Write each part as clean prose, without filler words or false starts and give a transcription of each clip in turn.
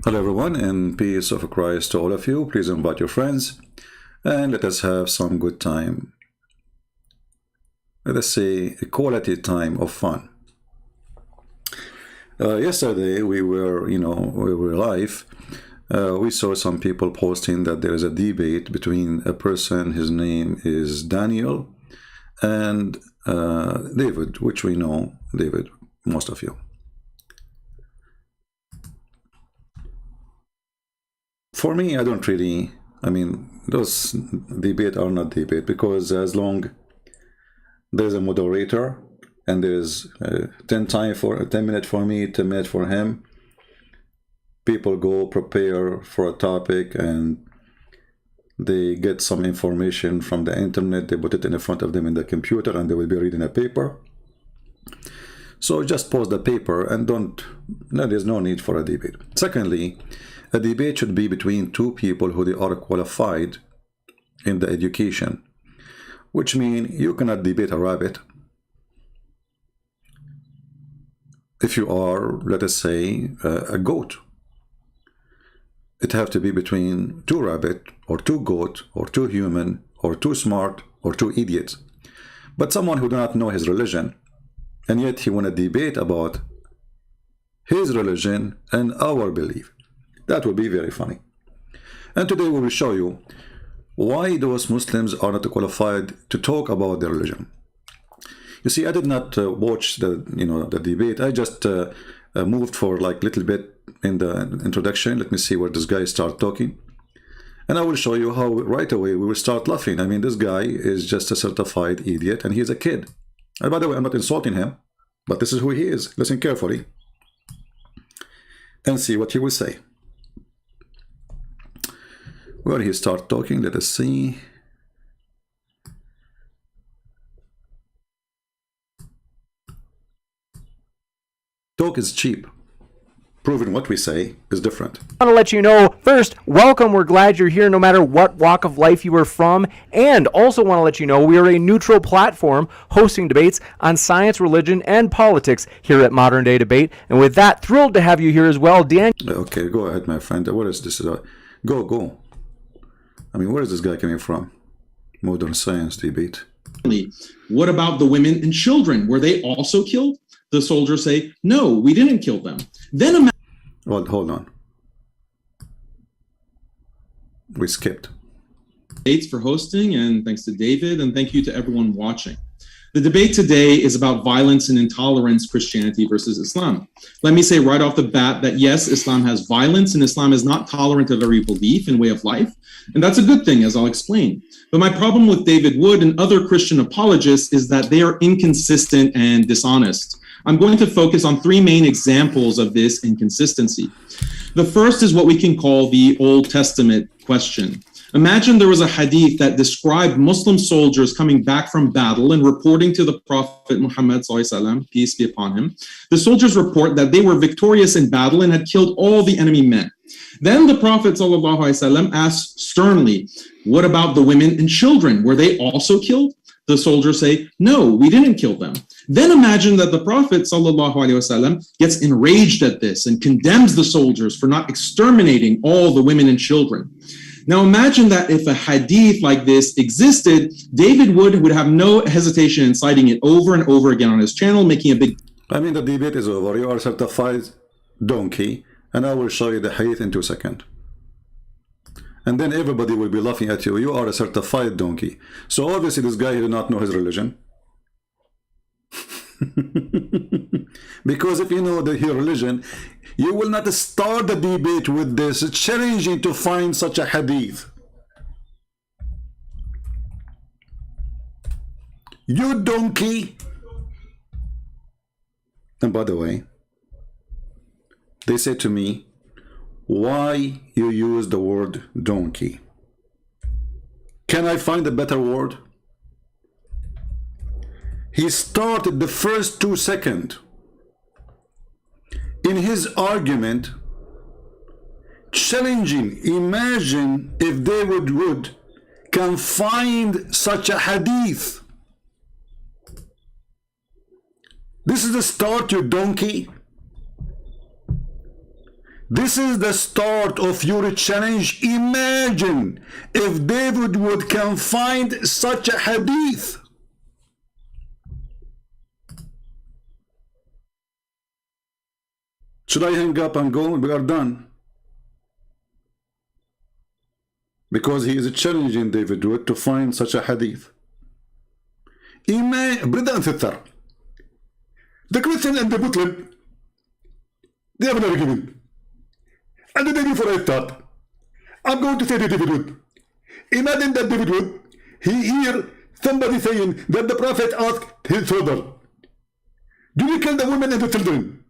Hello everyone, and peace of Christ to all of you. Please invite your friends and let us have some good time. Let us say a quality time of fun. Yesterday we were live. We saw some people posting that there is a debate between a person, his name is Daniel, and David, which we know David, most of you. For me, I don't really, those debate are not debate, because as long there's a moderator and there's 10 minutes for me, 10 minutes for him, people go prepare for a topic and they get some information from the internet, they put it in front of them in the computer, and they will be reading a paper. So just pause the paper and there's no need for a debate. Secondly, a debate should be between two people who they are qualified in the education, which means you cannot debate a rabbit. If you are, let us say, a goat, it have to be between two rabbit or two goat or two human or two smart or two idiots. But someone who do not know his religion, and yet he want to debate about his religion and our belief. That will be very funny. And today we will show you why those Muslims are not qualified to talk about their religion. You see, I did not watch the debate. I just moved for like little bit in the introduction. Let me see where this guy start talking, and I will show you how right away we will start laughing. This guy is just a certified idiot, and he's a kid. And by the way, I'm not insulting him, but this is who he is. Listen carefully and see what he will say. Where he start talking, let us see. Talk is cheap. Proving what we say is different. I want to let you know, first, welcome. We're glad you're here no matter what walk of life you are from. And also want to let you know we are a neutral platform hosting debates on science, religion, and politics here at Modern Day Debate. And with that, thrilled to have you here as well, Dan. Okay, go ahead, my friend. What is this? Go. Where is this guy coming from? Modern science debate. What about the women and children? Were they also killed? The soldiers say, no, we didn't kill them. Then well, hold on. We skipped. Thanks for hosting, and thanks to David, and thank you to everyone watching. The debate today is about violence and intolerance, Christianity versus Islam. Let me say right off the bat that yes, Islam has violence, and Islam is not tolerant of every belief and way of life. And that's a good thing, as I'll explain. But my problem with David Wood and other Christian apologists is that they are inconsistent and dishonest. I'm going to focus on three main examples of this inconsistency. The first is what we can call the Old Testament question. Imagine there was a hadith that described Muslim soldiers coming back from battle and reporting to the Prophet Muhammad, peace be upon him. The soldiers report that they were victorious in battle and had killed all the enemy men. Then the Prophet asks sternly, what about the women and children? Were they also killed? The soldiers say, no, we didn't kill them. Then imagine that the Prophet gets enraged at this and condemns the soldiers for not exterminating all the women and children. Now imagine that if a hadith like this existed, David Wood would have no hesitation in citing it over and over again on his channel, making a big... the debate is over. You are a certified donkey, and I will show you the hadith in 2 seconds. And then everybody will be laughing at you. You are a certified donkey. So obviously this guy did not know his religion. Because if you know your religion, you will not start the debate with this. It's challenging to find such a hadith. You donkey. And by the way, they said to me, why you use the word donkey? Can I find a better word? He started the first 2 seconds in his argument challenging. Imagine if David Wood can find such a hadith. This is the start, you donkey. This is the start of your challenge. Imagine if David would can find such a hadith. Should I hang up and go? We are done. Because he is challenging David Wood to find such a hadith. Brother and sister, the Christian and the Muslim, they have an argument. And the day before I start, I'm going to say to David Wood, imagine that David Wood, he hear somebody saying that the prophet asked his father, do you kill the women and the children?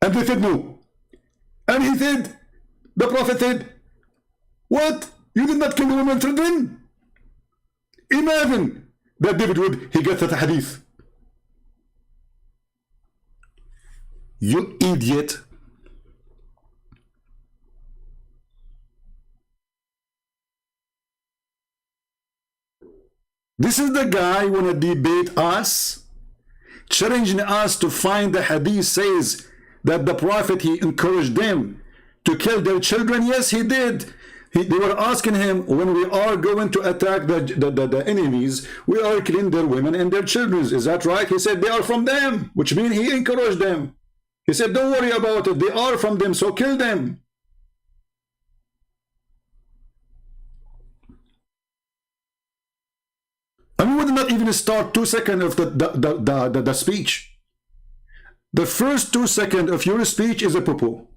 And they said no. And he said, the prophet said, what? You did not kill the women and children? Imagine that David Wood, he gets that hadith. You idiot. This is the guy who wanna debate us, challenging us to find the hadith says that the prophet, he encouraged them to kill their children. Yes, he did. They were asking him, when we are going to attack the enemies, we are killing their women and their children. Is that right? He said, they are from them, which means he encouraged them. He said, don't worry about it. They are from them, so kill them. And we would not even start 2 seconds of the speech. The first 2 seconds of your speech is a poo-poo.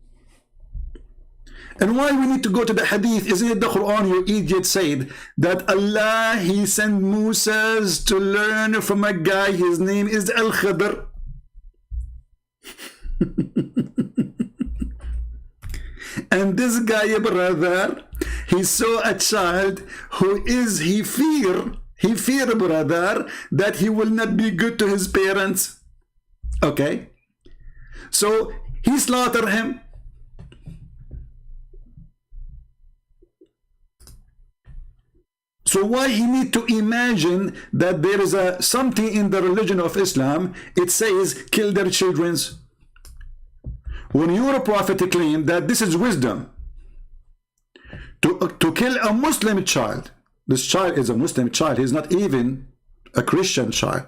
And why we need to go to the hadith? Isn't it the Quran, you idiot, said that Allah, he sent Moses to learn from a guy, his name is Al-Khadr. And this guy, brother, he saw a child who is, he fear, brother, that he will not be good to his parents. Okay? So he slaughtered him. So why he need to imagine that there is something in the religion of Islam, it says kill their children. When your prophet claimed that this is wisdom, to kill a Muslim child, this child is a Muslim child, he's not even a Christian child.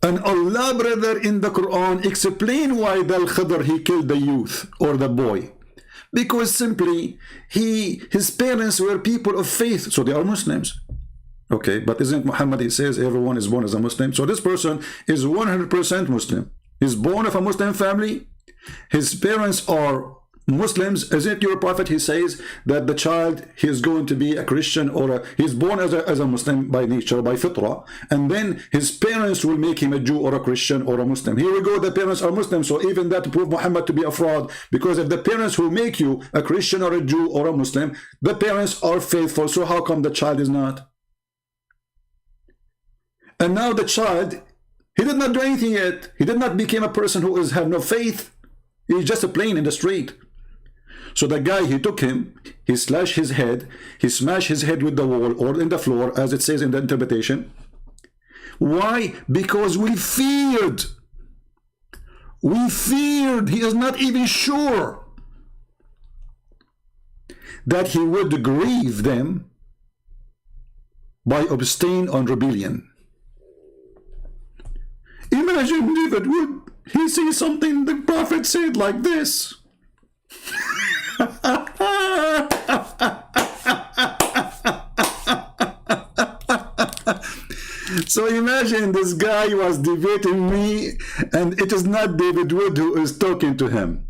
And Allah, brother, in the Quran explain why the Al-Khadr, he killed the youth or the boy. Because simply his parents were people of faith, so they are Muslims. Okay, but isn't Muhammad, he says everyone is born as a Muslim? So this person is 100% Muslim. He's born of a Muslim family. His parents are Muslims. Isn't your prophet, he says that the child, he is going to be a Christian or he's born as a Muslim by nature, by fitrah, and then his parents will make him a Jew or a Christian or a Muslim. Here we go, the parents are Muslim, so even that proved Muhammad to be a fraud, because if the parents will make you a Christian or a Jew or a Muslim, the parents are faithful, so how come the child is not? And now the child, he did not do anything yet. He did not become a person who have no faith. He's just a plane in the street. So the guy, he took him, he slashed his head, he smashed his head with the wall or in the floor, as it says in the interpretation. Why? Because we feared. We feared. He is not even sure that he would grieve them by abstain on rebellion. Imagine David Wood, he sees something the prophet said like this. So imagine this guy was debating me, and it is not David Wood who is talking to him.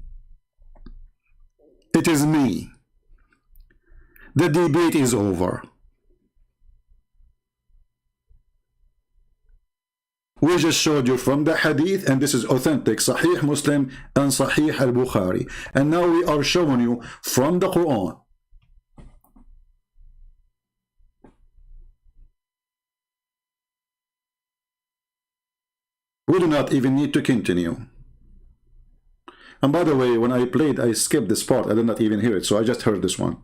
It is me. The debate is over. We just showed you from the hadith, and this is authentic, Sahih Muslim and Sahih al-Bukhari. And now we are showing you from the Quran. We do not even need to continue. And by the way, when I played, I skipped this part. I did not even hear it, so I just heard this one.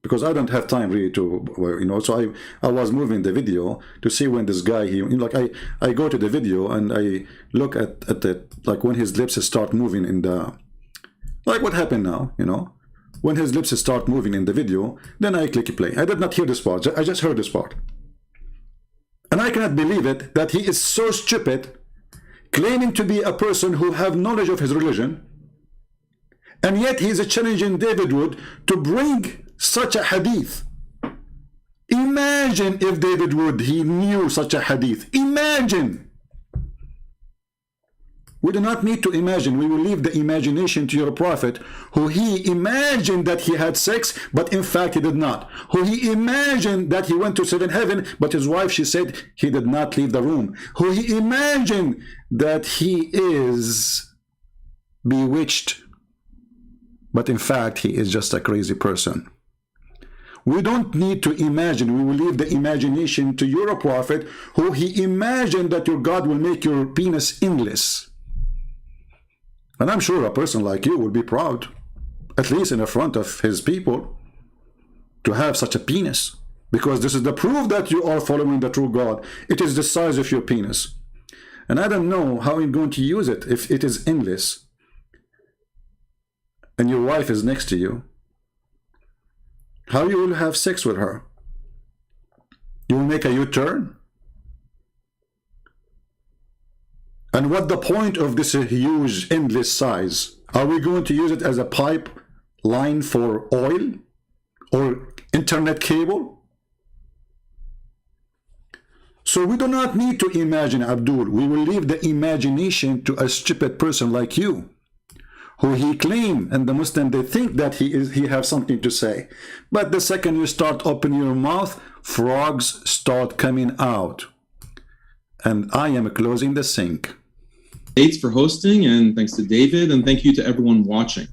because I don't have time really to, you know, so I was moving the video to see when this guy, he, you know, like I go to the video and I look at the, like when his lips start moving in the, like what happened now, you know, when his lips start moving in the video, then I click play. I did not hear this part, I just heard this part. And I cannot believe it that he is so stupid, claiming to be a person who have knowledge of his religion, and yet he is challenging David Wood to bring such a hadith. Imagine if David Wood, he knew such a hadith. Imagine. We do not need to imagine. We will leave the imagination to your prophet, who he imagined that he had sex, but in fact he did not. Who he imagined that he went to seventh heaven, but his wife, she said he did not leave the room. Who he imagined that he is bewitched, but in fact he is just a crazy person. We don't need to imagine. We will leave the imagination to your prophet, who he imagined that your God will make your penis endless. And I'm sure a person like you will be proud, at least in the front of his people, to have such a penis, because this is the proof that you are following the true God. It is the size of your penis. And I don't know how I'm going to use it if it is endless and your wife is next to you. How you will have sex with her? You will make a U-turn? And what the point of this huge endless size? Are we going to use it as a pipe line for oil or internet cable? So we do not need to imagine, Abdul. We will leave the imagination to a stupid person like you, who he claim, and the Muslim, they think that he have something to say. But the second you start opening your mouth, frogs start coming out. And I am closing the sink. Thanks for hosting, and thanks to David, and thank you to everyone watching.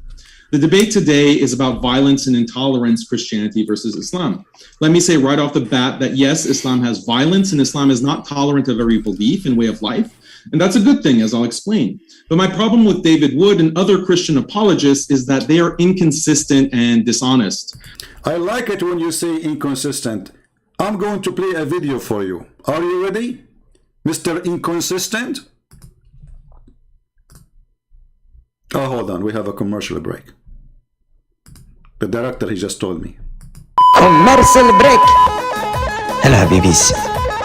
The debate today is about violence and intolerance, Christianity versus Islam. Let me say right off the bat that yes, Islam has violence, and Islam is not tolerant of every belief and way of life. And that's a good thing, as I'll explain. But my problem with David Wood and other Christian apologists is that they are inconsistent and dishonest. I like it when you say inconsistent. I'm going to play a video for you. Are you ready, Mr. Inconsistent? Oh, hold on. We have a commercial break. The director, he just told me. Commercial break. Hello, Habibis.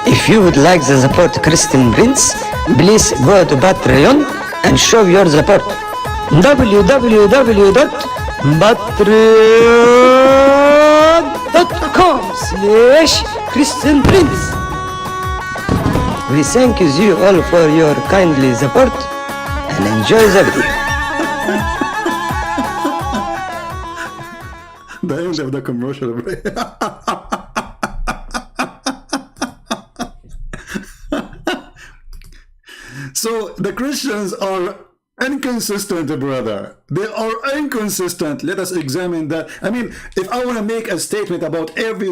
If you would like to support Christian Prince, please go to Patreon and show your support. www.patreon.com/Christian Prince. We thank you all for your kindly support and enjoy the video. The end of the commercial break. So the Christians are inconsistent, brother. They are inconsistent. Let us examine that. I mean, if I want to make a statement about every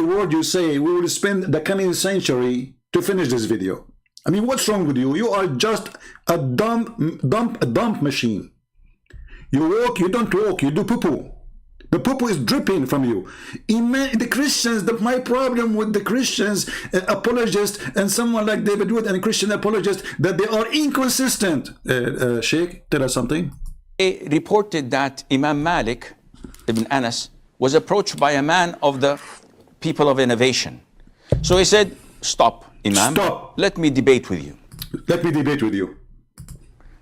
word you say, we will spend the coming century to finish this video. I mean, what's wrong with you? You are just a dump machine. You walk, you don't walk, you do poo-poo. The poo-poo is dripping from you. The Christians, my problem with the Christians, apologists, and someone like David Wood and Christian apologists, that they are inconsistent. Sheikh, tell us something. They reported that Imam Malik ibn Anas was approached by a man of the people of innovation. So he said, stop, Imam. Stop. Let me debate with you. Let me debate with you.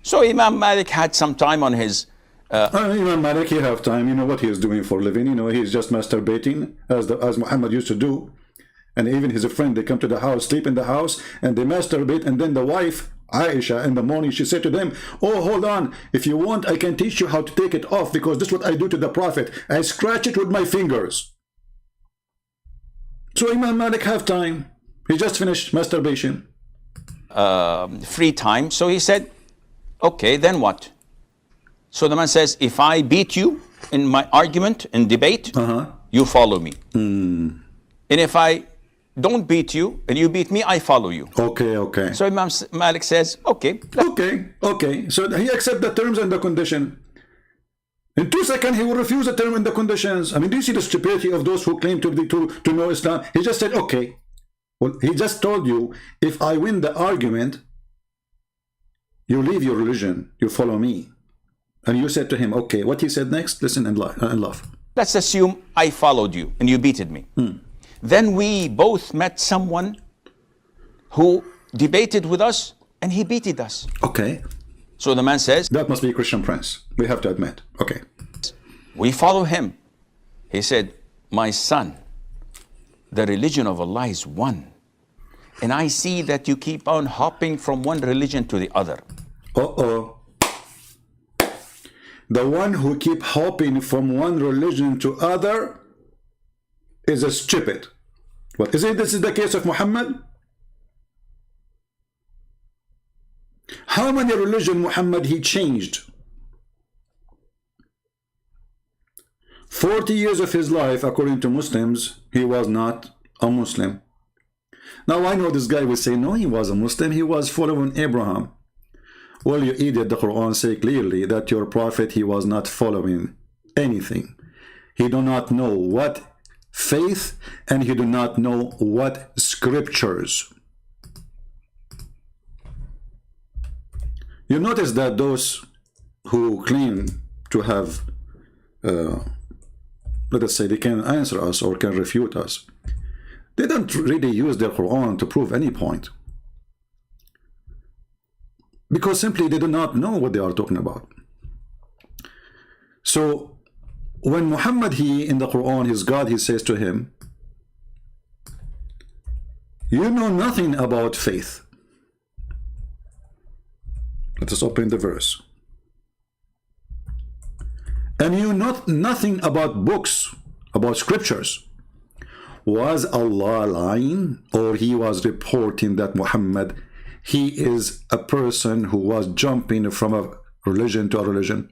So Imam Malik had some time on his Imam Malik, he have time. You know what he is doing for a living. You know, he's just masturbating, as Muhammad used to do. And even his friend, they come to the house, sleep in the house, and they masturbate. And then the wife, Aisha, in the morning, she said to them, oh, hold on. If you want, I can teach you how to take it off, because this is what I do to the Prophet. I scratch it with my fingers. So Imam Malik have time. He just finished masturbation. free time. So he said, okay, then what? So the man says, if I beat you in my argument, in debate, you follow me. And if I don't beat you and you beat me, I follow you. Okay, okay. So Imam Malik says, okay. Okay, okay. So he accepts the terms and the condition. In 2 seconds, he will refuse the term and the conditions. I mean, do you see the stupidity of those who claim to know Islam? He just said, okay. Well, he just told you, if I win the argument, you leave your religion, you follow me. And you said to him, okay, what he said next, listen and laugh. Let's assume I followed you and you beated me. Then we both met someone who debated with us and he beated us. Okay. So the man says, that must be a Christian prince. We have to admit. Okay. We follow him. He said, my son, the religion of Allah is one. And I see that you keep on hopping from one religion to the other. Uh-oh. The one who keep hopping from one religion to other is a stupid. What is it? This is the case of Muhammad? How many religion Muhammad he changed? 40 years of his life, according to Muslims, he was not a Muslim. Now I know this guy will say, no, he was a Muslim, he was following Abraham. Well, you idiot, the Quran say clearly that your prophet, he was not following anything. He do not know what faith, and he do not know what scriptures. You notice that those who claim to have, let us say, they can answer us or can refute us, they don't really use their Quran to prove any point. Because simply they do not know what they are talking about. So when Muhammad, he in the Quran, his God, he says to him, you know nothing about faith. Let us open the verse. And you know nothing about books, about scriptures. Was Allah lying, or he was reporting that Muhammad, he is a person who was jumping from a religion to a religion?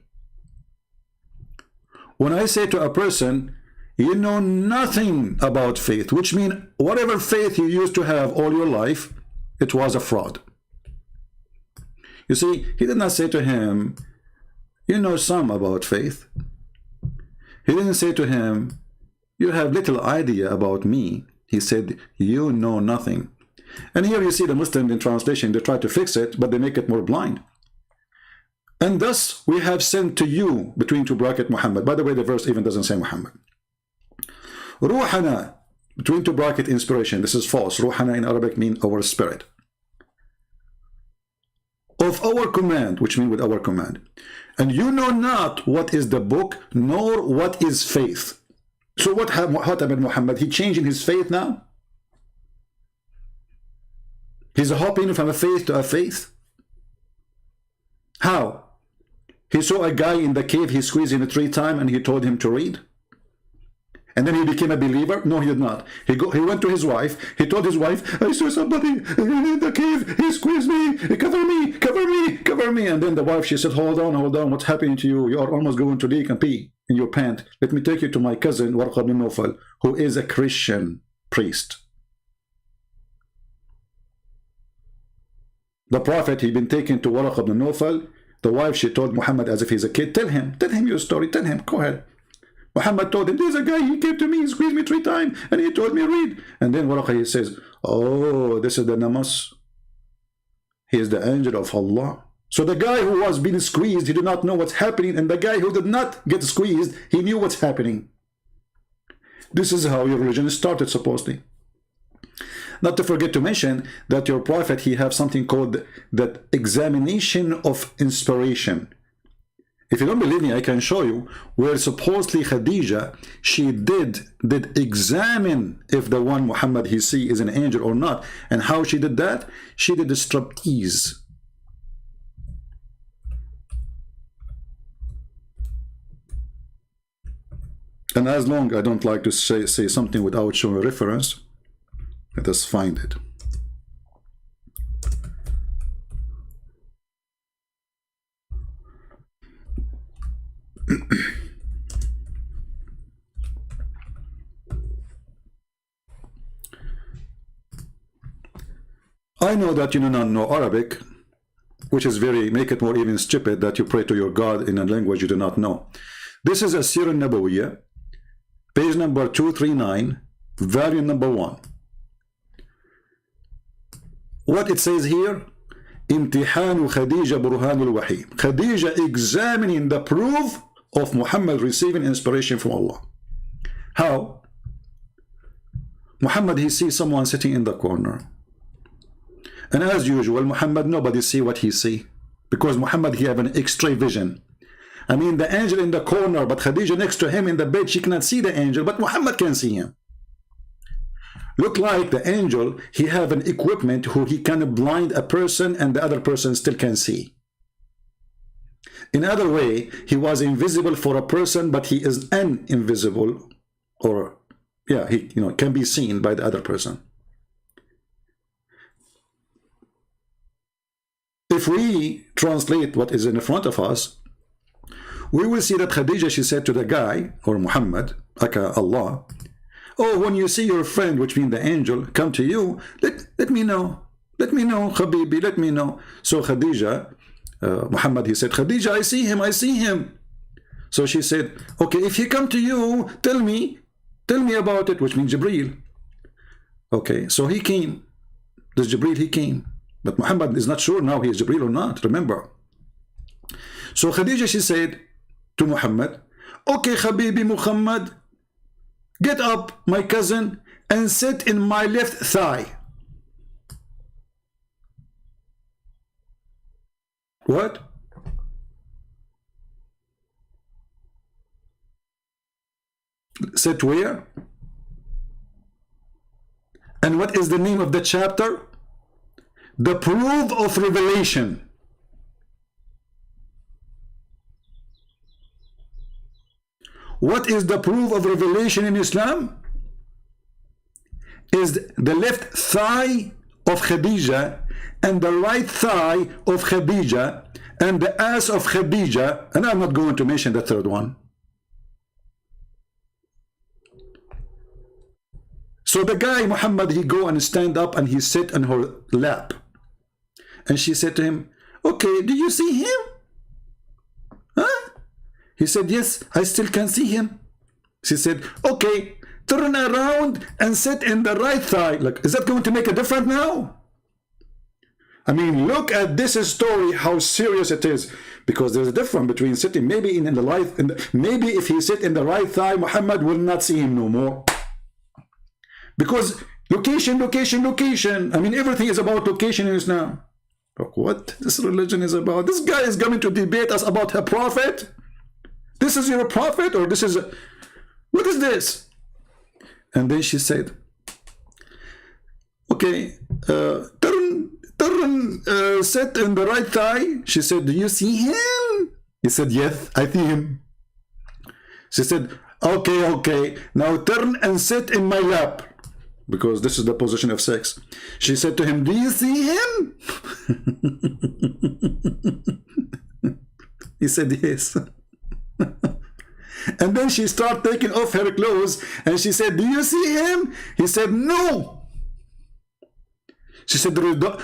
When I say to a person, you know nothing about faith, which means whatever faith you used to have all your life, it was a fraud. You see, he did not say to him, you know some about faith. He didn't say to him, you have little idea about me. He said, you know nothing. And here you see the Muslims in translation, they try to fix it, but they make it more blind. And thus we have sent to you, between two brackets, Muhammad. By the way, the verse even doesn't say Muhammad. Ruhana, between two brackets, inspiration. This is false. Ruhana in Arabic means our spirit. Of our command, which means with our command. And you know not what is the book, nor what is faith. So what happened, Muhammad? He changing his faith now? He's hopping from a faith to a faith? How? He saw a guy in the cave, he squeezed in 3 times and he told him to read. And then he became a believer? No, he did not. He went to his wife. He told his wife, I saw somebody in the cave. He squeezed me. Cover me, cover me, cover me. And then the wife, she said, hold on. What's happening to you? You are almost going to leak and pee in your pant. Let me take you to my cousin, Warqa bin Nawfal, who is a Christian priest. The prophet, he'd been taken to Warqa bin Nawfal. The wife, she told Muhammad as if he's a kid, tell him your story, tell him, go ahead. Muhammad told him, there's a guy, he came to me, he squeezed me 3 times, and he told me read. And then Warqa, he says, oh, this is the Namas. He is the angel of Allah. So the guy who was being squeezed, he did not know what's happening, and the guy who did not get squeezed, he knew what's happening. This is how your religion started, supposedly. Not to forget to mention that your prophet, he have something called the examination of inspiration. If you don't believe me, I can show you where supposedly Khadija, she did examine if the one Muhammad he see is an angel or not. And how she did that? She did a striptease. And as long I don't like to say something without showing a reference, let us find it. I know that you do not know Arabic, which is make it more even stupid that you pray to your God in a language you do not know. This is a Sirah Nabawiyya, page number 239, volume number 1. What it says here, Imtihanu Khadija Burhanul Wahi. Khadija examining the proof of Muhammad receiving inspiration from Allah. How? Muhammad, he sees someone sitting in the corner. And as usual, Muhammad, nobody see what he see. Because Muhammad, he have an X-ray vision. I mean, the angel in the corner, but Khadija next to him in the bed, she cannot see the angel, but Muhammad can see him. Look like the angel, he have an equipment who he can blind a person and the other person still can see. In other way, he was invisible for a person, but he is invisible, or yeah, he can be seen by the other person. If we translate what is in front of us, we will see that Khadija, she said to the guy, or Muhammad, aka Allah, oh, when you see your friend, which means the angel, come to you, let me know. Let me know, Habibi, let me know. So Khadija, Muhammad, he said, Khadija, I see him, I see him. So she said, okay, if he come to you, tell me about it, which means Jibreel. Okay, so he came. This Jibreel, he came. But Muhammad is not sure now he is Jibreel or not, remember. So Khadija, she said to Muhammad, okay, Habibi Muhammad, get up, my cousin, and sit in my left thigh. What? Sit where? And what is the name of the chapter? The proof of revelation. What is the proof of revelation in Islam? Is the left thigh of Khadija and the right thigh of Khadija and the ass of Khadija, and I'm not going to mention the third one. So the guy Muhammad, he go and stand up and he sit on her lap, and she said to him, okay, do you see him? Huh? He said, yes, I still can see him. She said, okay, turn around and sit in the right thigh. Look, is that going to make a difference now? I mean, look at this story, how serious it is, because there's a difference between sitting maybe in the right, maybe if he sit in the right thigh, Muhammad will not see him no more. Because location, location, location. I mean, everything is about location in Islam. Look what this religion is about. This guy is coming to debate us about a prophet. This is your prophet, or this is a, what is this? And then she said, okay, sit in the right thigh. She said, do you see him? He said, yes, I see him. She said, okay, okay, now turn and sit in my lap, because this is the position of sex. She said to him, do you see him? He said, yes. And then she started taking off her clothes, and she said, do you see him? He said, no. She said,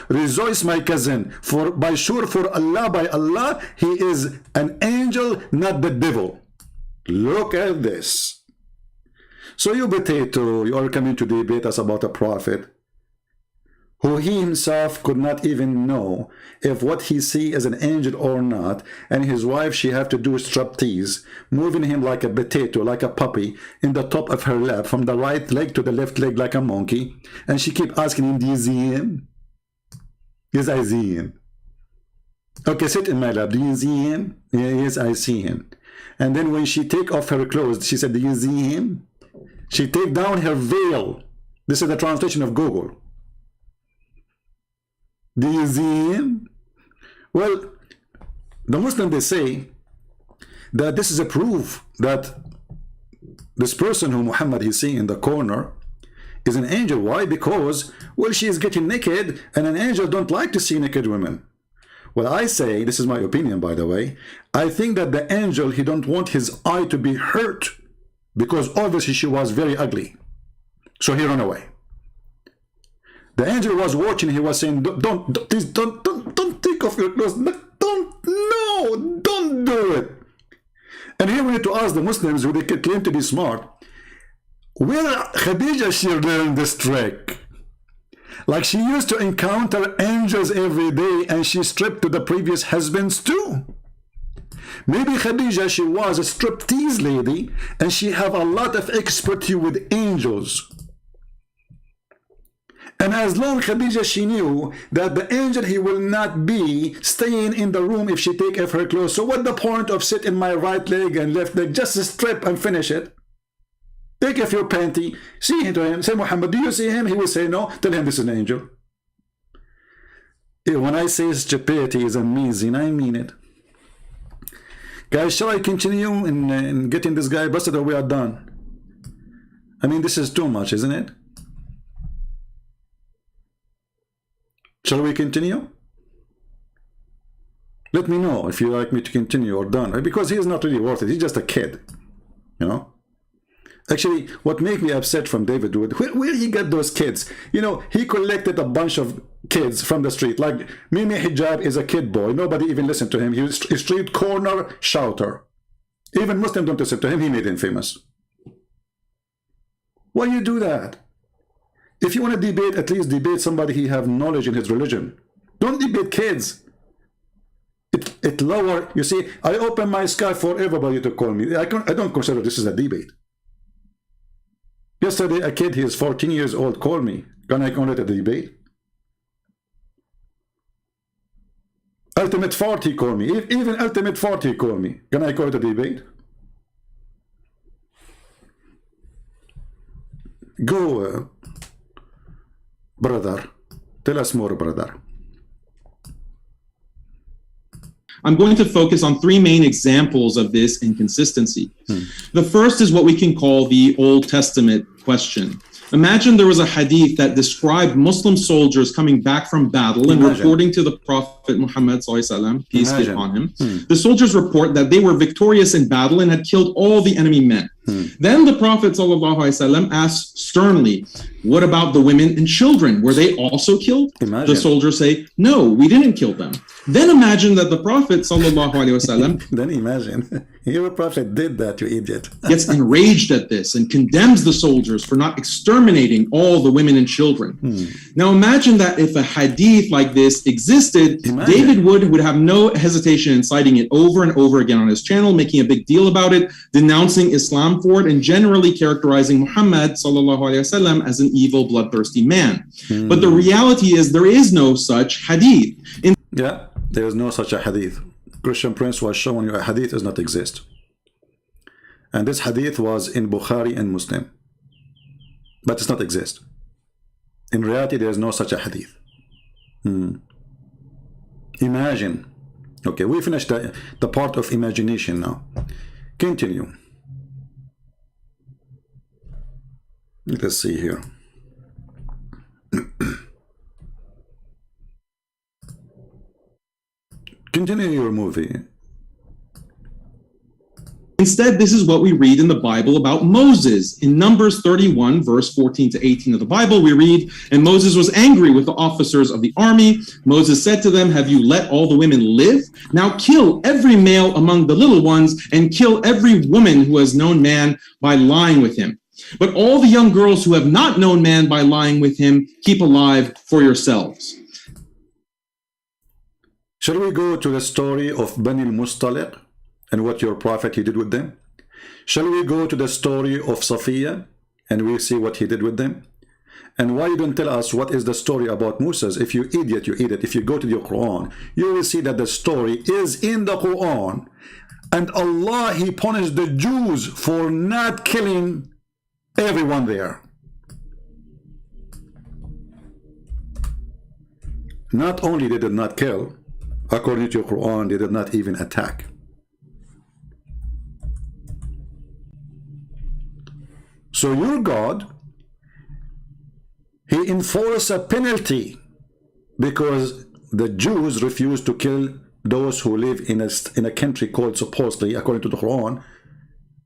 rejoice, my cousin, for by sure, for Allah, by Allah, he is an angel, not the devil. Look at this. So you potato, you are coming to debate us about a prophet who he himself could not even know if what he see is an angel or not, and his wife, she have to do striptease, moving him like a potato, like a puppy, in the top of her lap, from the right leg to the left leg like a monkey, and she keep asking him, do you see him? Yes, I see him. Okay, sit in my lap. Do you see him? Yes, I see him. And then when she take off her clothes, she said, do you see him? She take down her veil. This is the translation of Google. Do you see him? Well, the Muslims, they say that this is a proof that this person who Muhammad is seeing in the corner is an angel. Why? Because, well, she is getting naked, and an angel don't like to see naked women. Well, I say, this is my opinion, by the way, I think that the angel, he don't want his eye to be hurt, because obviously she was very ugly. So he ran away. The angel was watching, he was saying, don't take off your clothes. Don't do it. And here when need to ask the Muslims who they claim to be smart, where Khadija she learned this trick? Like she used to encounter angels every day and she stripped to the previous husbands too. Maybe Khadija, she was a striptease lady and she have a lot of expertise with angels. And as long Khadija, she knew that the angel, he will not be staying in the room if she take off her clothes. So what the point of sit in my right leg and left leg? Just strip and finish it. Take off your panty, see him to him, say, Muhammad, do you see him? He will say no. Tell him this is an angel. When I say stupidity is amazing, I mean it. Guys, shall I continue in getting this guy busted, or we are done? I mean, this is too much, isn't it? Shall we continue? Let me know if you like me to continue or done, because he is not really worth it. He's just a kid, you know. Actually, what made me upset from David Wood, where he got those kids? You know, he collected a bunch of kids from the street. Like Mimi Hijab is a kid boy. Nobody even listened to him. He was a street corner shouter. Even Muslims don't listen to him. He made him famous. Why you do that? If you want to debate, at least debate somebody who have knowledge in his religion. Don't debate kids. It lower. You see, I open my sky for everybody to call me. I don't consider this is a debate. Yesterday, a kid, he is 14 years old, called me. Can I call it a debate? Ultimate 40 called me. Even Ultimate 40 called me. Can I call it a debate? Go, brother. Tell us more, brother. I'm going to focus on three main examples of this inconsistency. The first is what we can call the Old Testament question. Imagine there was a hadith that described Muslim soldiers coming back from battle and reporting to the Prophet Muhammad, peace be upon him. The soldiers report that they were victorious in battle and had killed all the enemy men. Then the Prophet asked sternly, what about the women and children? Were they also killed? The soldiers say, no, we didn't kill them. Then imagine that the Prophet then imagine, your Prophet did that, you idiot. gets enraged at this and condemns the soldiers for not exterminating all the women and children. Now imagine that if a hadith like this existed, David would have no hesitation in citing it over and over again on his channel, making a big deal about it, denouncing Islam for it, and generally characterizing Muhammad as an evil, bloodthirsty man. But the reality is there is no such hadith. Yeah, there is no such a hadith. Christian Prince was showing you a hadith does not exist. And this hadith was in Bukhari and Muslim. But it does not exist. In reality, there is no such a hadith. Imagine. Okay, we finished the part of imagination now. Continue. Let's see here. Continue your movie. Instead, this is what we read in the Bible about Moses. In Numbers 31, verse 14 to 18 of the Bible, we read, and Moses was angry with the officers of the army. Moses said to them, have you let all the women live? Now kill every male among the little ones and kill every woman who has known man by lying with him. But all the young girls who have not known man by lying with him, keep alive for yourselves. Shall we go to the story of Bani al-Mustaliq and what your prophet he did with them? Shall we go to the story of Safiya and we'll see what he did with them? And why you don't tell us what is the story about Moses? If you idiot, you idiot. If you go to the Quran, you will see that the story is in the Quran. And Allah, he punished the Jews for not killing everyone there. Not only they did not kill, according to your Quran, they did not even attack. So your God, he enforced a penalty because the Jews refused to kill those who live in a country called, supposedly, according to the Quran,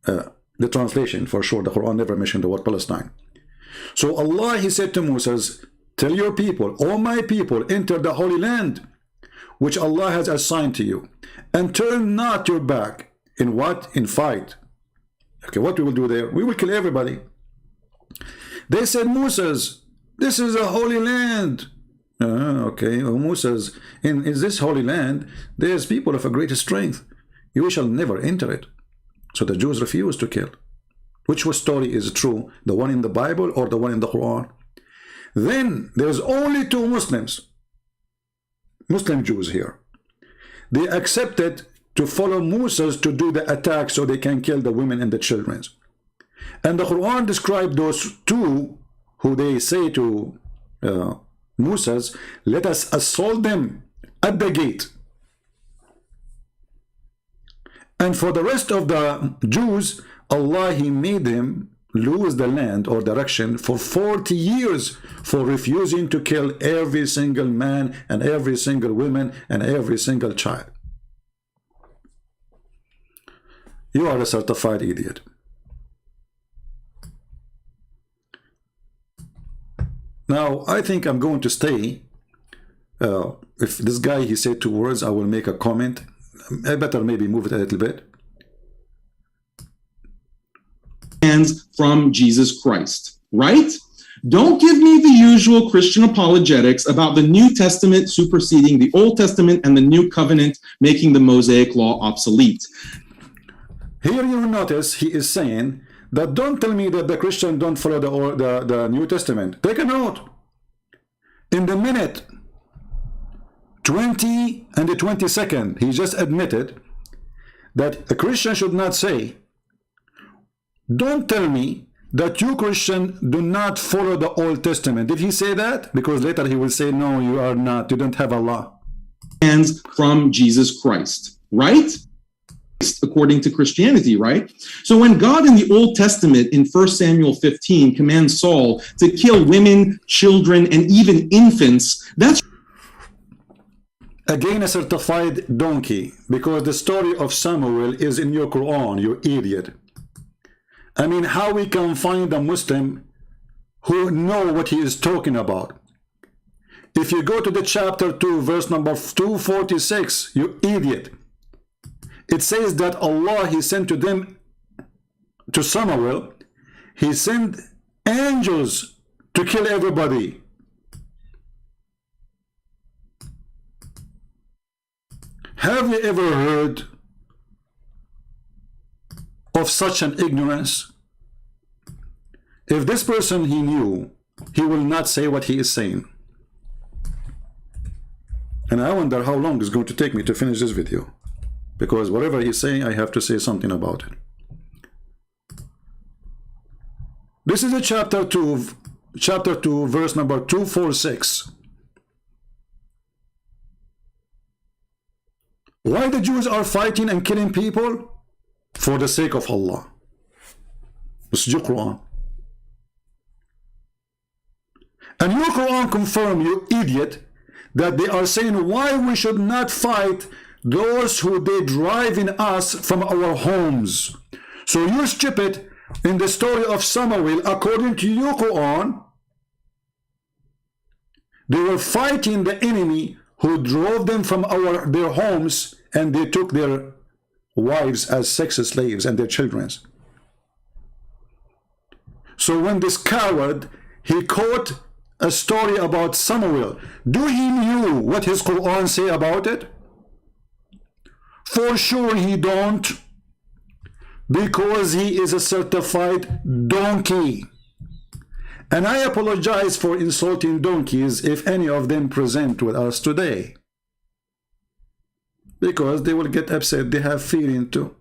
the translation for sure, the Quran never mentioned the word Palestine. So Allah, he said to Moses, tell your people, all my people, enter the Holy Land, which Allah has assigned to you, and turn not your back in what? In fight, Okay, what we will do there? We will kill everybody. They said, Moses, this is a holy land. Okay, well, Moses, in this holy land, there's people of a great strength. You shall never enter it. So the Jews refused to kill. Which story is true? The one in the Bible or the one in the Quran? Then there's only two Muslim Jews here. They accepted to follow Moses to do the attack so they can kill the women and the children. And the Quran described those two who they say to Moses, let us assault them at the gate. And for the rest of the Jews, Allah, He made them lose the land or direction for 40 years for refusing to kill every single man and every single woman and every single child. You are a certified idiot. Now, I think I'm going to stay. If this guy, he said 2 words, I will make a comment. I better maybe move it a little bit. From Jesus Christ, right? Don't give me the usual Christian apologetics about the New Testament superseding the Old Testament and the New Covenant making the Mosaic Law obsolete. Here you notice he is saying that don't tell me that the Christian don't follow the New Testament. Take a note. In the minute 20 and the 22nd, he just admitted that a Christian should not say, don't tell me that you Christian do not follow the Old Testament. Did he say that? Because later he will say, no, you are not. You don't have Allah. From Jesus Christ, right? According to Christianity, right? So when God in the Old Testament in 1 Samuel 15 commands Saul to kill women, children, and even infants, that's again a certified donkey, because the story of Samuel is in your Quran, you idiot. I mean, how we can find a Muslim who know what he is talking about? If you go to the chapter 2, verse number 246, you idiot. It says that Allah, He sent to them, to Samuel, He sent angels to kill everybody. Have you ever heard of such an ignorance? If this person he knew, he will not say what he is saying. And I wonder how long it's going to take me to finish this video, because whatever he's saying, I have to say something about it. This is a chapter 2, verse number 246. Why the Jews are fighting and killing people? For the sake of Allah. This is your Quran. And your Quran confirm, you idiot, that they are saying why we should not fight those who they drive in us from our homes. So you stupid, in the story of Samuel, according to your Quran, they were fighting the enemy who drove them from their homes, and they took their wives as sex slaves and their children. So when this coward, he quote a story about Samuel, do he knew what his Quran say about it? For sure he don't, because he is a certified donkey. And I apologize for insulting donkeys if any of them present with us today, because they will get upset. They have feeling too.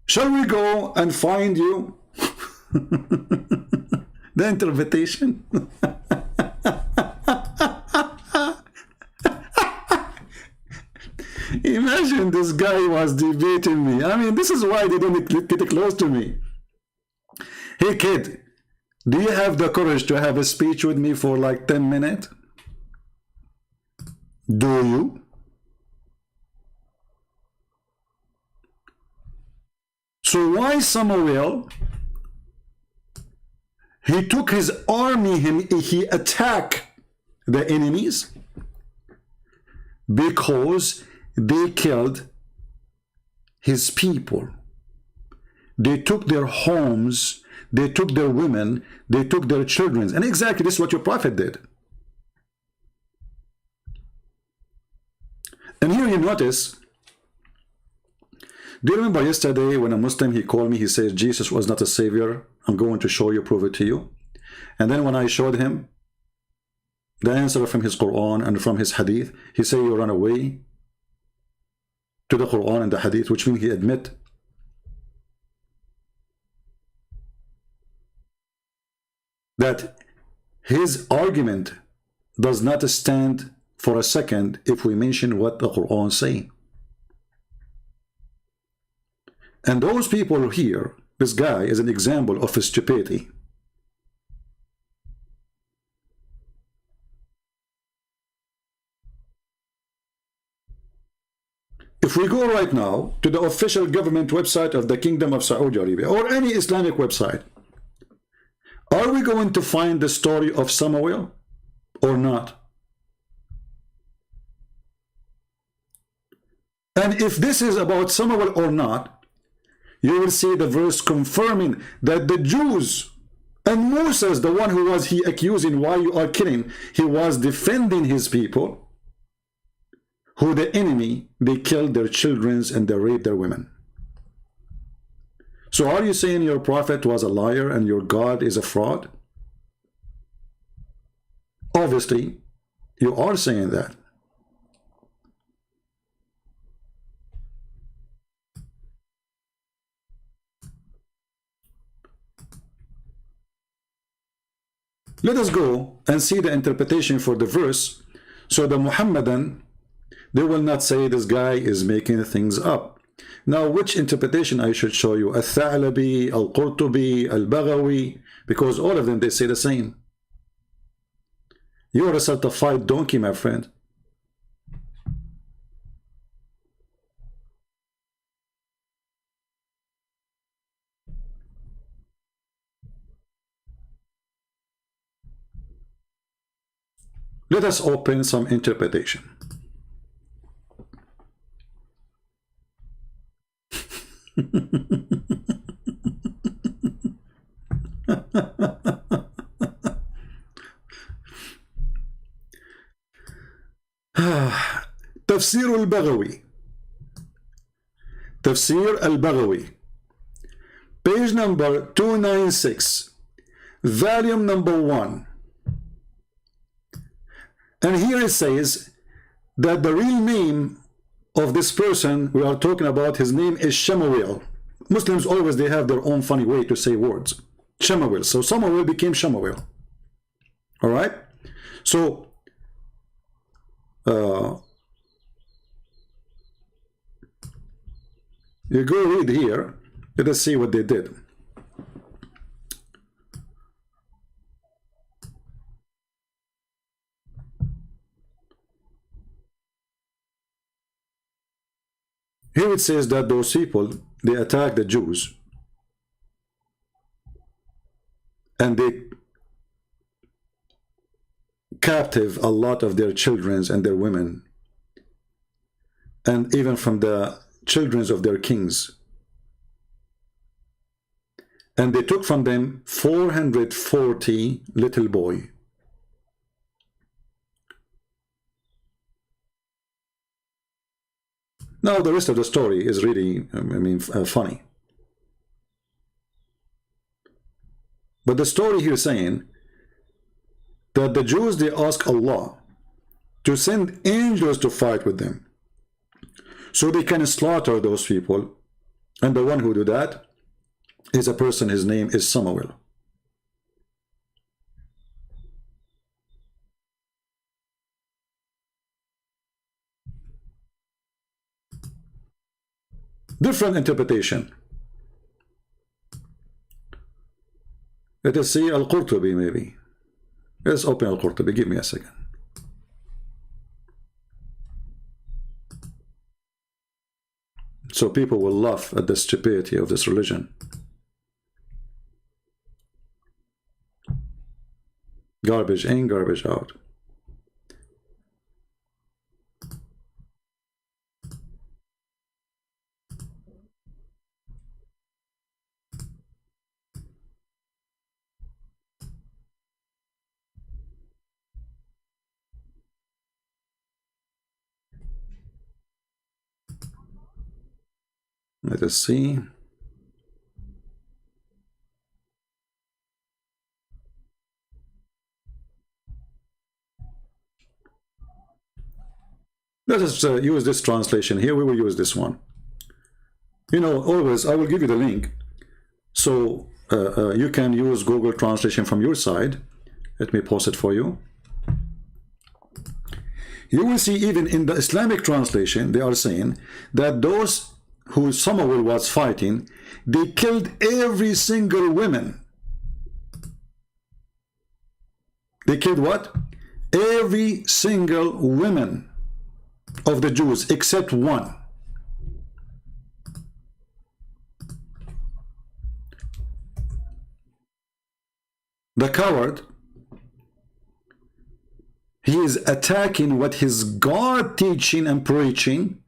Shall we go and find you the interpretation? Imagine this guy was debating me. I mean, this is why they don't get close to me. Hey kid, do you have the courage to have a speech with me for like 10 minutes? Do you? So why Samuel, he took his army, he attacked the enemies? Because they killed his people. They took their homes, they took their women, they took their children. And exactly this is what your prophet did. And here you notice, do you remember yesterday when a Muslim, he called me, he says, Jesus was not a savior. I'm going to show you, prove it to you. And then when I showed him the answer from his Quran and from his Hadith, he said, you run away to the Quran and the Hadith, which means he admit that his argument does not stand for a second if we mention what the Quran say. And those people here, this guy is an example of stupidity. If we go right now to the official government website of the Kingdom of Saudi Arabia or any Islamic website, are we going to find the story of Samuel or not? And if this is about Samuel or not, you will see the verse confirming that the Jews and Moses, the one who was he accusing, why you are killing, he was defending his people, who the enemy, they killed their children and they raped their women. So are you saying your prophet was a liar and your God is a fraud? Obviously, you are saying that. Let us go and see the interpretation for the verse, so the Muhammadan, they will not say this guy is making things up. Now, which interpretation I should show you? Al-Tha'labi, Al-Qurtubi, Al-Baghawi, because all of them, they say the same. You are a certified donkey, my friend. Let us open some interpretation. Tafsir al-Baghawi. Tafsir al-Baghawi. Page number 296. Volume number 1. And here it says that the real name of this person we are talking about, his name is Shemuel. Muslims always, they have their own funny way to say words. Shemuel. So Samuel became Shemuel. All right? So, you go read here. Let us see what they did. Here it says that those people, they attacked the Jews and they captive a lot of their children and their women, and even from the children of their kings. And they took from them 440 little boys. Now, the rest of the story is really, funny. But the story here is saying that the Jews, they ask Allah to send angels to fight with them so they can slaughter those people. And the one who do that is a person, his name is Samuel. Different interpretation. Let us see Al-Qurtubi maybe. Let's open Al-Qurtubi. Give me a second. So people will laugh at the stupidity of this religion. Garbage in, garbage out. Let us see. Let us use this translation here. We will use this one. You know, always I will give you the link, so you can use Google Translation from your side. Let me post it for you. You will see even in the Islamic translation, they are saying that those who Samuel was fighting, they killed every single woman. They killed what? Every single woman of the Jews except one. The coward, he is attacking what his God teaching and preaching,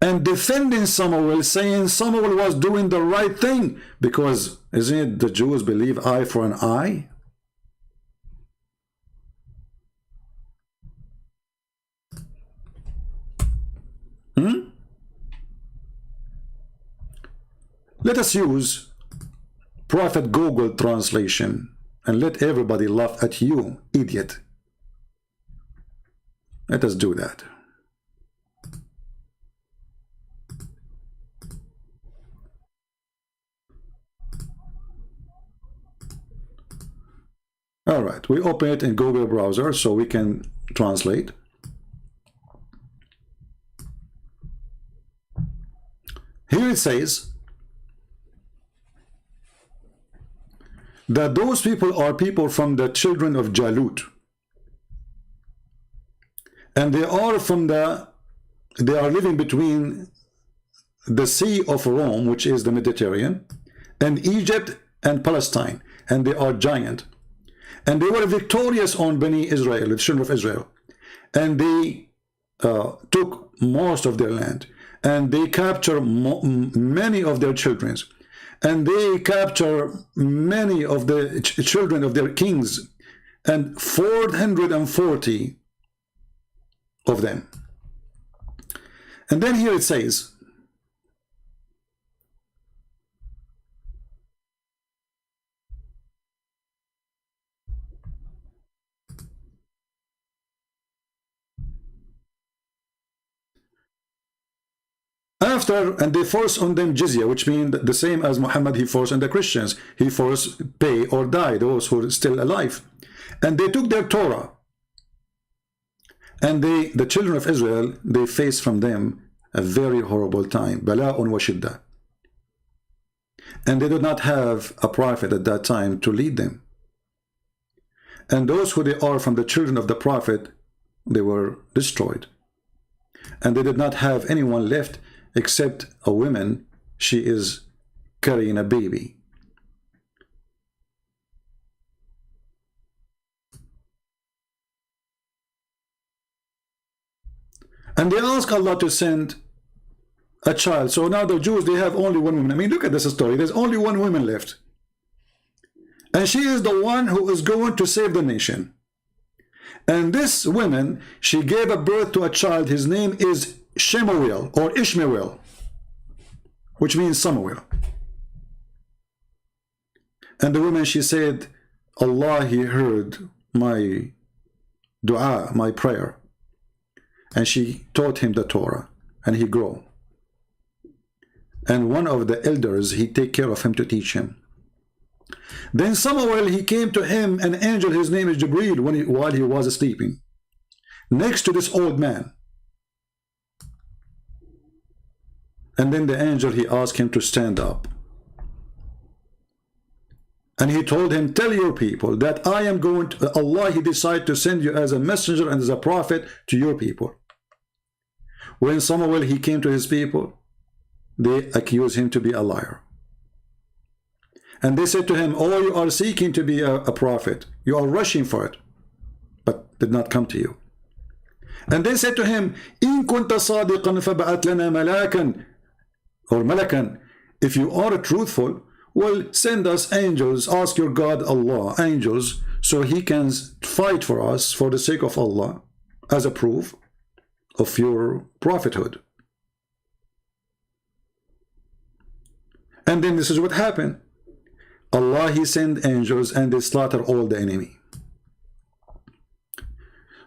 and defending Samuel, saying Samuel was doing the right thing, because isn't it the Jews believe eye for an eye? Let us use Prophet Google translation and let everybody laugh at you, idiot. Let us do that. All right, we open it in Google browser so we can translate. Here it says that those people are people from the children of Jalut, and they are living between the Sea of Rome, which is the Mediterranean, and Egypt and Palestine, and they are giant, and they were victorious on Bani Israel, the children of Israel, and they took most of their land, and they captured many of their children, and they capture many of the children of their kings, and 440 of them. And then here it says, and they force on them jizya, which means the same as Muhammad, he forced on the Christians. He forced pay or die, those who are still alive. And they took their Torah. And the children of Israel, they faced from them a very horrible time. Bala'un wa shidda. And they did not have a prophet at that time to lead them. And those who they are from the children of the prophet, they were destroyed. And they did not have anyone left except a woman. She is carrying a baby. And they ask Allah to send a child. So now the Jews, they have only one woman. I mean, look at this story. There's only one woman left. And she is the one who is going to save the nation. And this woman, she gave a birth to a child. His name is Shemuel or Ishmael, which means Samuel. And the woman, she said, Allah, he heard my dua, my prayer. And she taught him the Torah, and he grew. And one of the elders, he take care of him to teach him. Then Samuel, he came to him, an angel, his name is Jibreel, while he was sleeping, next to this old man. And then the angel, he asked him to stand up. And he told him, tell your people that I am going to, Allah, he decided to send you as a messenger and as a prophet to your people. When Samuel, he came to his people, they accused him to be a liar. And they said to him, oh, you are seeking to be a prophet. You are rushing for it, but did not come to you. And they said to him, إِن كُنْتَ صَادِقًا فَبَعَثْ لَنَا مَلَاكًا or Malakan, if you are truthful, well, send us angels, ask your God Allah, angels, so he can fight for us for the sake of Allah, as a proof of your prophethood. And then this is what happened. Allah, he sent angels and they slaughter all the enemy.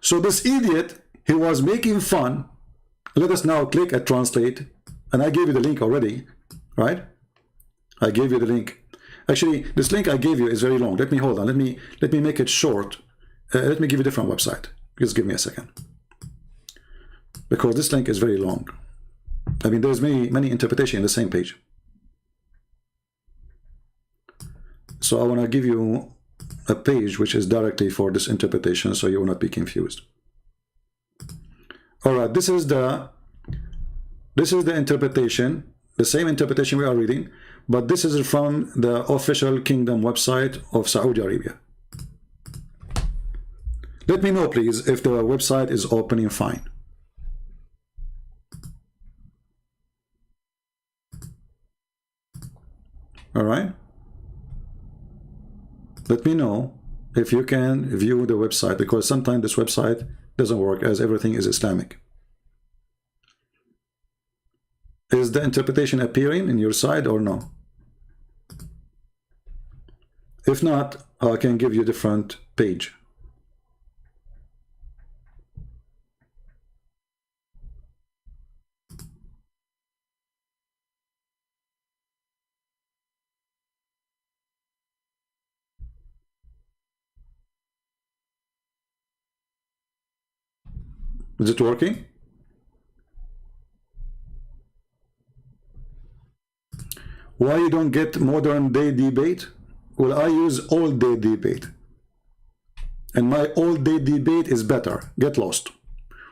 So this idiot, he was making fun. Let us now click at translate. And I gave you the link already, right? I gave you the link. Actually, this link I gave you is very long. Let me hold on. Let me make it short. Let me give you a different website. Just give me a second. Because this link is very long. I mean, there's many interpretations in the same page. So I want to give you a page which is directly for this interpretation, so you will not be confused. All right, this is the interpretation, the same interpretation we are reading, but this is from the official kingdom website of Saudi Arabia. Let me know, please, if the website is opening fine. All right. Let me know if you can view the website, because sometimes this website doesn't work as everything is Islamic. Is the interpretation appearing in your side or no? If not, I can give you a different page. Is it working? Why you don't get modern day debate? Well, I use old day debate. And my old day debate is better. Get lost.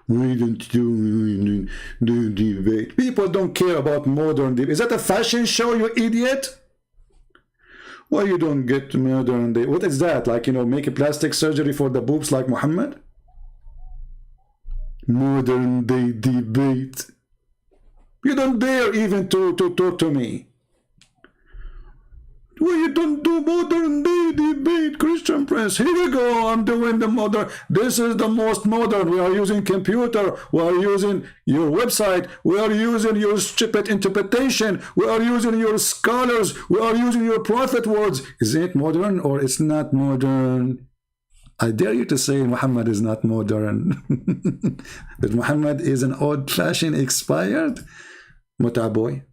We don't do debate. People don't care about modern debate. Is that a fashion show, you idiot? Why you don't get modern day? What is that? Like, you know, make a plastic surgery for the boobs like Muhammad? Modern day debate. You don't dare even to talk to me. Well, you don't do modern day debate, Christian Prince. Here we go. I'm doing the modern. This is the most modern. We are using computer. We are using your website. We are using your stupid interpretation. We are using your scholars. We are using your prophet words. Is it modern or it's not modern? I dare you to say Muhammad is not modern. But Muhammad is an old-fashioned expired. Muta boy.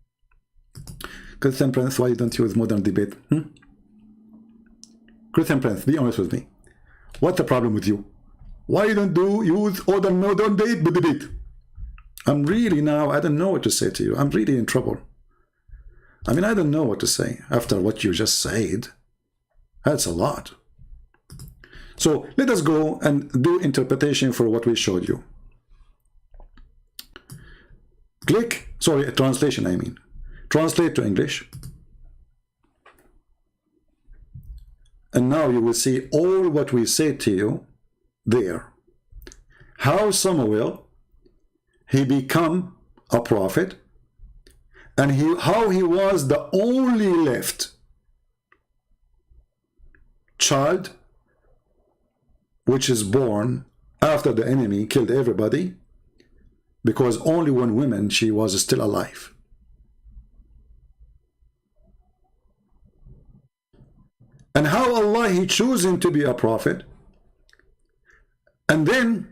Christian Prince, why you don't use modern debate? Christian Prince, be honest with me. What's the problem with you? Why you don't use modern debate? I'm really now, I don't know what to say to you. I'm really in trouble. I mean, I don't know what to say after what you just said. That's a lot. So let us go and do interpretation for what we showed you. Click, sorry, translation I mean. Translate to English. And now you will see all what we said to you there. How Samuel, he become a prophet, and how he was the only left child which is born after the enemy killed everybody, because only one woman, she was still alive. And how Allah, he chose him to be a prophet. And then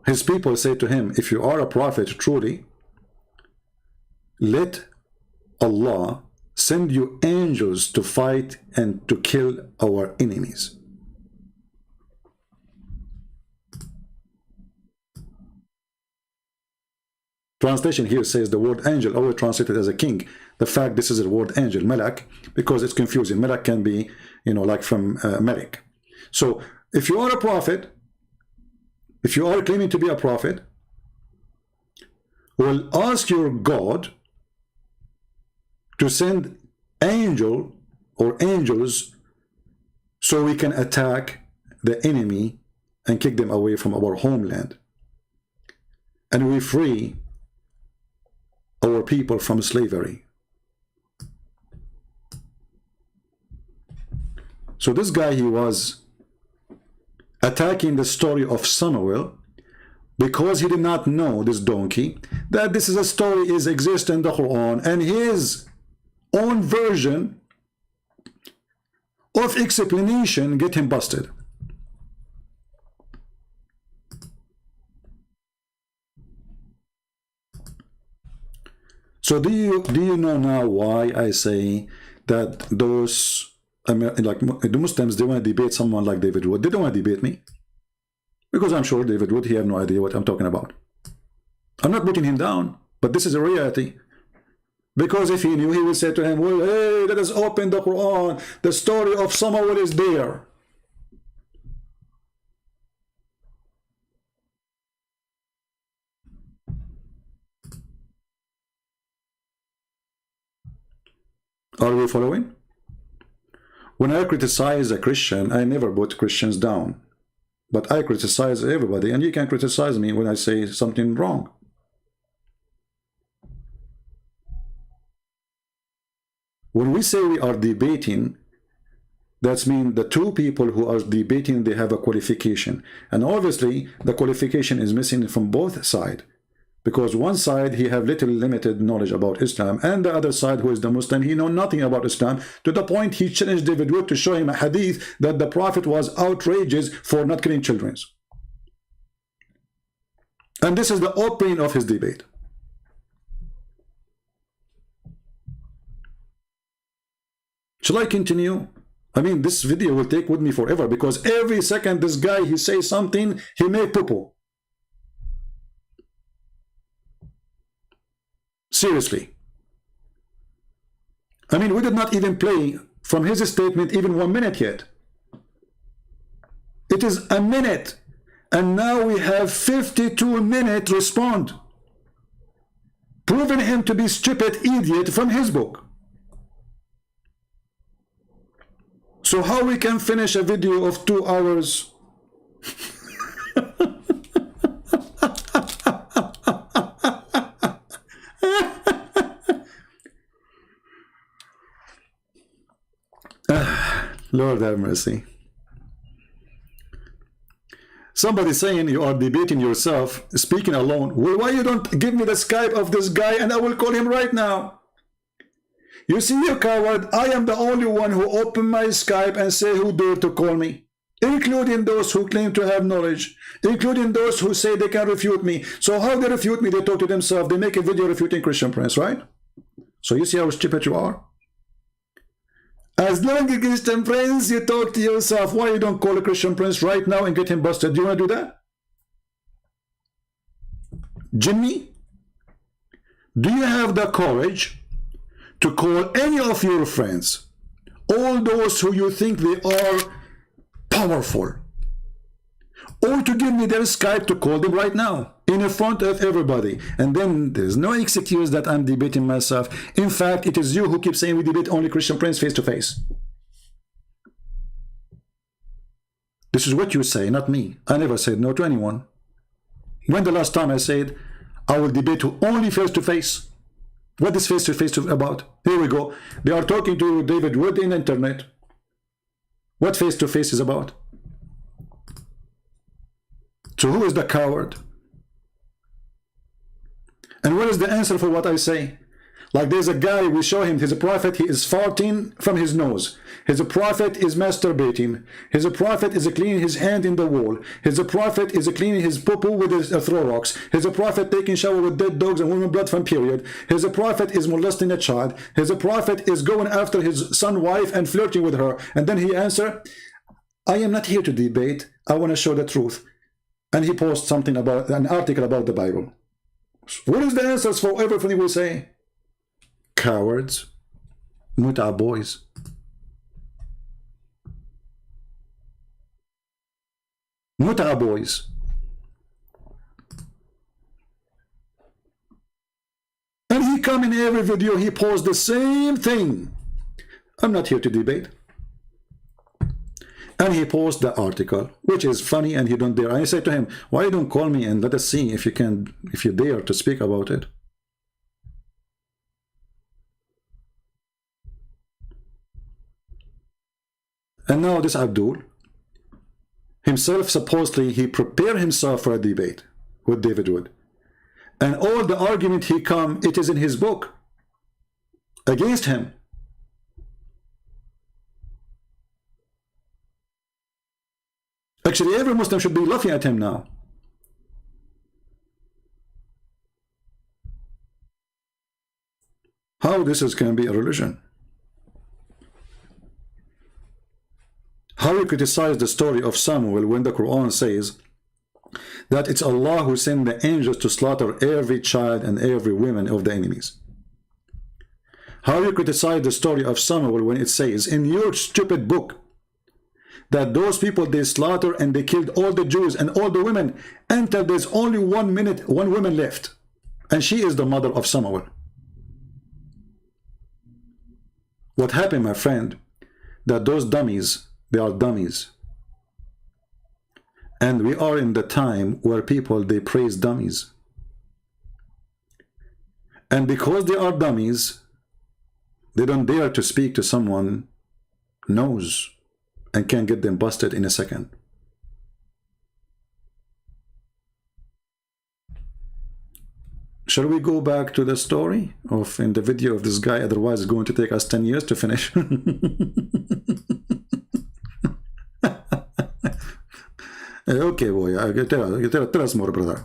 his people say to him, if you are a prophet truly, let Allah send you angels to fight and to kill our enemies. Translation here says the word angel, always translated as a king. The fact this is the word angel, malak, because it's confusing. Malak can be, you know, like from Malik. So if you are a prophet, if you are claiming to be a prophet, well, ask your God to send angel or angels so we can attack the enemy and kick them away from our homeland. And we free our people from slavery. So this guy, he was attacking the story of Samuel, because he did not know, this donkey, that this is a story is exist in the Quran, and his own version of explanation get him busted. So do you know now why I say that those, I mean, like the Muslims, they want to debate someone like David Wood? They don't want to debate me, because I'm sure David Wood, he have no idea what I'm talking about. I'm not putting him down, but this is a reality. Because if he knew, he would say to him, well, hey, let us open the Quran. The story of Samuel is there. Are we following? When I criticize a Christian, I never put Christians down. But I criticize everybody, and you can criticize me when I say something wrong. When we say we are debating, that means the two people who are debating, they have a qualification. And obviously, the qualification is missing from both sides. Because one side, he have little limited knowledge about Islam, and the other side, who is the Muslim, he know nothing about Islam, to the point he challenged David Wood to show him a hadith that the Prophet was outrageous for not killing children. And this is the opening of his debate. Shall I continue? I mean, this video will take with me forever, because every second this guy, he says something, he make poo-poo. Seriously. I mean, we did not even play from his statement even 1 minute yet. It is a minute, and now we have 52 minutes respond, proving him to be stupid idiot from his book. So how we can finish a video of 2 hours? Lord have mercy. Somebody saying you are debating yourself, speaking alone. Well, why you don't give me the Skype of this guy and I will call him right now? You see, you coward, I am the only one who opened my Skype and say who dare to call me, including those who claim to have knowledge, including those who say they can refute me. So how they refute me? They talk to themselves. They make a video refuting Christian Prince, right? So you see how stupid you are? As long as Christian Prince, you talk to yourself. Why you don't call a Christian Prince right now and get him busted? Do you want to do that? Jimmy, do you have the courage to call any of your friends, all those who you think they are powerful, or to give me their Skype to call them right now in front of everybody? And then there's no excuse that I'm debating myself. In fact, it is you who keep saying we debate only Christian Prince face to face. This is what you say, not me. I never said no to anyone. When the last time I said I will debate only face to face? What is face to face about? Here we go. They are talking to David Wood in the internet. What face to face is about? So who is the coward? And what is the answer for what I say? Like there's a guy, we show him, he's a prophet, he is farting from his nose. He's a prophet is masturbating. He's a prophet is cleaning his hand in the wall. He's a prophet is cleaning his poo-poo with his throw rocks. He's a prophet taking shower with dead dogs and women blood from period. He's a prophet is molesting a child. He's a prophet is going after his son wife and flirting with her. And then he answer, I am not here to debate. I want to show the truth. And he posts something about an article about the Bible. What is the answers for everything we say? Cowards. Muta boys. Muta boys. And he come in every video, he posts the same thing. I'm not here to debate. And he posts the article, which is funny, and he don't dare. I say to him, why you don't call me and let us see if you can, if you dare to speak about it. And now this Abdul, himself supposedly, he prepared himself for a debate. what David would. And all the argument he come, it is in his book against him. Actually, every Muslim should be laughing at him now. How this can be a religion? How you criticize the story of Samuel when the Quran says that it's Allah who sent the angels to slaughter every child and every woman of the enemies? How you criticize the story of Samuel when it says in your stupid book that those people, they slaughter and they killed all the Jews and all the women until there's only one woman left, and she is the mother of Samuel? What happened, my friend, that those dummies, they are dummies. And we are in the time where people, they praise dummies. And because they are dummies, they don't dare to speak to someone knows and can get them busted in a second. Shall we go back to the story of in the video of this guy? Otherwise it's going to take us 10 years to finish. Okay, boy, tell us more, brother.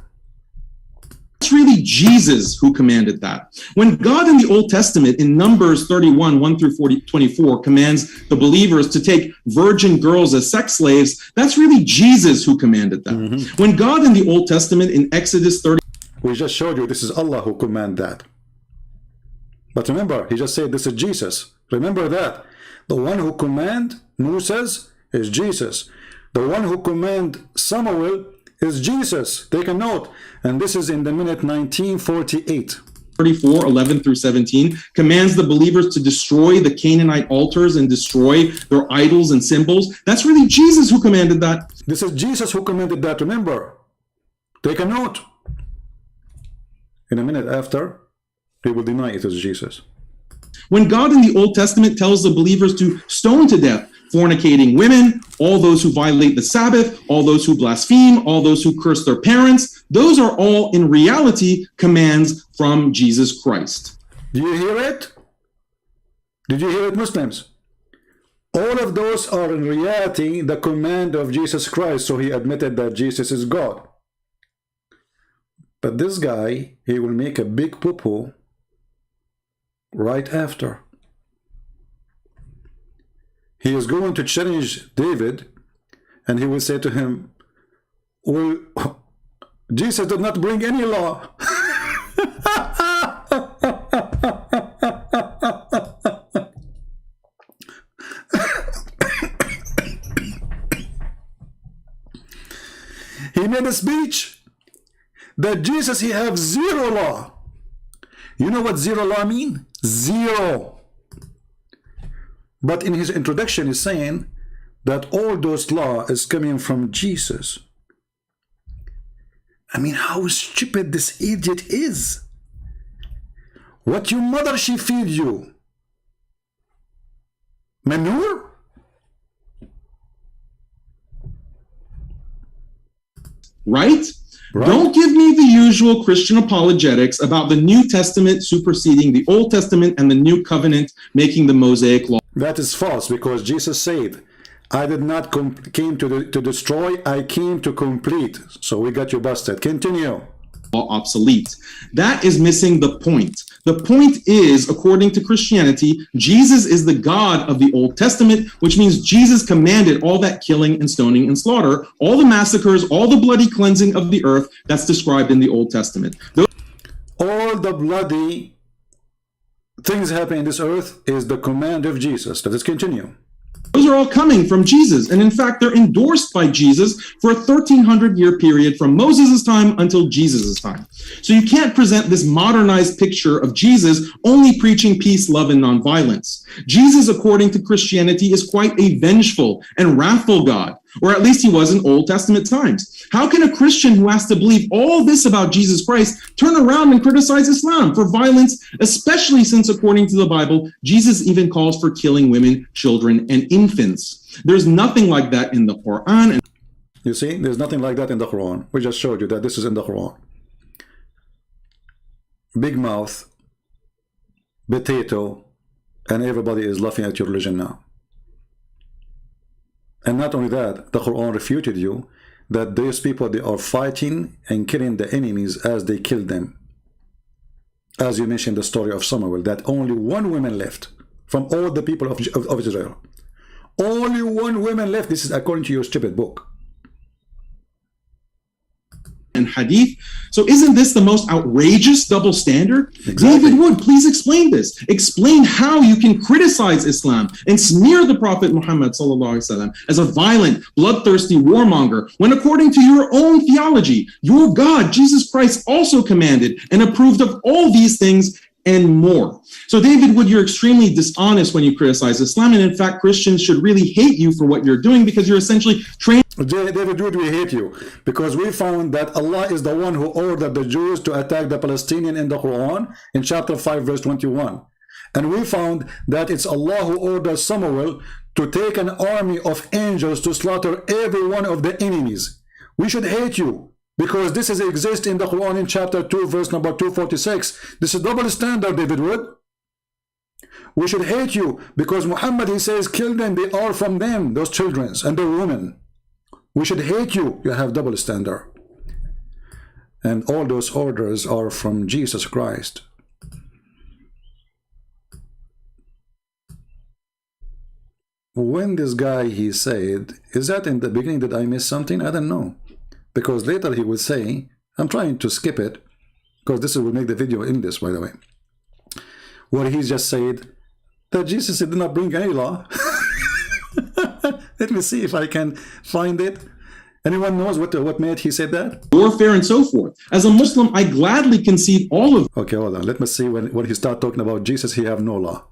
It's really Jesus who commanded that. When God in the Old Testament, in Numbers 31, 1 through 24, commands the believers to take virgin girls as sex slaves, that's really Jesus who commanded that. When God in the Old Testament, in Exodus 30, we just showed you this is Allah who commanded that. But remember, he just said this is Jesus. Remember that. The one who commanded Moses is Jesus. The one who commanded Samuel is Jesus. Take a note. And this is in the minute 1948. 34, 11 through 17, commands the believers to destroy the Canaanite altars and destroy their idols and symbols. That's really Jesus who commanded that. This is Jesus who commanded that, remember. Take a note. In a minute after, he will deny it is Jesus. When God in the Old Testament tells the believers to stone to death fornicating women, all those who violate the Sabbath, all those who blaspheme, all those who curse their parents, those are all in reality commands from Jesus Christ. Do you hear it? Did you hear it, Muslims? All of those are in reality the command of Jesus Christ, so he admitted that Jesus is God. But this guy, he will make a big poo-poo right after. He is going to challenge David, and he will say to him, well, Jesus did not bring any law. He made a speech that Jesus, he have zero law. You know what zero law mean? Zero. But in his introduction, he's saying that all those law is coming from Jesus. I mean, how stupid this idiot is. What your mother, she feed you? Manure? Right? Don't give me the usual Christian apologetics about the New Testament superseding the Old Testament and the New Covenant making the Mosaic law. That is false, because Jesus said, I did not came to destroy, I came to complete. So we got you busted. Continue. Obsolete. That is missing the point. The point is, according to Christianity, Jesus is the God of the Old Testament, which means Jesus commanded all that killing and stoning and slaughter, all the massacres, all the bloody cleansing of the earth that's described in the Old Testament. All the bloody things happening in this earth is the command of Jesus. Let us continue. Those are all coming from Jesus, and in fact, they're endorsed by Jesus for a 1,300-year period from Moses' time until Jesus' time. So you can't present this modernized picture of Jesus only preaching peace, love, and nonviolence. Jesus, according to Christianity, is quite a vengeful and wrathful God, or at least he was in Old Testament times. How can a Christian who has to believe all this about Jesus Christ turn around and criticize Islam for violence, especially since, according to the Bible, Jesus even calls for killing women, children, and infants? There's nothing like that in the Quran. You see, there's nothing like that in the Quran. We just showed you that this is in the Quran. Big mouth, potato, and everybody is laughing at your religion now. And not only that, the Quran refuted you that those people, they are fighting and killing the enemies as they killed them. As you mentioned the story of Samuel, that only one woman left from all the people of Israel. Only one woman left. This is according to your stupid book. And hadith. So isn't this the most outrageous double standard? Exactly. David Wood, please explain this. Explain how you can criticize Islam and smear the Prophet Muhammad ﷺ as a violent, bloodthirsty warmonger, when according to your own theology, your God, Jesus Christ, also commanded and approved of all these things and more. So David Wood, you're extremely dishonest when you criticize Islam, and in fact, Christians should really hate you for what you're doing, because you're essentially trained. David Wood, we hate you because we found that Allah is the one who ordered the Jews to attack the Palestinians in the Quran in chapter 5 verse 21. And we found that it's Allah who ordered Samuel to take an army of angels to slaughter every one of the enemies. We should hate you because this exists in the Quran in chapter 2 verse number 246. This is double standard, David Wood. We should hate you because Muhammad, he says, kill them, they are from them, those children and the women. We should hate you. You have double standard. And all those orders are from Jesus Christ. When this guy, he said, is that in the beginning that I missed something? I don't know. Because later he would say, I'm trying to skip it, because this will make the video in this, by the way, where he just said that Jesus did not bring any law. Let me see if I can find it. Anyone knows what made he said that? Warfare and so forth. As a Muslim, I gladly concede all of. Okay, hold on. Let me see when he start talking about Jesus, he have no law.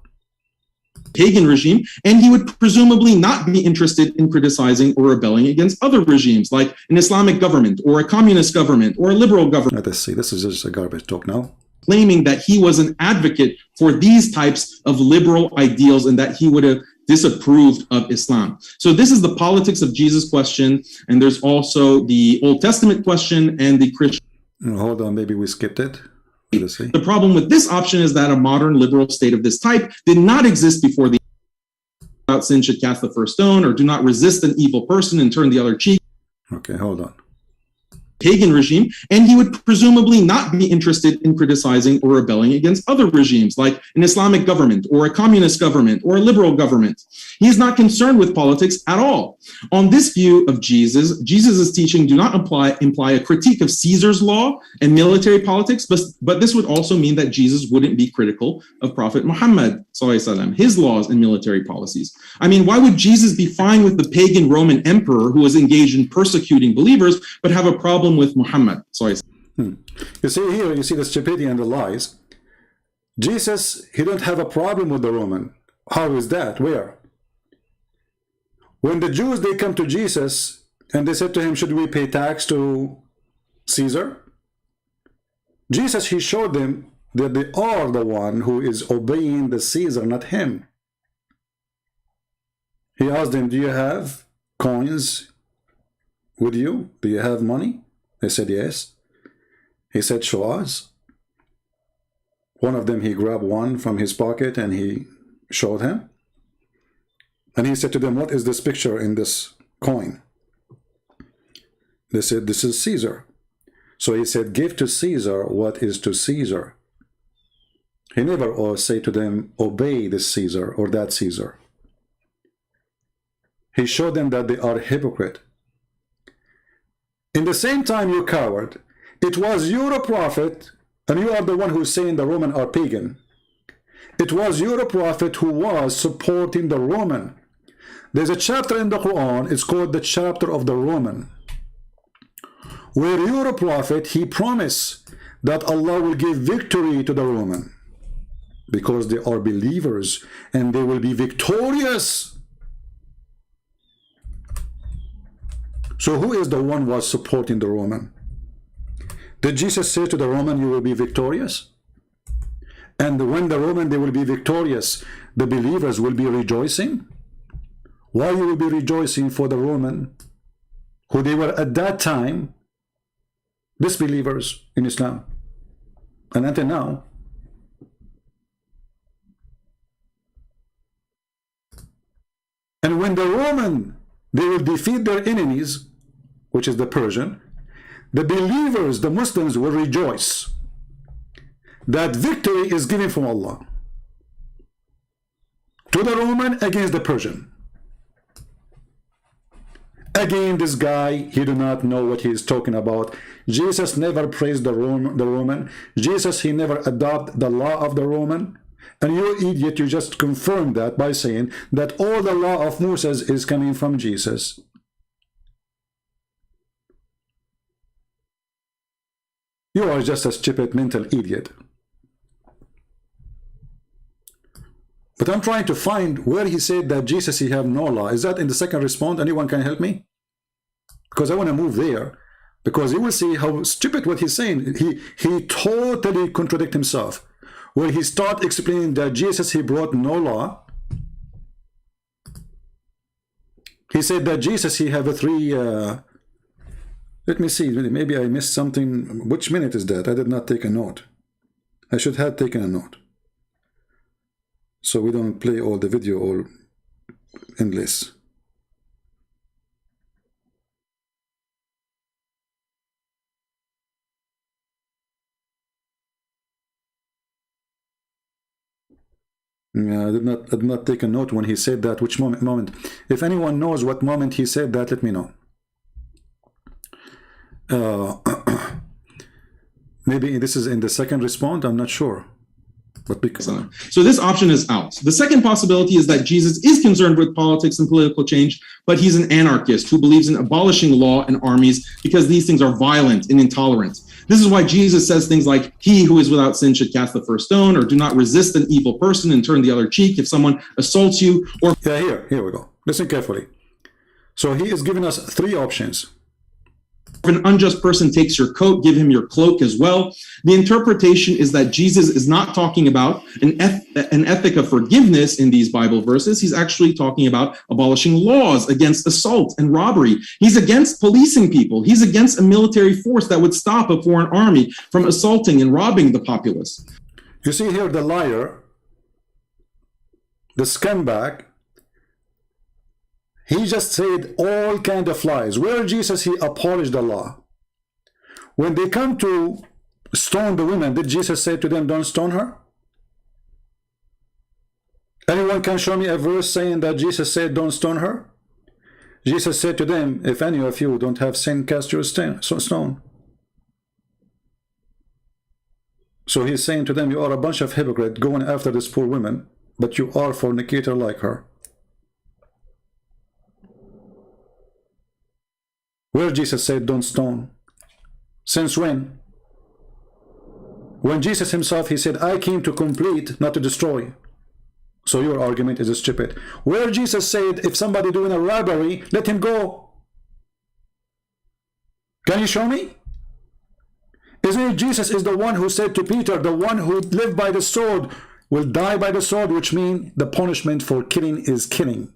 Pagan regime, and he would presumably not be interested in criticizing or rebelling against other regimes, like an Islamic government or a communist government or a liberal government. Let's see. This is just a garbage talk now. Claiming that he was an advocate for these types of liberal ideals and that he would have disapproved of Islam. So this is the politics of Jesus question, and there's also the Old Testament question and the Christian. Hold on, maybe we skipped it. Let's see. The problem with this option is that a modern liberal state of this type did not exist before the without sin should cast the first stone, or do not resist an evil person and turn the other cheek. Okay, hold on. Pagan regime, and he would presumably not be interested in criticizing or rebelling against other regimes, like an Islamic government or a communist government or a liberal government. He is not concerned with politics at all. On this view of Jesus, Jesus' teaching do not imply a critique of Caesar's law and military politics, but this would also mean that Jesus wouldn't be critical of Prophet Muhammad, his laws and military policies. I mean, why would Jesus be fine with the pagan Roman emperor who was engaged in persecuting believers, but have a problem with Muhammad? You see here, you see the stupidity and the lies. Jesus, he don't have a problem with the Roman. How is that? Where? When the Jews, they come to Jesus and they said to him, should we pay tax to Caesar? Jesus, he showed them that they are the one who is obeying the Caesar, not him. He asked them, do you have coins with you? Do you have money? They said yes. He said, show us. One of them, he grabbed one from his pocket and he showed him. And he said to them, what is this picture in this coin? They said, this is Caesar. So he said, give to Caesar what is to Caesar. He never say to them, obey this Caesar or that Caesar. He showed them that they are hypocrite. In the same time, you coward, it was you a prophet, and you are the one who's saying the Roman are pagan. It was you a prophet who was supporting the Roman. There's a chapter in the Quran, it's called the chapter of the Roman, where you're a prophet, he promised that Allah will give victory to the Roman because they are believers and they will be victorious. So who is the one who was supporting the Roman? Did Jesus say to the Roman, you will be victorious? And when the Roman, they will be victorious, the believers will be rejoicing? Why you will be rejoicing for the Roman who they were at that time disbelievers in Islam, and until now. And when the Roman, they will defeat their enemies, which is the Persian, the believers, the Muslims, will rejoice that victory is given from Allah to the Roman against the Persian. Again, this guy, he do not know what he is talking about. Jesus never praised the Roman. Jesus, he never adopted the law of the Roman. And you idiot, you just confirm that by saying that all the law of Moses is coming from Jesus. You are just a stupid mental idiot. But I'm trying to find where he said that Jesus, he have no law. Is that in the second response? Anyone can help me? Because I want to move there. Because you will see how stupid what he's saying. He totally contradicts himself. Where he start explaining that Jesus, he brought no law. He said that Jesus, he have a three... let me see, maybe I missed something. Which minute is that? I did not take a note. I should have taken a note, so we don't play all the video all endless. I did not take a note when he said that. Which moment? If anyone knows what moment he said that, let me know. Maybe this is in the second response, I'm not sure. But because so this option is out. The second possibility is that Jesus is concerned with politics and political change, but he's an anarchist who believes in abolishing law and armies because these things are violent and intolerant. This is why Jesus says things like, he who is without sin should cast the first stone, or do not resist an evil person and turn the other cheek if someone assaults you. Or here we go. Listen carefully. So he is giving us three options. if an unjust person takes your coat, give him your cloak as well. The interpretation is that Jesus is not talking about an ethic of forgiveness in these Bible verses. He's actually talking about abolishing laws against assault and robbery. He's against policing people. He's against a military force that would stop a foreign army from assaulting and robbing the populace. You see here the liar, the scumbag, he just said all kind of lies. Where Jesus, he abolished the law. When they come to stone the women, did Jesus say to them, don't stone her? Anyone can show me a verse saying that Jesus said, don't stone her? Jesus said to them, if any of you don't have sin, cast your stone. So he's saying to them, you are a bunch of hypocrites going after this poor woman, but you are fornicator like her. Where Jesus said, don't stone. Since when? When Jesus himself, he said, I came to complete, not to destroy. So your argument is stupid. Where Jesus said, if somebody doing a robbery, let him go. Can you show me? Isn't it Jesus is the one who said to Peter, the one who lived by the sword will die by the sword, which means the punishment for killing is killing.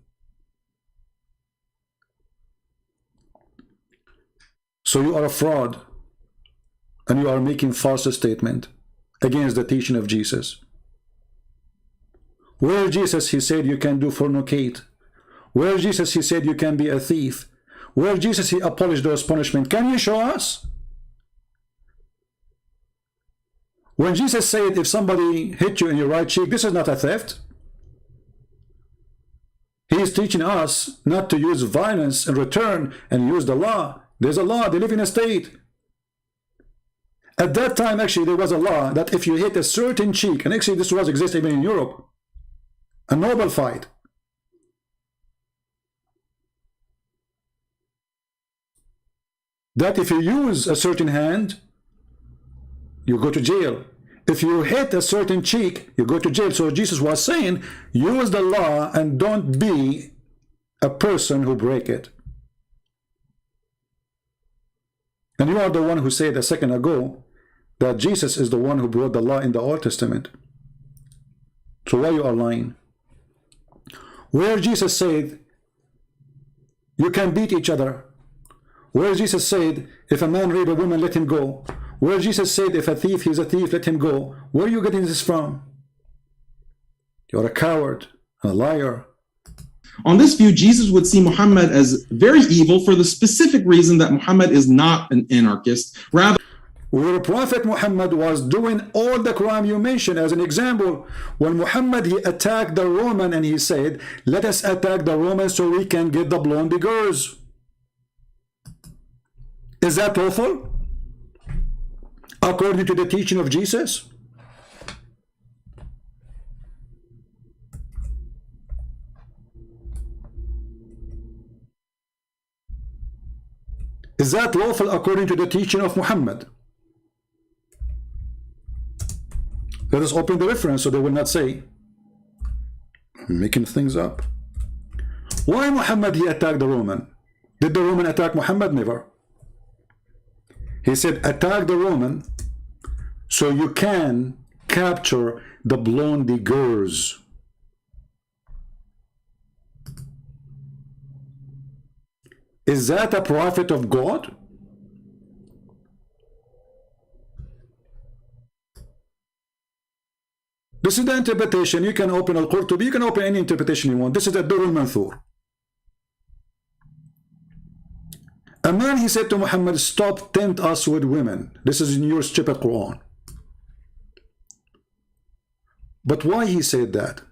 So you are a fraud, and you are making false statement against the teaching of Jesus. Where Jesus, he said you can do fornicate. Where Jesus, he said you can be a thief. Where Jesus, he abolished those punishments. Can you show us? When Jesus said if somebody hit you in your right cheek, this is not a theft. He is teaching us not to use violence in return and use the law. There's a law, they live in a state. At that time, actually, there was a law that if you hit a certain cheek, and actually this was existing even in Europe, a noble fight. That if you use a certain hand, you go to jail. If you hit a certain cheek, you go to jail. So Jesus was saying, use the law and don't be a person who break it. And you are the one who said a second ago that Jesus is the one who brought the law in the Old Testament. So why you are lying? Where Jesus said you can beat each other, Where Jesus said, if a man rape a woman, let him go. Where Jesus said, if a thief, he's a thief, let him go. Where are you getting this from? You're a coward, a liar. On this view, Jesus would see Muhammad as very evil for the specific reason that Muhammad is not an anarchist. Rather, where Prophet Muhammad was doing all the crime you mentioned. As an example, when Muhammad, he attacked the Roman and he said, let us attack the Romans so we can get the blonde girls. Is that lawful? According to the teaching of Jesus? Is that lawful according to the teaching of Muhammad? Let us open the reference so they will not say, I'm making things up. Why Muhammad, he attacked the Roman? Did the Roman attack Muhammad? Never. He said, attack the Roman so you can capture the blondie girls. Is that a prophet of God? This is the interpretation. You can open Al-Qurtubi, you can open any interpretation you want. This is the Durr al-Manthur. A man, he said to Muhammad, stop, tempt us with women. This is in your stupid Quran. But why he said that?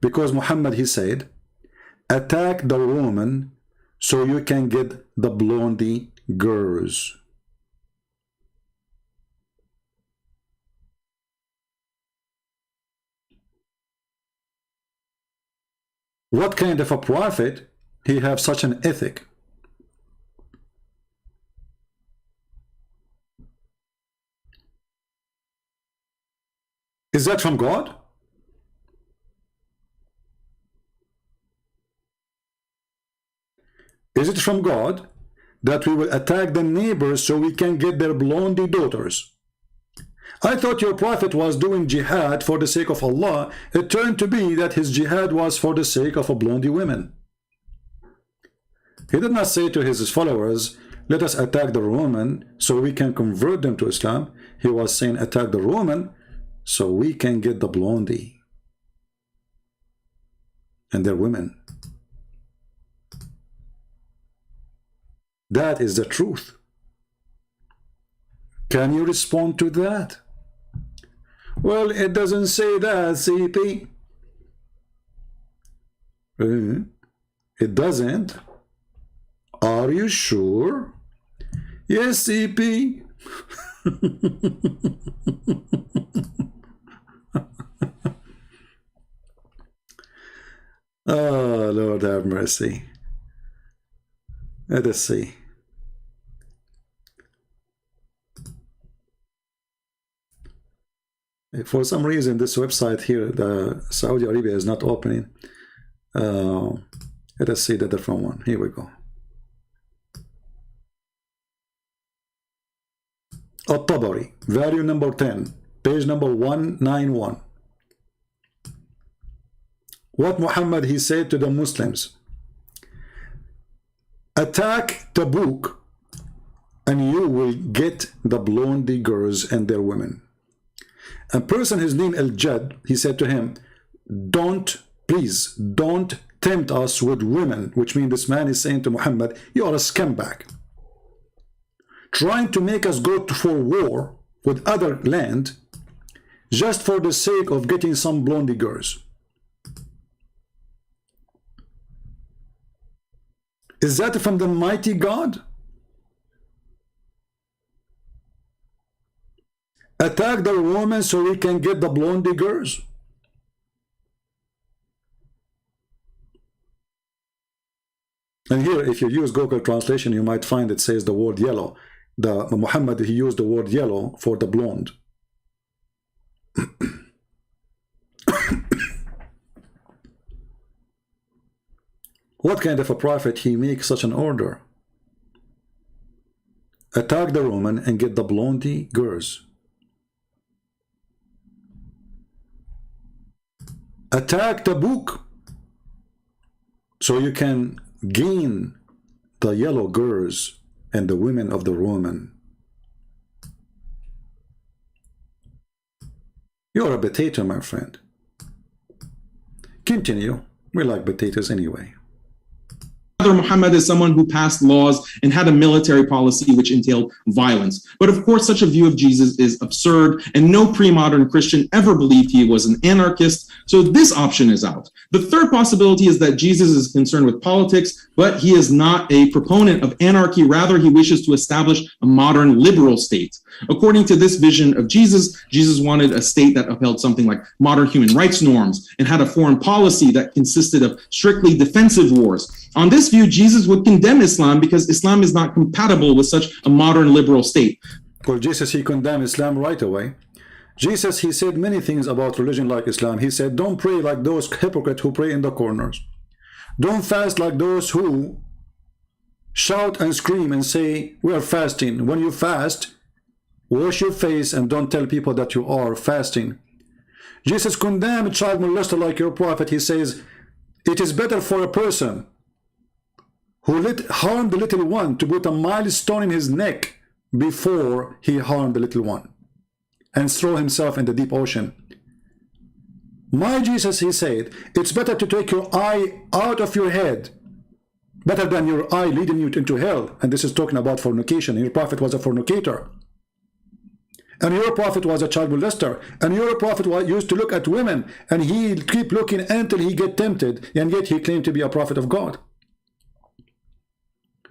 Because Muhammad, he said, attack the Roman so you can get the blondie girls. What kind of a prophet he have such an ethic? Is that from God? Is it from God that we will attack the neighbors so we can get their blondie daughters? I thought your prophet was doing jihad for the sake of Allah. It turned to be that his jihad was for the sake of a blondie women. He did not say to his followers, let us attack the Roman so we can convert them to Islam. He was saying, attack the Roman so we can get the blondie and their women. That is the truth. Can you respond to that? Well, it doesn't say that, CP. It doesn't. Are you sure? Yes, CP. Oh, Lord have mercy. Let us see. For some reason, this website here, the Saudi Arabia, is not opening. Let us see the different one. Here we go. At-Tabari, value number 10, page number 191. What Muhammad, he said to the Muslims, attack Tabuk and you will get the blondie girls and their women. A person, his name Al-Jad, he said to him, please don't tempt us with women, which means this man is saying to Muhammad, you are a scumbag, trying to make us go for war with other land just for the sake of getting some blondie girls. Is that from the mighty God? Attack the Romans so we can get the blondie girls? And here, if you use Google translation, you might find it says the word yellow. Muhammad, he used the word yellow for the blonde. What kind of a prophet he makes such an order? Attack the Roman and get the blondie girls. Attack Tabuk so you can gain the yellow girls and the women of the Roman. You're a potato, my friend. Continue. We like potatoes anyway. Muhammad is someone who passed laws and had a military policy which entailed violence. But of course, such a view of Jesus is absurd, and no pre-modern Christian ever believed he was an anarchist, so this option is out. The third possibility is that Jesus is concerned with politics, but he is not a proponent of anarchy. Rather, he wishes to establish a modern liberal state. According to this vision of Jesus, Jesus wanted a state that upheld something like modern human rights norms and had a foreign policy that consisted of strictly defensive wars. On this view, Jesus would condemn Islam because Islam is not compatible with such a modern liberal state. Well, Jesus, he condemned Islam right away. Jesus, he said many things about religion like Islam. He said, don't pray like those hypocrites who pray in the corners. Don't fast like those who shout and scream and say, we are fasting. When you fast, wash your face and don't tell people that you are fasting. Jesus condemned child molester like your prophet. He says, it is better for a person who harmed the little one to put a milestone in his neck before he harmed the little one and throw himself in the deep ocean. My Jesus, he said, it's better to take your eye out of your head, better than your eye leading you into hell. And this is talking about fornication. Your prophet was a fornicator. And your prophet was a child molester. And your prophet used to look at women, and he keep looking until he get tempted, and yet he claimed to be a prophet of God.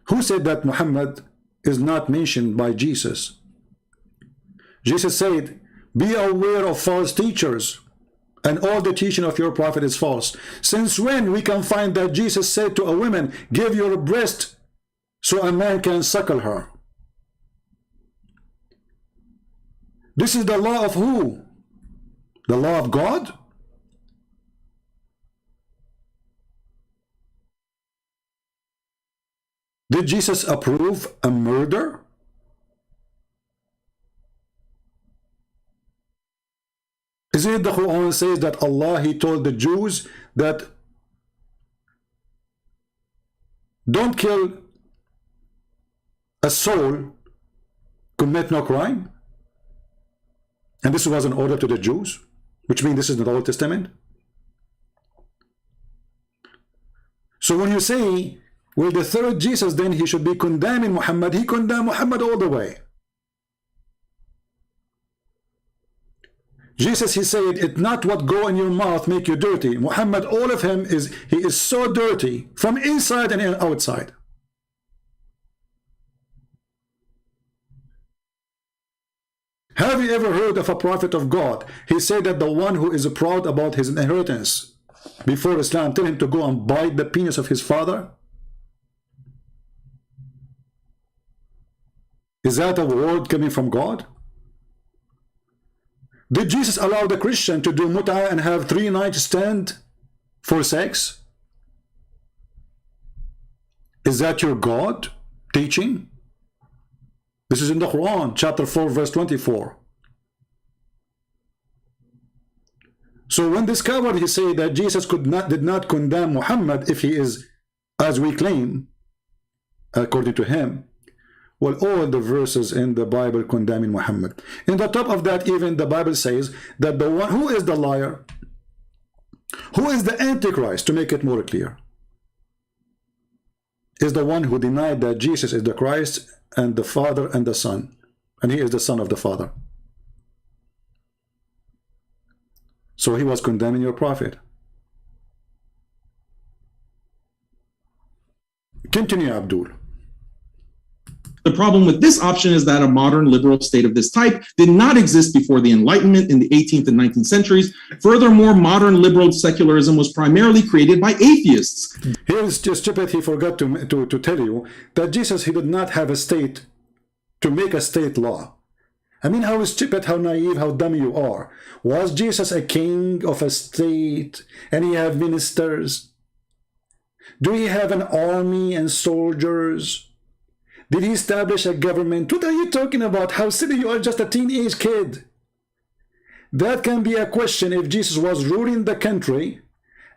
Who said that Muhammad is not mentioned by Jesus? Jesus said, be aware of false teachers, and all the teaching of your prophet is false. Since when we can find that Jesus said to a woman, give your breast so a man can suckle her? This is the law of who? The law of God? Did Jesus approve a murder? Isn't it the Quran says that Allah, he told the Jews that don't kill a soul, commit no crime? And this was an order to the Jews, which means this is in the Old Testament. So when you say, well, the third Jesus, then he should be condemning Muhammad, he condemned Muhammad all the way. Jesus, he said, it's not what go in your mouth make you dirty. Muhammad, all of him he is so dirty from inside and outside. Have you ever heard of a prophet of God? He said that the one who is proud about his inheritance before Islam tell him to go and bite the penis of his father? Is that a word coming from God? Did Jesus allow the Christian to do mut'ah and have 3 nights stand for sex? Is that your God teaching? This is in the Quran, chapter 4, verse 24. So when discovered, he said that Jesus did not condemn Muhammad if he is, as we claim, according to him. Well, all the verses in the Bible condemning Muhammad. In the top of that, even the Bible says that the one who is the liar, who is the Antichrist, to make it more clear, is the one who denied that Jesus is the Christ and the Father and the Son, and he is the Son of the Father. So he was condemning your prophet. Continue, Abdul. The problem with this option is that a modern liberal state of this type did not exist before the Enlightenment in the 18th and 19th centuries. Furthermore, modern liberal secularism was primarily created by atheists. Here's just stupid, he forgot to tell you that Jesus, he did not have a state to make a state law. I mean, how stupid, how naive, how dumb you are. Was Jesus a king of a state and he have ministers? Do he have an army and soldiers? Did he establish a government? What are you talking about? How silly you are, just a teenage kid. That can be a question if Jesus was ruling the country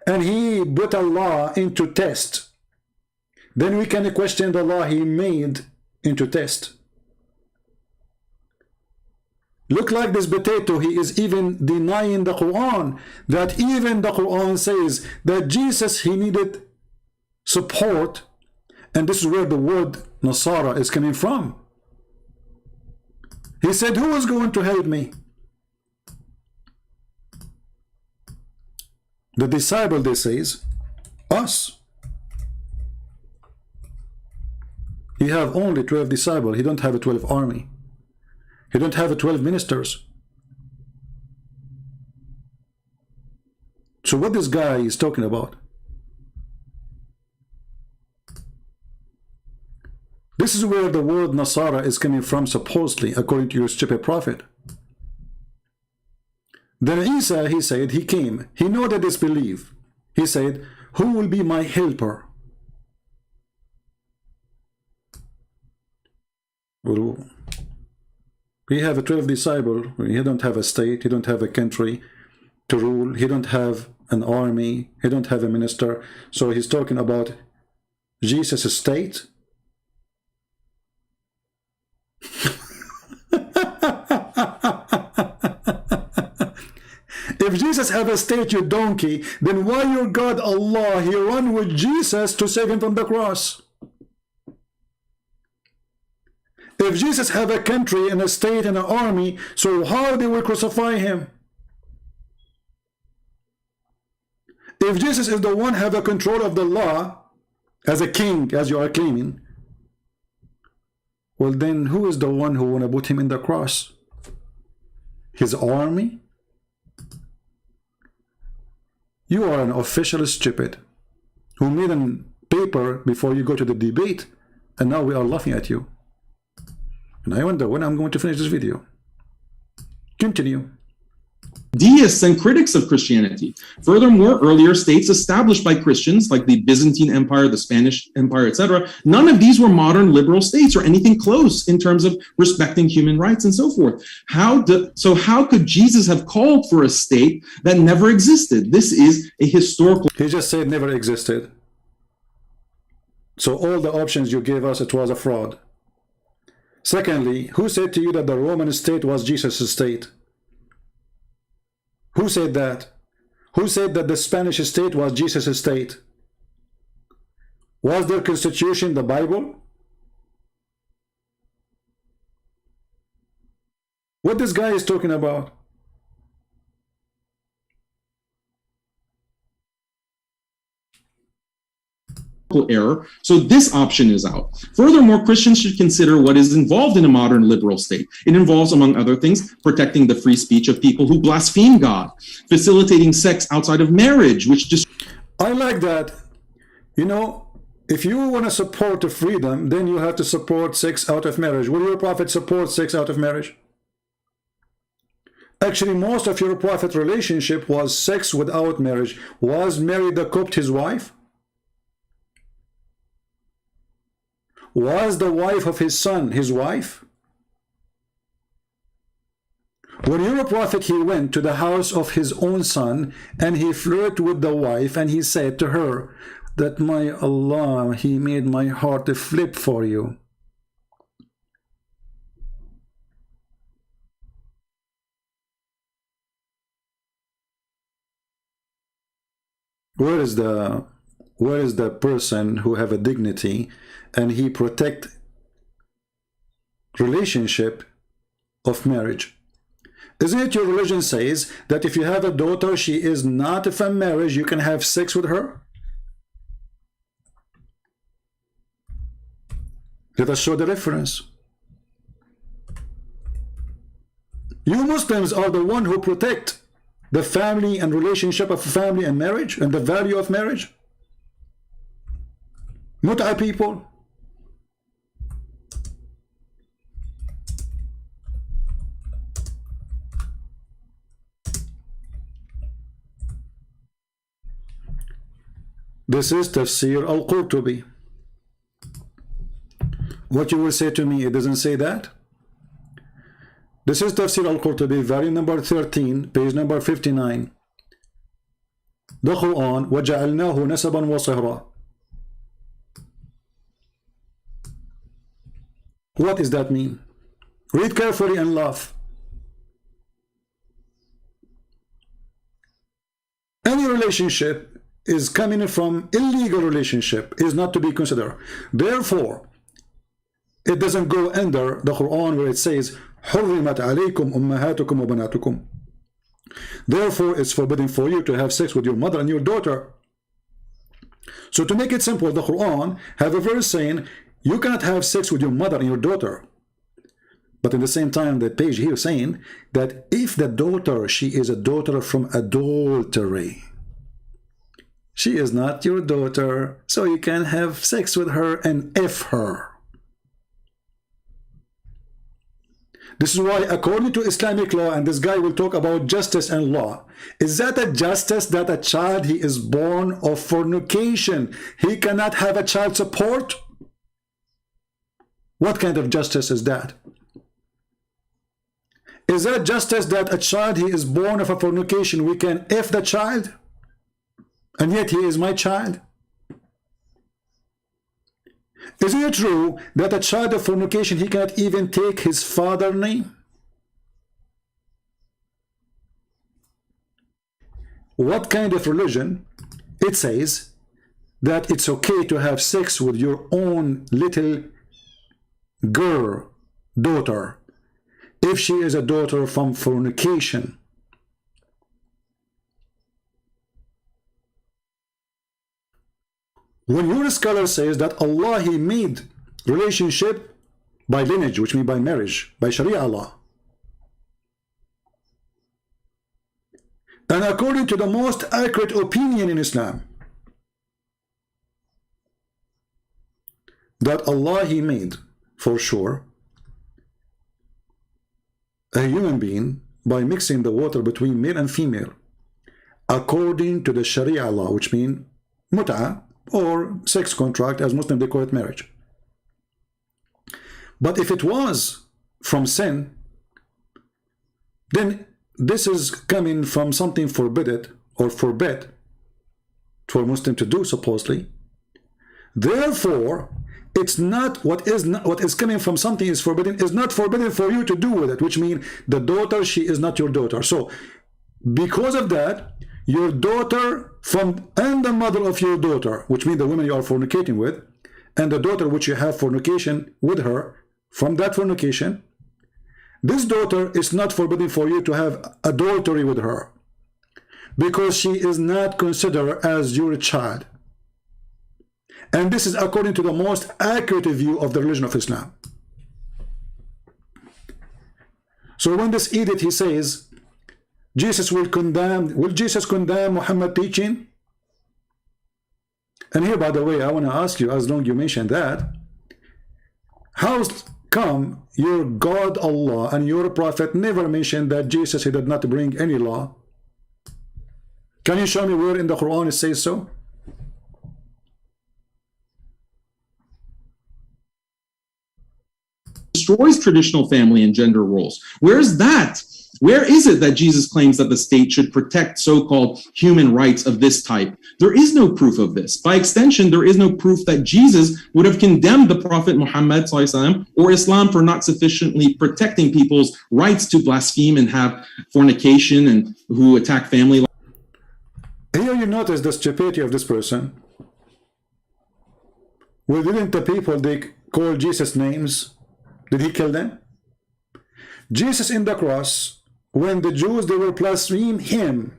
and he put a law into test. then we can question the law he made into test. Look like this potato, he is even denying the Quran, that even the Quran says that Jesus, he needed support, and this is where the word Nasara is coming from. He said, who is going to help me? The disciple, they says, us. He have only 12 disciples, he don't have a 12 army. He don't have 12 ministers. So what this guy is talking about? This is where the word Nasara is coming from, supposedly, according to your stupid prophet. Then Isa, he said, he came. He know that disbelief. He said, who will be my helper? Well, he have a 12 disciple. He don't have a state. He don't have a country to rule. He don't have an army. He don't have a minister. So he's talking about Jesus' state. If Jesus have a state, you donkey, then why your God Allah, he run with Jesus to save him from the cross? If Jesus have a country and a state and an army, so how they will crucify him? If Jesus is the one have a control of the law, as a king, as you are claiming, well then who is the one who want to put him in the cross? His army? You are an official stupid who made a paper before you go to the debate, and now we are laughing at you. And I wonder when I'm going to finish this video. Continue. Deists and critics of Christianity. Furthermore, earlier states established by Christians, like the Byzantine Empire, the Spanish Empire, etc., none of these were modern liberal states or anything close in terms of respecting human rights and so forth. So how could Jesus have called for a state that never existed? This is a historical... He just said never existed. So all the options you gave us, it was a fraud. Secondly, who said to you that the Roman state was Jesus' state? Who said that? Who said that the Spanish state was Jesus' state? Was their constitution the Bible? What this guy is talking about? Error. So this option is out. Furthermore, Christians should consider what is involved in a modern liberal state. It involves, among other things, protecting the free speech of people who blaspheme God, facilitating sex outside of marriage, which just... I like that. You know, if you want to support the freedom, then you have to support sex out of marriage. Will your prophet support sex out of marriage? Actually, most of your prophet relationship was sex without marriage. Was Mary the Copt his wife? Was the wife of his son his wife? When your prophet, he went to the house of his own son and he flirted with the wife and he said to her that, my Allah, he made my heart to flip for you. Where is the person who have a dignity and he protect relationship of marriage? Isn't it your religion says that if you have a daughter, she is not from marriage, you can have sex with her? Let us show the reference. You Muslims are the one who protect the family and relationship of family and marriage and the value of marriage. Not our people. This is Tafsir Al-Qurtubi. What you will say to me, it doesn't say that. This is Tafsir Al-Qurtubi, volume number 13, page number 59. The Quran, وَجَعَلْنَاهُ نَسَبًا وَصِهْرًا. What does that mean? Read carefully and laugh. Any relationship is coming from illegal relationship is not to be considered. Therefore, it doesn't go under the Quran where it says, حُرِّمَتْ عَلَيْكُمْ أُمَّهَاتُكُمْ وَبَنَاتُكُمْ. Therefore, it's forbidden for you to have sex with your mother and your daughter. So to make it simple, the Quran have a verse saying, you cannot have sex with your mother and your daughter. But at the same time, the page here saying that if the daughter, she is a daughter from adultery, she is not your daughter, so you can have sex with her and F her. This is why, according to Islamic law, and this guy will talk about justice and law, is that a justice that a child, he is born of fornication, he cannot have a child support? What kind of justice is that? Is that justice that a child, he is born of a fornication, we can F the child? And yet he is my child? Isn't it true that a child of fornication, he cannot even take his father's name? What kind of religion? It says that it's okay to have sex with your own little girl, daughter, if she is a daughter from fornication. When your scholar says that Allah, he made relationship by lineage, which means by marriage, by Sharia law, and according to the most accurate opinion in Islam, that Allah, he made for sure a human being by mixing the water between male and female, according to the Sharia law, which means mut'ah, or sex contract, as Muslims they call it marriage. But if it was from sin, then this is coming from something forbidden or forbid for a Muslim to do, supposedly. Therefore, it's not what is coming from something is forbidden, is not forbidden for you to do with it, which means the daughter, she is not your daughter. So because of that, your daughter and the mother of your daughter, which means the woman you are fornicating with, and the daughter which you have fornication with her, from that fornication, this daughter is not forbidden for you to have adultery with her, because she is not considered as your child. And this is according to the most accurate view of the religion of Islam. So when this edict, he says, Jesus will Jesus condemn Muhammad teaching? And here, by the way, I want to ask you, as long as you mentioned that, how come your God Allah and your prophet never mentioned that Jesus, he did not bring any law? Can you show me where in the Quran it says so? Destroys traditional family and gender roles. Where is that? Where is it that Jesus claims that the state should protect so-called human rights of this type? There is no proof of this. By extension, there is no proof that Jesus would have condemned the Prophet Muhammad or Islam for not sufficiently protecting people's rights to blaspheme and have fornication and who attack family. Here you notice the stupidity of this person. Well, didn't the people, they call Jesus names? Did he kill them? Jesus in the cross, when the Jews, they were blaspheming him,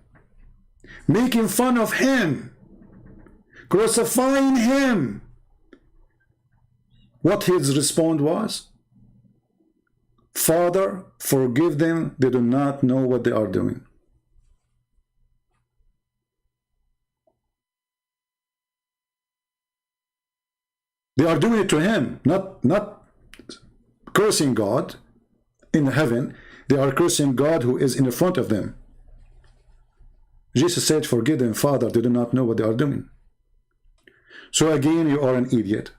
making fun of him, crucifying him, what his response was? Father, forgive them, they do not know what they are doing. They are doing it to him, not cursing God in heaven. They are cursing God who is in the front of them. Jesus said, forgive them, Father, they do not know what they are doing. So again, you are an idiot.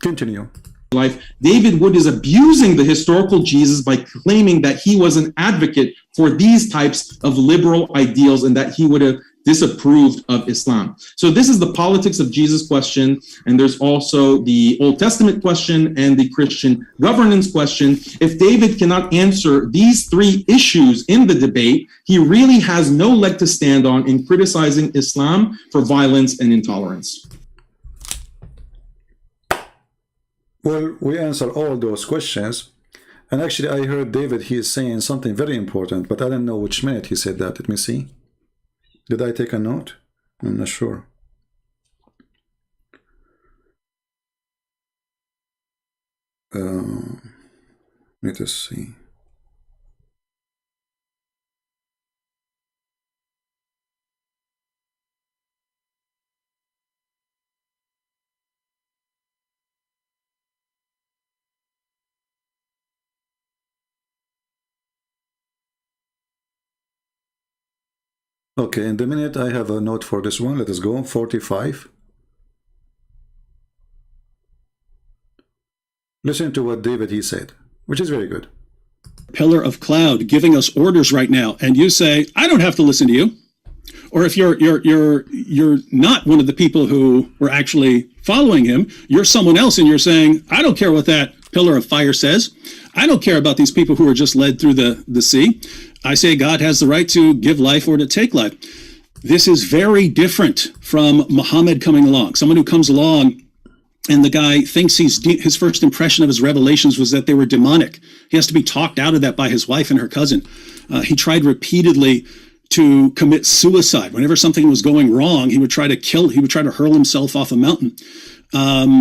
Continue. Life, David Wood is abusing the historical Jesus by claiming that he was an advocate for these types of liberal ideals and that he would have disapproved of Islam. So this is the politics of Jesus question, and there's also the Old Testament question and the Christian governance question. If David cannot answer these three issues in the debate, he really has no leg to stand on in criticizing Islam for violence and intolerance. Well, we answer all those questions. And actually, I heard David, he is saying something very important, but I don't know which minute he said that. Let me see. Did I take a note? I'm not sure. Let us see. Okay, in the minute I have a note for this one. Let us go. 45. Listen to what David he said, which is very good. Pillar of cloud giving us orders right now, and you say, I don't have to listen to you. Or if you're not one of the people who were actually following him, you're someone else, and you're saying, I don't care what that pillar of fire says. I don't care about these people who were just led through the sea. I say God has the right to give life or to take life. This is very different from Muhammad coming along. Someone who comes along and the guy thinks his first impression of his revelations was that they were demonic. He has to be talked out of that by his wife and her cousin. He tried repeatedly to commit suicide. Whenever something was going wrong, he would try to hurl himself off a mountain.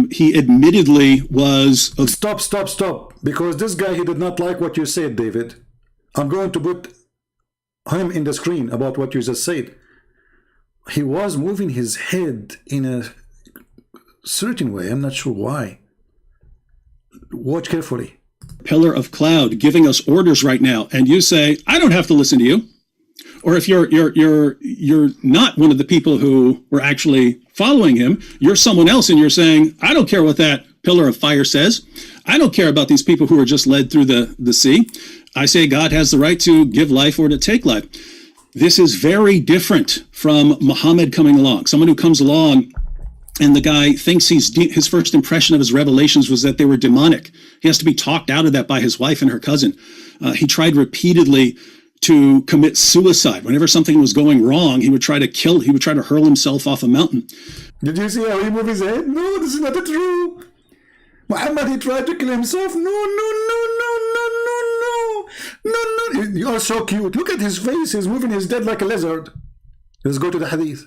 He admittedly was... Stop. Because this guy, he did not like what you said, David. I'm going to put him in the screen about what you just said. He was moving his head in a certain way. I'm not sure why. Watch carefully. Pillar of cloud giving us orders right now, and you say, I don't have to listen to you. Or if you're not one of the people who were actually following him, you're someone else, and you're saying, I don't care what that pillar of fire says. I don't care about these people who were just led through the sea. I say God has the right to give life or to take life. This is very different from Muhammad coming along. Someone who comes along and the guy thinks his first impression of his revelations was that they were demonic. He has to be talked out of that by his wife and her cousin. He tried repeatedly to commit suicide. Whenever something was going wrong, he would try to hurl himself off a mountain. Did you see how he moved his head? No, this is not true. Muhammad, he tried to kill himself. No. You are so cute. Look at his face. He's moving his head like a lizard. Let's go to the hadith.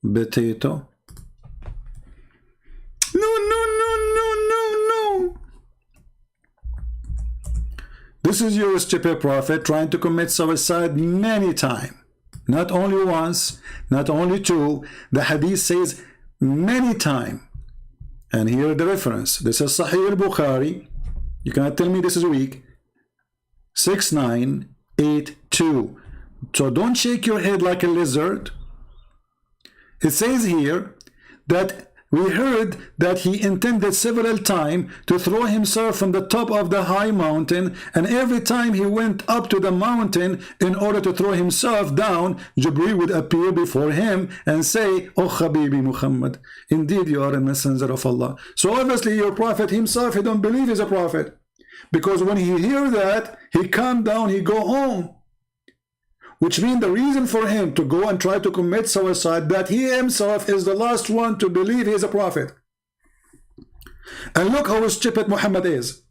Potato. No. This is your stupid prophet trying to commit suicide many times. Not only once, not only two. The hadith says many times. And here the reference. This is Sahih al-Bukhari. You cannot tell me this is weak. 6982. So don't shake your head like a lizard. It says here that we heard that he intended several times to throw himself from the top of the high mountain, and every time he went up to the mountain in order to throw himself down, Jibreel would appear before him and say, Oh Habibi Muhammad, indeed you are a messenger of Allah. So obviously your prophet himself, he don't believe he's a prophet, because when he hear that, he calm down, he go home. Which means the reason for him to go and try to commit suicide, that he himself is the last one to believe he is a prophet. And look how stupid Muhammad is.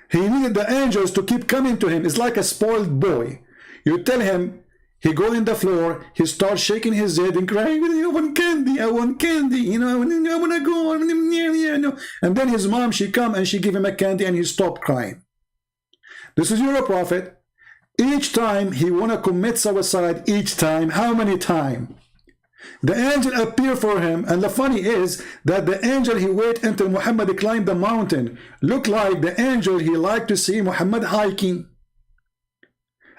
He needed the angels to keep coming to him. It's like a spoiled boy. You tell him, he go in the floor, he starts shaking his head and crying, I want candy, I want candy, you know, I want to go, and then his mom, she come and she give him a candy and he stopped crying. This is your prophet. Each time he want to commit suicide, each time, how many times? The angel appear for him, and the funny is that the angel, he wait until Muhammad climbed the mountain. Look like the angel, he like to see Muhammad hiking.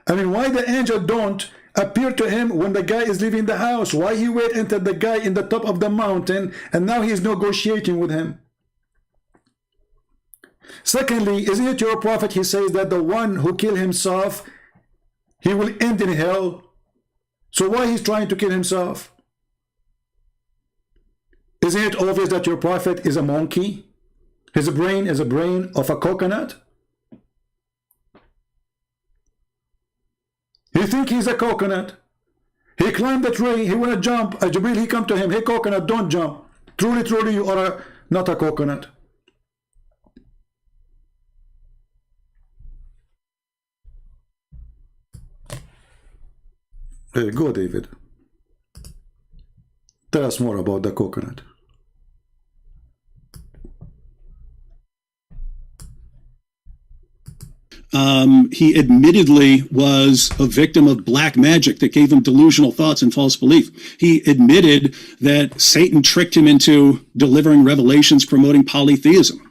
I mean, why the angel don't appear to him when the guy is leaving the house? Why he wait until the guy in the top of the mountain, and now he's negotiating with him? Secondly, isn't it your prophet, he says that the one who kill himself, he will end in hell? So why he's trying to kill himself? Isn't it obvious that your prophet is a monkey? His brain is a brain of a coconut? He think he's a coconut. He climbed the tree, he wanna jump. Jibril, he come to him, hey coconut, don't jump. Truly, truly, you are not a coconut. Go, David. Tell us more about the coconut. He admittedly was a victim of black magic that gave him delusional thoughts and false belief. He admitted that Satan tricked him into delivering revelations promoting polytheism.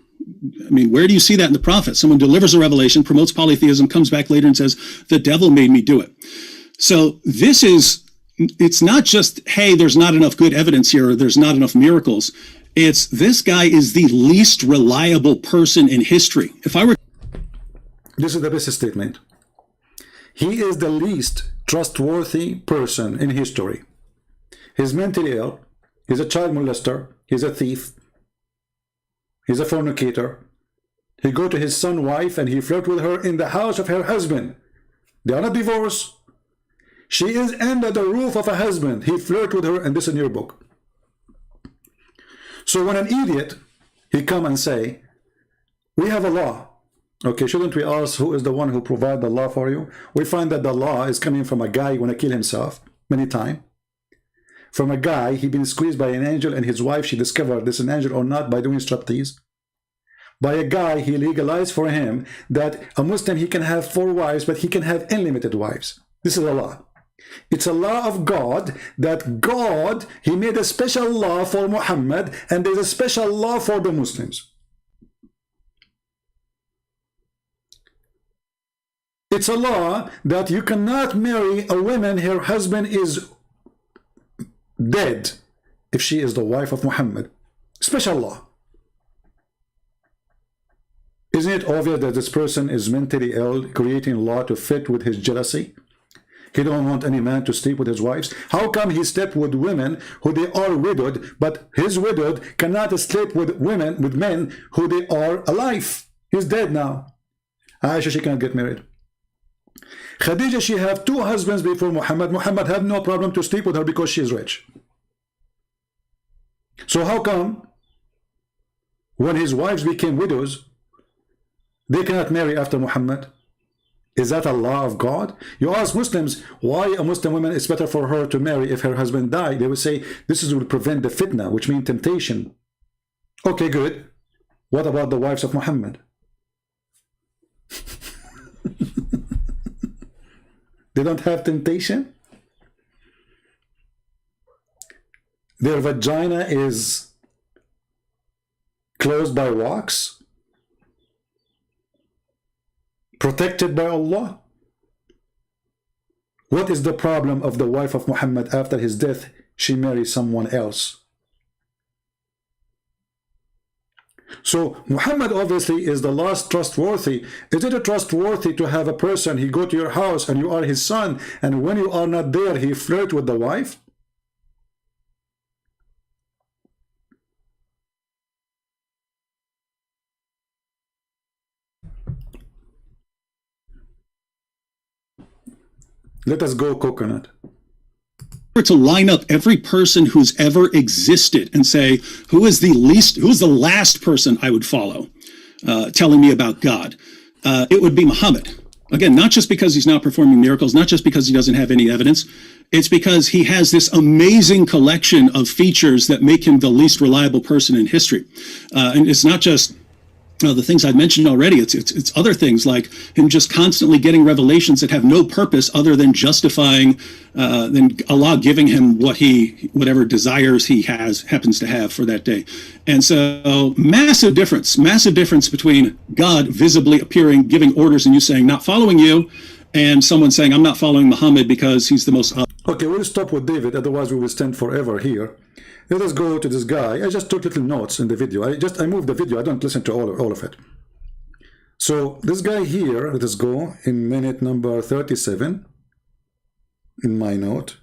I mean, where do you see that in the prophets? Someone delivers a revelation, promotes polytheism, comes back later and says, the devil made me do it. So this is, it's not just, hey, there's not enough good evidence here, or there's not enough miracles. It's, this guy is the least reliable person in history. If I were... This is the best statement. He is the least trustworthy person in history. He's mentally ill. He's a child molester. He's a thief. He's a fornicator. He go to his son's wife and he flirt with her in the house of her husband. They are not divorced. She is under the roof of a husband. He flirt with her, and this is in your book. So when an idiot, he come and say, we have a law. Okay, shouldn't we ask who is the one who provide the law for you? We find that the law is coming from a guy who want to kill himself many times. From a guy, he been squeezed by an angel, and his wife, she discovered this is an angel or not by doing striptease. By a guy, he legalized for him that a Muslim, he can have 4 wives, but he can have unlimited wives. This is a law. It's a law of God, that God, he made a special law for Muhammad, and there's a special law for the Muslims. It's a law that you cannot marry a woman her husband is dead if she is the wife of Muhammad. Special law. Isn't it obvious that this person is mentally ill, creating law to fit with his jealousy? He don't want any man to sleep with his wives. How come he slept with women who they are widowed, but his widowed cannot sleep with women, with men who they are alive? He's dead now. Aisha, she can't get married. Khadija, she have 2 husbands before Muhammad. Muhammad have no problem to sleep with her because she is rich. So how come when his wives became widows, they cannot marry after Muhammad? Is that a law of God? You ask Muslims why a Muslim woman is better for her to marry if her husband died. They would say this is will prevent the fitna, which means temptation. Okay, good. What about the wives of Muhammad? They don't have temptation? Their vagina is closed by wax? Protected by Allah? What is the problem of the wife of Muhammad after his death? She marries someone else. So Muhammad obviously is the last trustworthy. Is it trustworthy to have a person, he go to your house and you are his son, and when you are not there, he flirt with the wife? Let us go, coconut. To line up every person who's ever existed and say, who is the last person I would follow telling me about God? It would be Muhammad. Again, not just because he's not performing miracles, not just because he doesn't have any evidence. It's because he has this amazing collection of features that make him the least reliable person in history. And it's not just the things I've mentioned already. It's other things like him just constantly getting revelations that have no purpose other than justifying than Allah giving him whatever desires he happens to have for that day. And so massive difference between God visibly appearing, giving orders, and you saying not following you, and someone saying I'm not following Muhammad because he's the most. Okay, we'll stop with David, otherwise we will stand forever here. Let us go to this guy. I just took little notes in the video. I moved the video. I don't listen to all of it. So this guy here, let us go in minute number 37 in my note.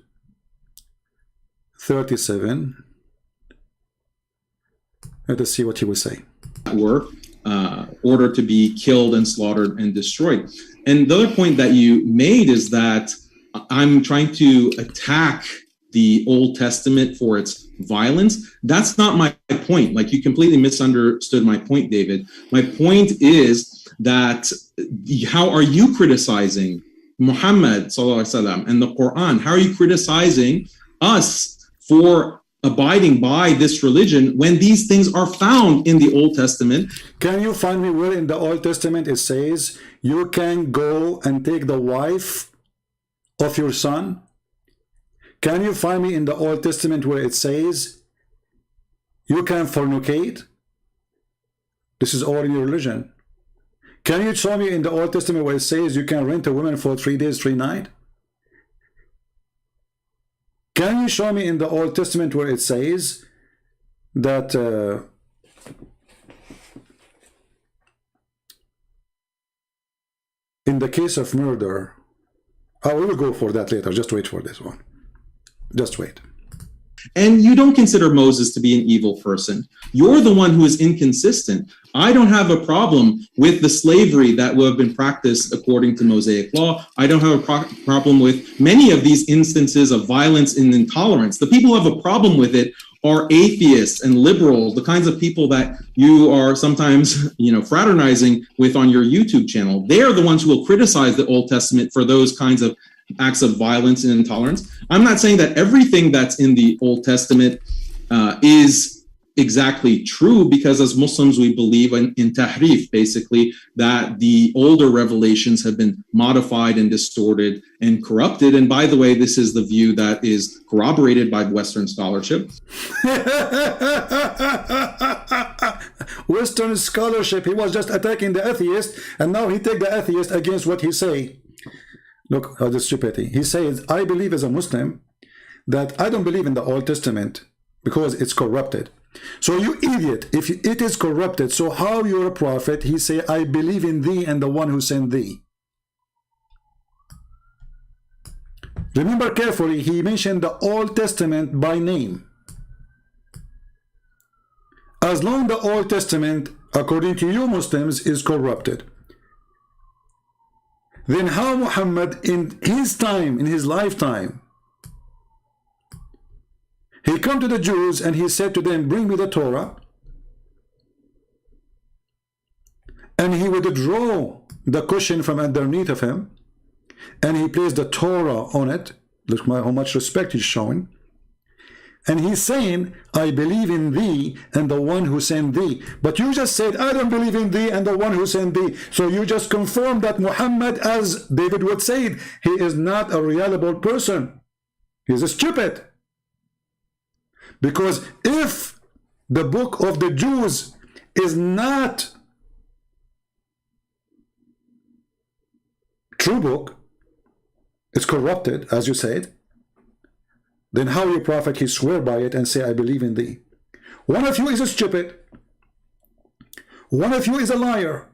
37. Let us see what he will say. Were ordered to be killed and slaughtered and destroyed. And the other point that you made is that I'm trying to attack the Old Testament for its violence. That's not my point. Like, you completely misunderstood my point, David. My point is that how are you criticizing Muhammad sallallahu alaihi wasallam and the Quran? How are you criticizing us for abiding by this religion when these things are found in the Old Testament? Can you find me where in the Old Testament it says you can go and take the wife of your son? Can you find me in the Old Testament where it says you can fornicate? This is all in your religion. Can you show me in the Old Testament where it says you can rent a woman for 3 days, 3 nights? Can you show me in the Old Testament where it says that in the case of murder, we will go for that later, just wait for this one. Just wait. And you don't consider Moses to be an evil person. You're the one who is inconsistent. I don't have a problem with the slavery that would have been practiced according to Mosaic law. I don't have a problem with many of these instances of violence and intolerance. The people who have a problem with it are atheists and liberals, the kinds of people that you are sometimes, fraternizing with on your YouTube channel. They're the ones who will criticize the Old Testament for those kinds of acts of violence and intolerance. I'm not saying that everything that's in the Old Testament is exactly true, because as Muslims we believe in tahrif, basically, that the older revelations have been modified and distorted and corrupted. And by the way, this is the view that is corroborated by Western scholarship. Western scholarship, he was just attacking the atheist, and now he take the atheist against what he say. Look how the stupidity. He says, I believe as a Muslim that I don't believe in the Old Testament because it's corrupted. So you idiot, if it is corrupted, so how you're a prophet? He say, I believe in thee and the one who sent thee. Remember carefully, he mentioned the Old Testament by name. As long as the Old Testament, according to you Muslims, is corrupted, then how Muhammad in his time, in his lifetime, he come to the Jews and he said to them, bring me the Torah, and he would draw the cushion from underneath of him and he placed the Torah on it. Look how much respect he's showing. And he's saying, I believe in thee and the one who sent thee. But you just said, I don't believe in thee and the one who sent thee. So you just confirmed that Muhammad, as David would say, he is not a reliable person. He's a stupid. Because if the book of the Jews is not true book, it's corrupted, as you said, then how your prophet he swear by it and say, I believe in thee? One of you is a stupid. One of you is a liar.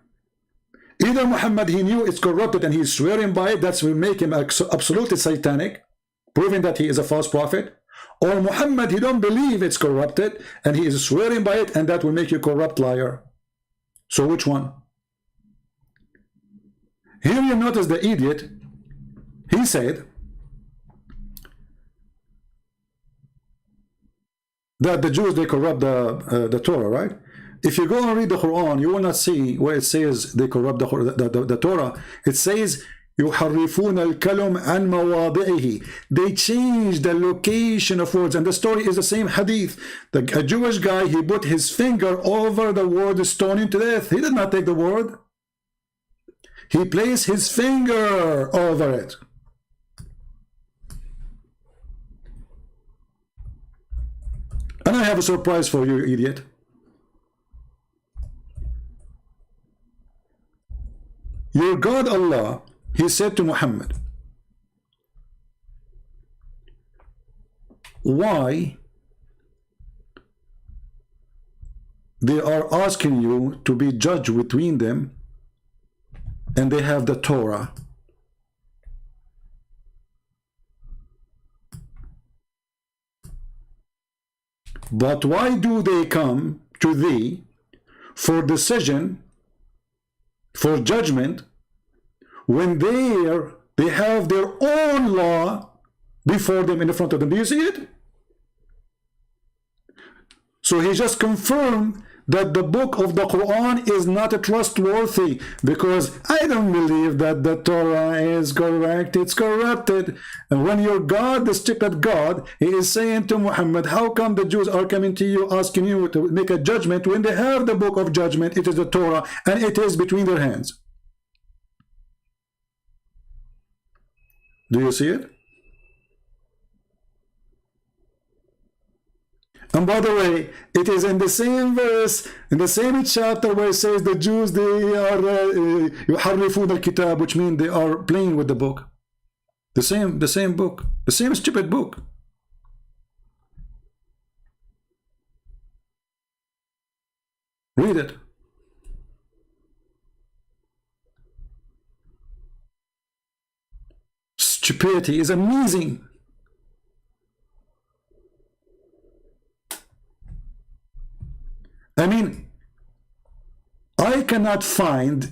Either Muhammad, he knew it's corrupted and he's swearing by it, that will make him absolutely satanic, proving that he is a false prophet. Or Muhammad, he don't believe it's corrupted and he is swearing by it, and that will make you a corrupt liar. So which one? Here you notice the idiot. He said that the Jews, they corrupt the Torah, right? If you go and read the Quran, you will not see where it says they corrupt the Torah. It says يُحَرِّفُونَ الْكَلِمَ عَنْ مَوَاضِعِهِ. They change the location of words, and the story is the same hadith. A Jewish guy, he put his finger over the word stoning to death. He did not take the word. He placed his finger over it. And I have a surprise for you, idiot. Your God Allah, he said to Muhammad, why they are asking you to be judge between them and they have the Torah? But why do they come to thee for decision, for judgment, when they have their own law before them, in the front of them? Do you see it? So he just confirmed that the book of the Quran is not trustworthy, because I don't believe that the Torah is correct, it's corrupted. And when your God, the stupid God, he is saying to Muhammad, how come the Jews are coming to you asking you to make a judgment when they have the book of judgment, it is the Torah, and it is between their hands? Do you see it? And by the way, it is in the same verse, in the same chapter, where it says the Jews, they are يحرفون الكتاب, which means they are playing with the book. The same book, the same stupid book. Read it. Stupidity is amazing. I mean, I cannot find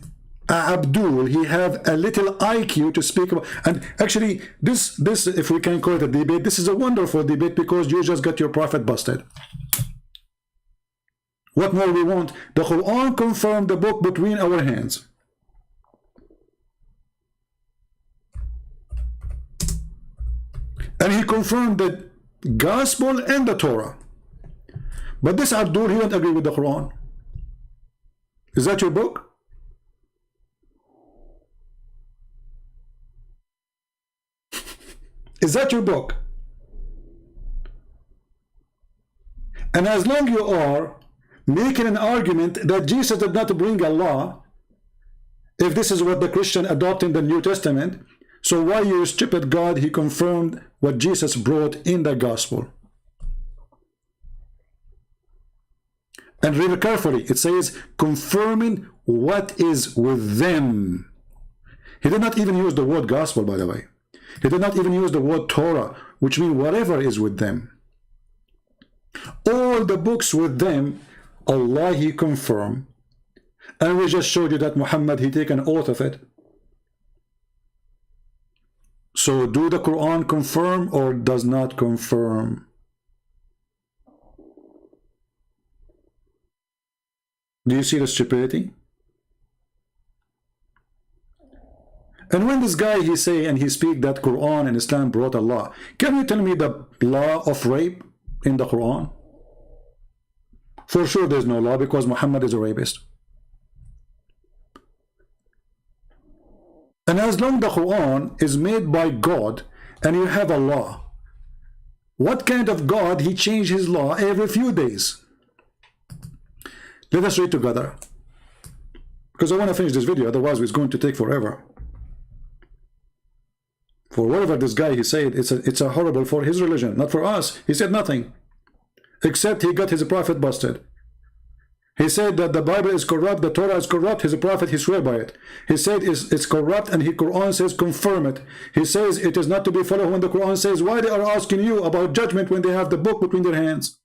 Abdul, he have a little IQ to speak about. And actually, this, if we can call it a debate, this is a wonderful debate, because you just got your prophet busted. What more we want? The Quran confirmed the book between our hands. And he confirmed the gospel and the Torah. But this Abdul, he don't agree with the Quran. Is that your book? Is that your book? And as long you are making an argument that Jesus did not bring a law, if this is what the Christian adopt in the New Testament, so why you stupid God, he confirmed what Jesus brought in the gospel? And read it carefully. It says, confirming what is with them. He did not even use the word gospel, by the way. He did not even use the word Torah, which means whatever is with them. All the books with them, Allah, he confirmed. And we just showed you that Muhammad, he take an oath of it. So do the Quran confirm or does not confirm? Do you see the stupidity? And when this guy, he say and he speak that Quran and Islam brought a law, can you tell me the law of rape in the Quran? For sure there's no law, because Muhammad is a rapist. And as long the Quran is made by God and you have a law, what kind of God he changed his law every few days? Let us read together, because I want to finish this video, otherwise it's going to take forever. For whatever this guy, he said, it's a horrible for his religion, not for us. He said nothing, except he got his prophet busted. He said that the Bible is corrupt, the Torah is corrupt, his prophet, he swear by it. He said it's corrupt, and the Quran says confirm it. He says it is not to be followed when the Quran says why they are asking you about judgment when they have the book between their hands.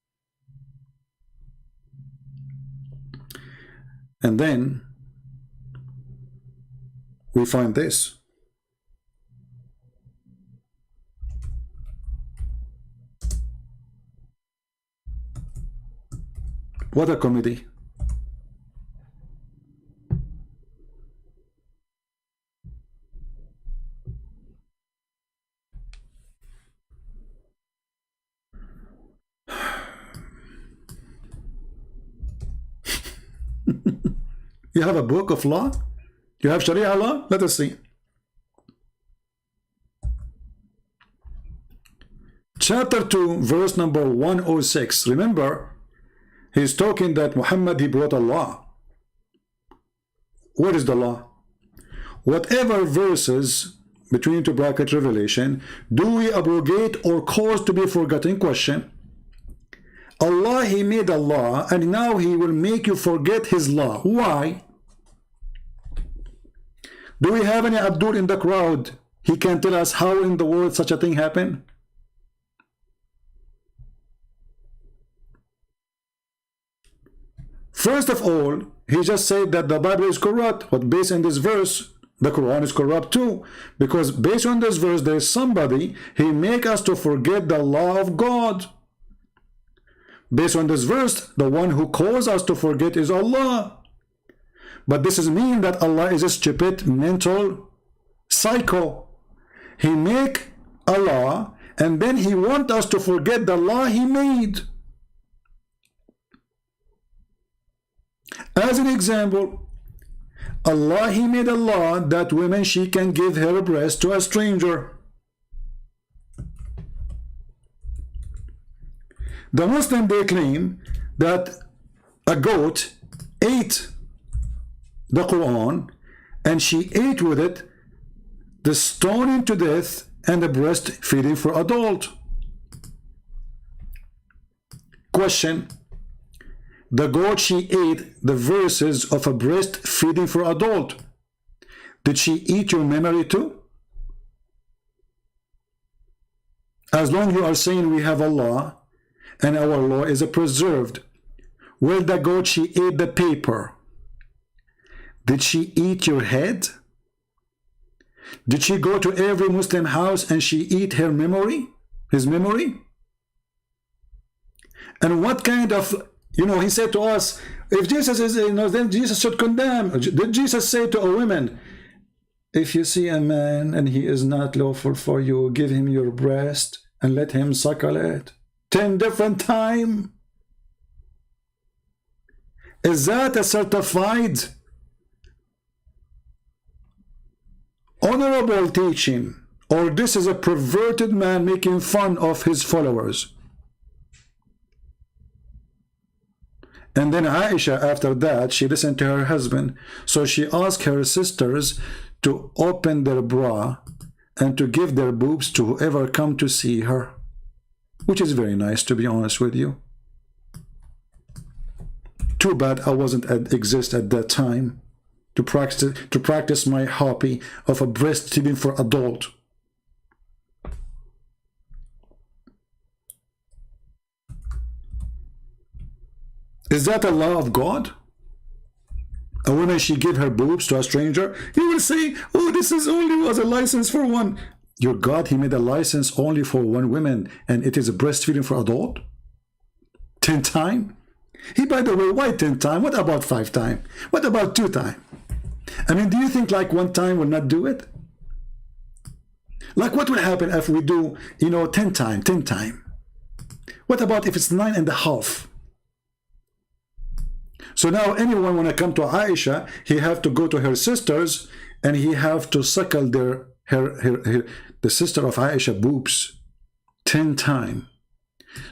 And then we find this. What a comedy. You have a book of law? You have Sharia law? Let us see. Chapter 2, verse number 106. Remember, he's talking that Muhammad, he brought a law. What is the law? Whatever verses between two bracket revelation do we abrogate or cause to be forgotten? Question. Allah, he made a law, and now he will make you forget his law. Why? Do we have any Abdul in the crowd? He can tell us how in the world such a thing happened? First of all, he just said that the Bible is corrupt, but based on this verse, the Quran is corrupt too. Because based on this verse, there is somebody, he make us to forget the law of God. Based on this verse, the one who calls us to forget is Allah. But this doesn't mean that Allah is a stupid mental psycho. He make a law, and then he wants us to forget the law he made. As an example, Allah, he made a law that women, she can give her breast to a stranger. The Muslim, they claim that a goat ate the Quran, and she ate with it the stoning to death and the breastfeeding for adult. Question: the goat, she ate the verses of a breastfeeding for adult. Did she eat your memory too? As long as you are saying we have a law and our law is preserved, well, the goat, she ate the paper. Did she eat your head? Did she go to every Muslim house and she eat her memory, his memory? And what kind of, he said to us, if Jesus is, then Jesus should condemn. Did Jesus say to a woman, if you see a man and he is not lawful for you, give him your breast and let him suckle it 10 different times? Is that a certified honorable teaching, or this is a perverted man making fun of his followers? And then Aisha, after that, she listened to her husband, so she asked her sisters to open their bra and to give their boobs to whoever come to see her, which is very nice, to be honest with you. Too bad I wasn't exist at that time to practice my hobby of a breastfeeding for adult. Is that a law of God? A woman, she give her boobs to a stranger? You will say, oh, this is only was a license for one. Your God, he made a license only for one woman, and it is a breastfeeding for adult? 10 times? By the way, why 10 times? What about 5 times? What about 2 times? I mean, do you think like 1 time will not do it? Like what will happen if we do, 10 times, 10 times? What about if it's 9.5? So now anyone when I come to Aisha, he have to go to her sisters and he have to suckle the sister of Aisha boobs 10 times.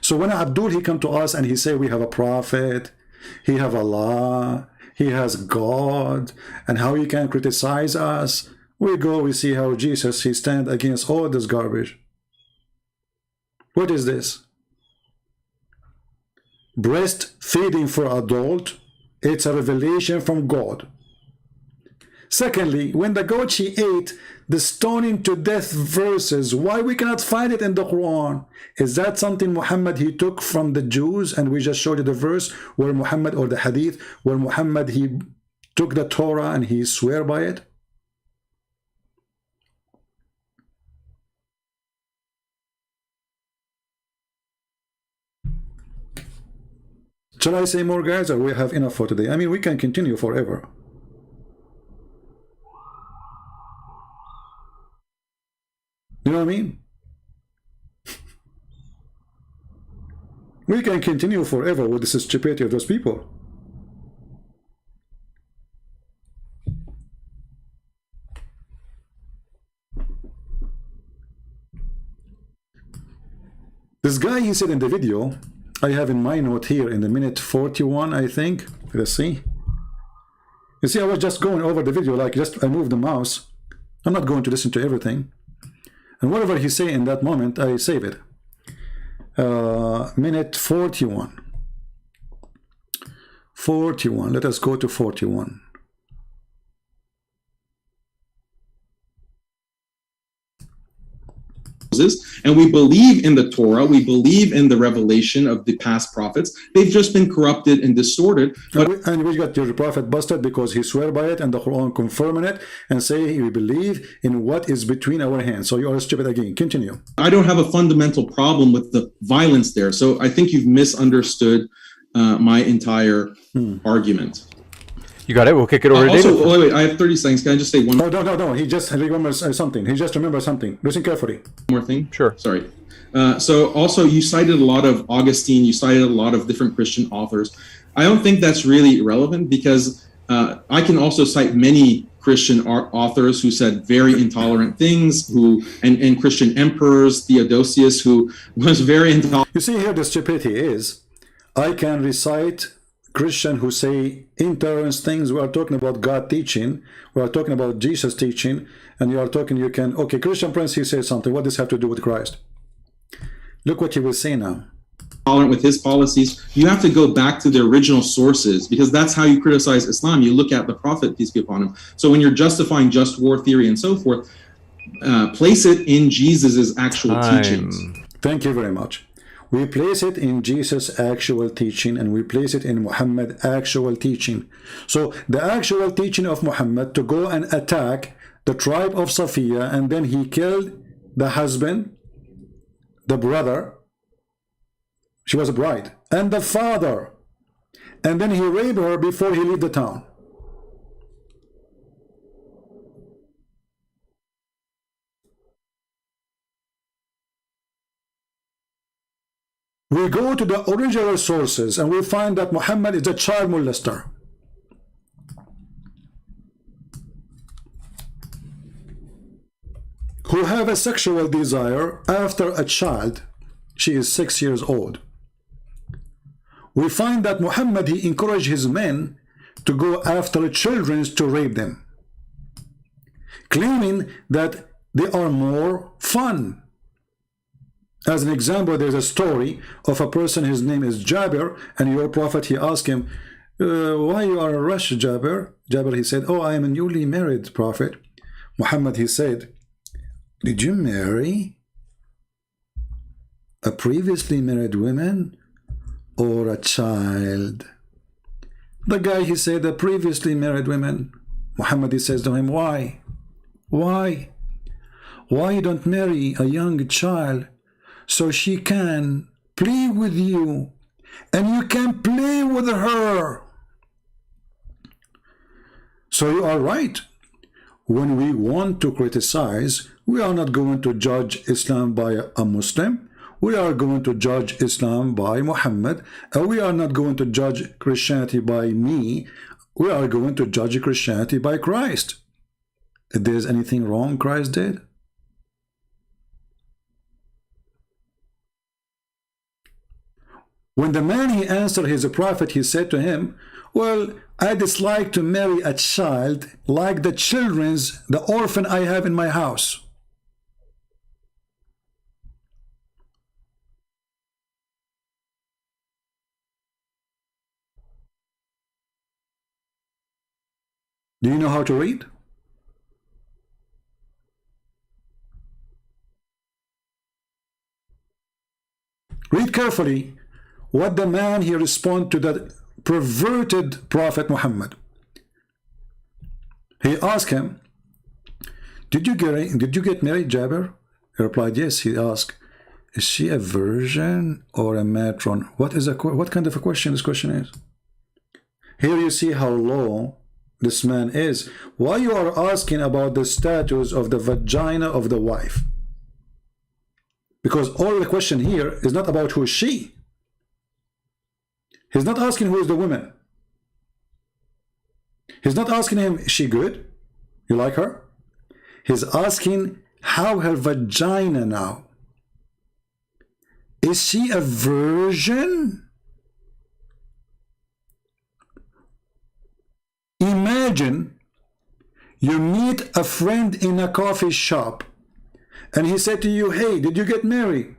So when Abdul, he come to us and he say we have a prophet, he have Allah, he has God, and how he can criticize us. We go, we see how Jesus, he stand against all this garbage. What is this? Breastfeeding for adult, it's a revelation from God. Secondly, when the goat, she ate the stoning to death verses, why we cannot find it in the Quran? Is that something Muhammad, he took from the Jews, and we just showed you the verse where Muhammad, or the hadith, where Muhammad, he took the Torah and he swear by it? Shall I say more, guys, or we have enough for today? I mean, we can continue forever. You know what I mean? We can continue forever with the stupidity of those people. This guy, he said in the video, I have in my note here in the minute 41, I think. Let's see. You see, I was just going over the video, like I moved the mouse. I'm not going to listen to everything. And whatever he say in that moment, I save it. Minute 41. 41. Let us go to 41. and we believe in the Torah, we believe in the revelation of the past prophets. They've just been corrupted and distorted. But And we got your prophet busted because he swear by it and the Quran confirming it and say we believe in what is between our hands. So you are stupid again. Continue. I don't have a fundamental problem with the violence there. So I think you've misunderstood my entire argument. You got it. We'll kick it over to Also, David. wait, I have 30 seconds. Can I just say one No. He just remembers something. He just remembers something. Listen carefully. more thing? Sure. Sorry. So also you cited a lot of Augustine, you cited a lot of different Christian authors. I don't think that's really relevant because I can also cite many Christian authors who said very intolerant things, and Christian emperors, Theodosius, who was very intolerant. You see here the stupidity is, I can recite Christian who say intolerant things. We are talking about God teaching. We are talking about Jesus teaching. And you are talking, okay, Christian Prince, he says something. What does this have to do with Christ? Look what he will say now. Tolerant with his policies. You have to go back to the original sources because that's how you criticize Islam. You look at the Prophet, peace be upon him. So when you're justifying just war theory and so forth, place it in Jesus's actual teachings. Thank you very much. We place it in Jesus' actual teaching and we place it in Muhammad's actual teaching. So the actual teaching of Muhammad to go and attack the tribe of Safiya, and then he killed the husband, the brother, she was a bride, and the father, and then he raped her before he left the town. We go to the original sources and we find that Muhammad is a child molester. Who have a sexual desire after a child. She is 6 years old. We find that Muhammad, he encouraged his men to go after children to rape them, claiming that they are more fun. As an example, there's a story of a person, his name is Jabir, and your prophet, he asked him, why you are a rush, Jabir? Jabir, he said, oh, I am a newly married prophet. Muhammad, he said, did you marry a previously married woman or a child? The guy, he said, a previously married woman. Muhammad, he says to him, why? Why? Why you don't marry a young child so she can play with you and you can play with her? So you are right. When we want to criticize, we are not going to judge Islam by a Muslim. We are going to judge Islam by Muhammad. And we are not going to judge Christianity by me. We are going to judge Christianity by Christ. If there's anything wrong Christ did, when the man, he answered his prophet, he said to him, well, I dislike to marry a child like the orphan I have in my house. Do you know how to read? Read carefully what the man, he responded to the perverted Prophet Muhammad. He asked him, did you get married, Jabir? He replied, yes. He asked, is she a virgin or a matron? What kind of a question this question is? Here you see how low this man is. Why you are asking about the status of the vagina of the wife? Because all the question here is not about who is she. He's not asking who is the woman. He's not asking him, is she good? You like her? He's asking how her vagina now. Is she a virgin? Imagine you meet a friend in a coffee shop and he said to you, hey, did you get married?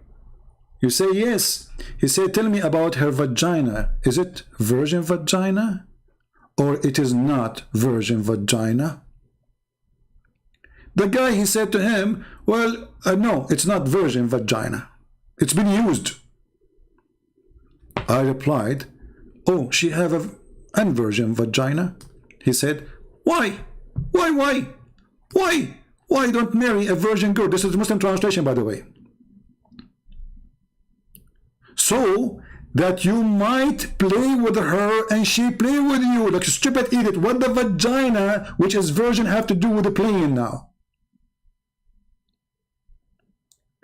You say yes. He said, tell me about her vagina. Is it virgin vagina or it is not virgin vagina? The guy, he said to him, well, no, it's not virgin vagina. It's been used. I replied, oh, she have a unvirgin vagina? He said, why? Why don't marry a virgin girl? This is the Muslim translation, by the way. So that you might play with her and she play with you. Like, stupid idiot. What the vagina, which is virgin, have to do with the playing now?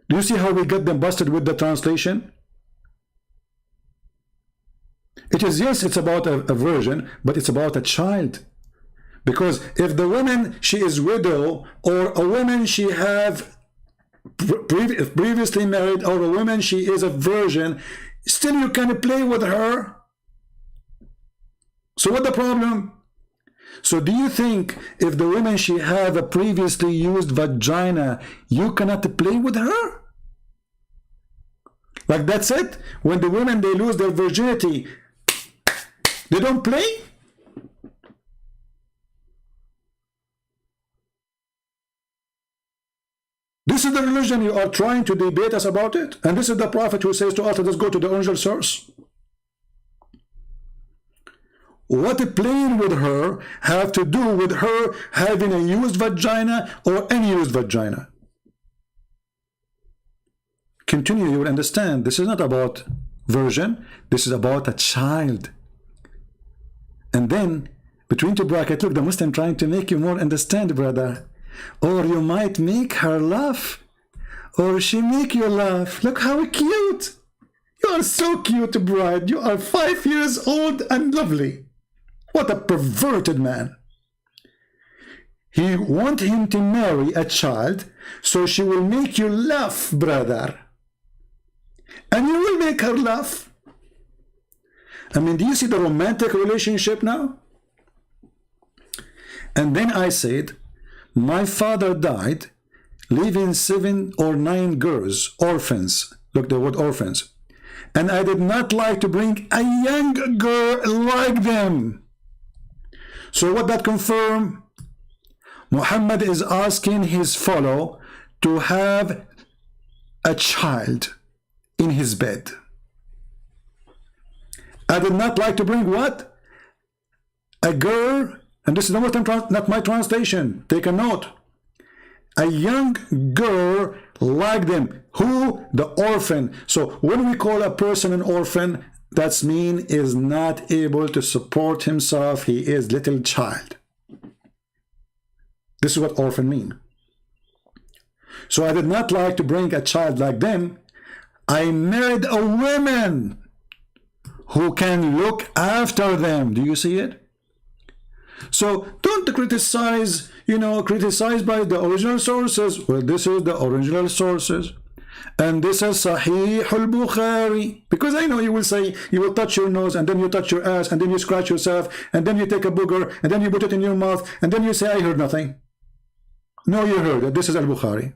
Do you see how we got them busted with the translation? It is, yes, it's about a virgin, but it's about a child. Because if the woman, she is widow, or a woman she have previously married, or a woman she is a virgin, still you can play with her. So what the problem? So do you think if the woman she have a previously used vagina, you cannot play with her? Like, that's it? When the women, they lose their virginity, they don't play? This is the religion you are trying to debate us about it? And this is the prophet who says to us, let us go to the original source. What playing with her have to do with her having a used vagina or unused vagina? Continue, you will understand. This is not about virgin. This is about a child. And then, between two brackets, look, the Muslim trying to make you more understand, brother. Or you might make her laugh, or she make you laugh. Look how cute. You are so cute, bride. You are 5 years old and lovely. What a perverted man. He want him to marry a child, so she will make you laugh, brother. And you will make her laugh. I mean, do you see the romantic relationship now? And then I said, my father died, leaving 7 or 9 girls, orphans. Look, the word orphans. And I did not like to bring a young girl like them. So what that confirm? Muhammad is asking his follower to have a child in his bed. I did not like to bring what? A girl, and this is not my translation, take a note. A young girl like them. Who? The orphan. So when we call a person an orphan, that means is not able to support himself. He is little child. This is what orphan mean. So I did not like to bring a child like them. I married a woman who can look after them. Do you see it? So don't criticize, criticize by the original sources. Well, this is the original sources. And this is Sahih al-Bukhari. Because I know you will say, you will touch your nose, and then you touch your ass, and then you scratch yourself, and then you take a booger, and then you put it in your mouth, and then you say, I heard nothing. No, you heard it. This is al-Bukhari.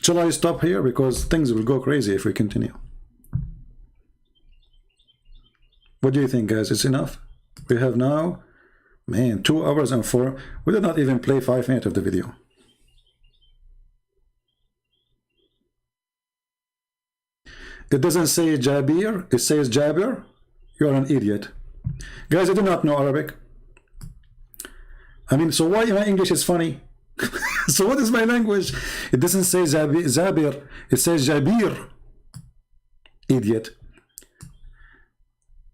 Shall I stop here? Because things will go crazy if we continue. What do you think, guys? It's enough? We have now, man, 2 hours and 4. We did not even play 5 minutes of the video. It doesn't say Jabir, it says Jabir. You're an idiot. Guys, I do not know Arabic. I mean, so why my English is funny? So what is my language? It doesn't say Zabir, it says Jabir. Idiot.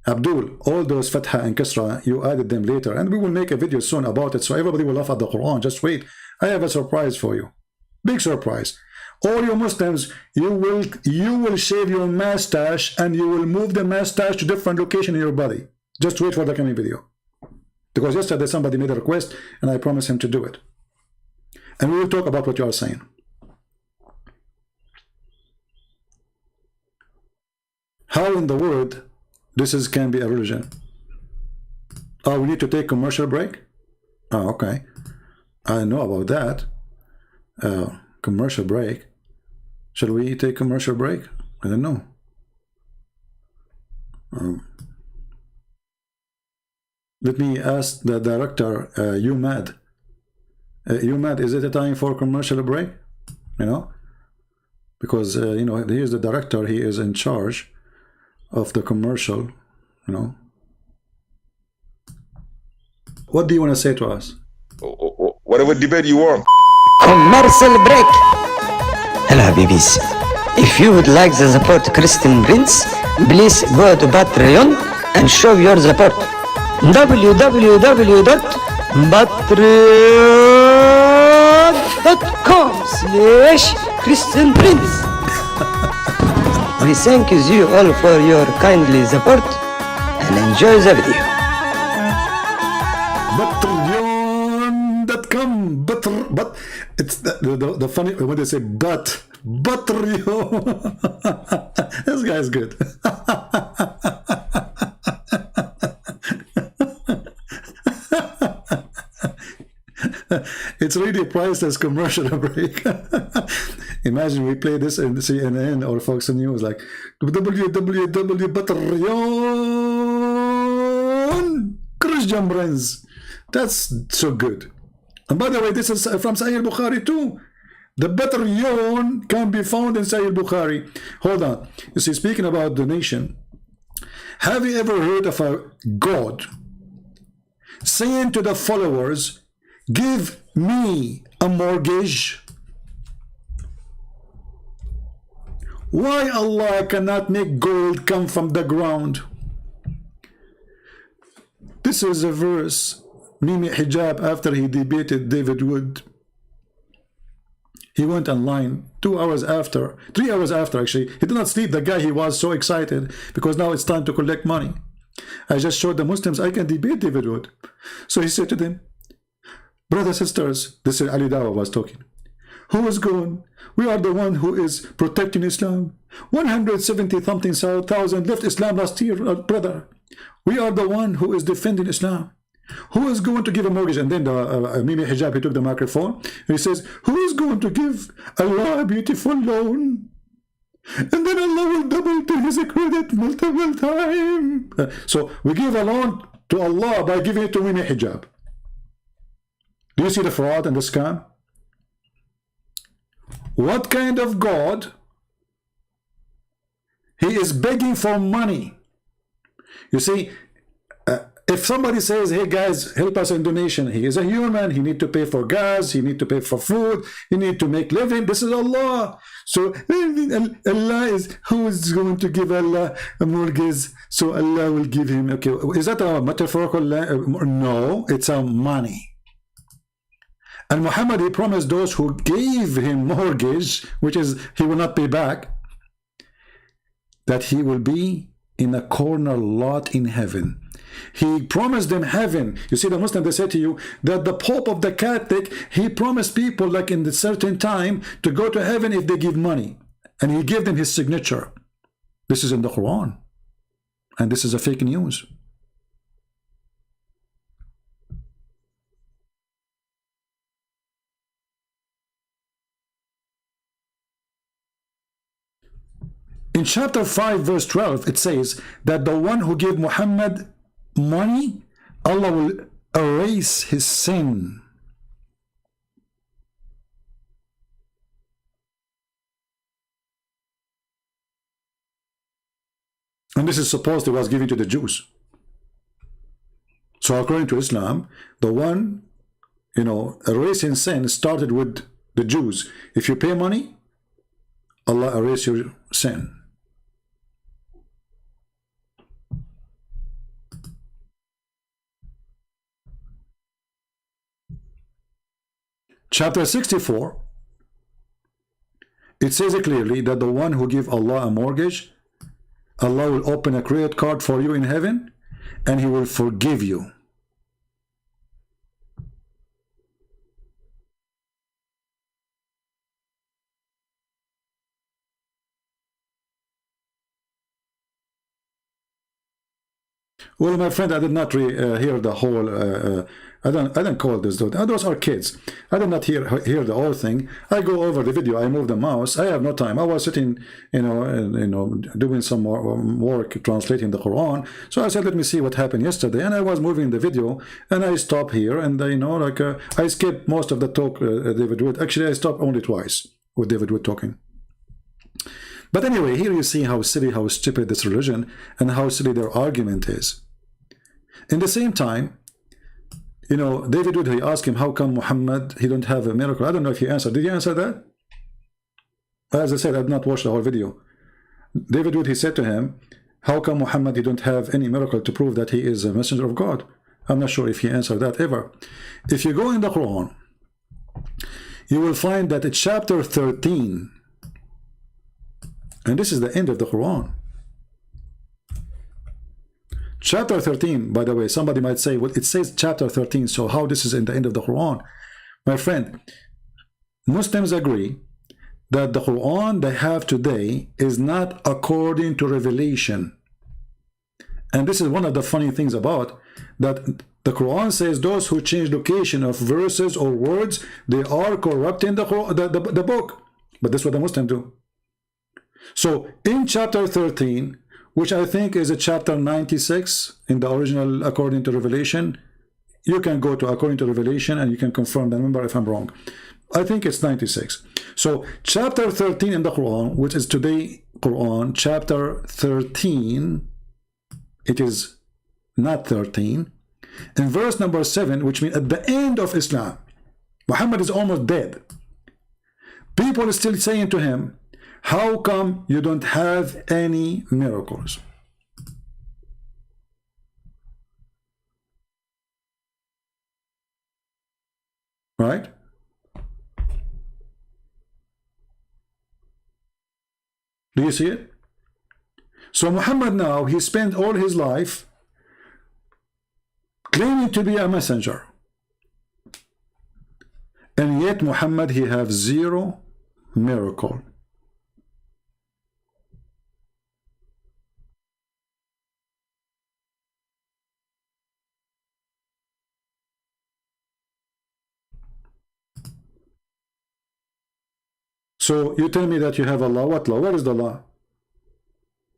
Abdul, all those Fatha and Kasra, you added them later, and we will make a video soon about it, so everybody will laugh at the Quran. Just wait. I have a surprise for you. Big surprise. All you Muslims, you will shave your mustache, and you will move the mustache to different location in your body. Just wait for the coming video. Because yesterday somebody made a request, and I promised him to do it. And we will talk about what you are saying. How in the world this can be a religion? Oh, we need to take commercial break? Oh, okay. I know about that. Commercial break. Shall we take commercial break? I don't know. Let me ask the director, UMAD. UMAD, is it a time for commercial break? You know? Because, you know, he is the director. He is in charge of the commercial, you know. What do you want to say to us? Whatever debate you want. Commercial break. Hello, Habibis. If you would like to support Christian Prince, please go to Patreon and show your support. www.patreon.com/Christian Prince. We thank you all for your kindly support and enjoy the video. Patreon.com, but it's the funny when they say but Patreon. This guy's good. It's really priced as commercial break. Imagine we play this in CNN or Fox News, like www.Patreon Christian Prince. That's so good. And by the way, this is from Sahih Bukhari too. The Patreon can be found in Sahih Bukhari. Hold on. You see, speaking about donation, have you ever heard of a God saying to the followers, give me a mortgage? Why Allah cannot make gold come from the ground? This is a verse Mimi Hijab, after he debated David Wood, he went online 2 hours after, 3 hours after actually. He did not sleep, the guy. He was so excited because now it's time to collect money. I just showed the Muslims I can debate David Wood. So he said to them, brothers, sisters, this is Ali Dawa was talking. Who is going? We are the one who is protecting Islam. 170-something thousand left Islam last year, brother. We are the one who is defending Islam. Who is going to give a mortgage? And then the Mimi Hijab, he took the microphone and he says, who is going to give Allah a beautiful loan? And then Allah will double to his credit multiple times. So we give a loan to Allah by giving it to Mimi Hijab. Do you see the fraud and the scam? What kind of God? He is begging for money. You see, if somebody says, hey guys, help us in donation, he is a human, he need to pay for gas, he need to pay for food, he need to make living. This is Allah. So Allah is, who is going to give Allah a mortgage? So Allah will give him, okay, is that a metaphorical? No, it's a money. And Muhammad, he promised those who gave him mortgage, which is he will not pay back, that he will be in a corner lot in heaven. He promised them heaven. You see, the Muslim, they say to you that the Pope of the Catholic, he promised people like in a certain time to go to heaven if they give money. And he gave them his signature. This is in the Quran. And this is a fake news. In chapter 5, verse 12, it says that the one who gave Muhammad money, Allah will erase his sin. And this is supposed it was given to the Jews. So according to Islam, the one, you know, erasing sin started with the Jews. If you pay money, Allah erase your sin. Chapter 64, it says clearly that the one who gives Allah a mortgage, Allah will open a credit card for you in heaven and he will forgive you. Well, my friend, I did not hear the whole I don't call this dude. Those are kids. I did not hear the whole thing. I go over the video. I move the mouse. I have no time. I was sitting, doing some more work translating the Quran. So I said, let me see what happened yesterday. And I was moving the video, and I stopped here, and I skipped most of the talk. David Wood. Actually, I stopped only twice with David Wood talking. But anyway, here you see how silly, how stupid this religion, and how silly their argument is. In the same time, David Wood, he asked him, how come Muhammad, he don't have a miracle? I don't know if he answered. Did you answer that? As I said, I did not watch the whole video. David Wood, he said to him, how come Muhammad, he don't have any miracle to prove that he is a messenger of God? I'm not sure if he answered that ever. If you go in the Quran, you will find that it's chapter 13, and this is the end of the Quran. Chapter 13, by the way, somebody might say, well, it says chapter 13, so how this is in the end of the Quran? My friend, Muslims agree that the Quran they have today is not according to revelation. And this is one of the funny things about that the Quran says those who change location of verses or words, they are corrupting the book. But that's what the Muslims do. So in chapter 13, which I think is a chapter 96 in the original according to Revelation. You can go to according to Revelation and you can confirm the number if I'm wrong. I think it's 96. So chapter 13 in the Quran, which is today Quran, chapter 13, it is not 13. In verse number 7, which means at the end of Islam, Muhammad is almost dead. People are still saying to him, how come you don't have any miracles? Right? Do you see it? So Muhammad now, he spent all his life claiming to be a messenger. And yet Muhammad, he have zero miracle. So you tell me that you have a law. What law? Where is the law?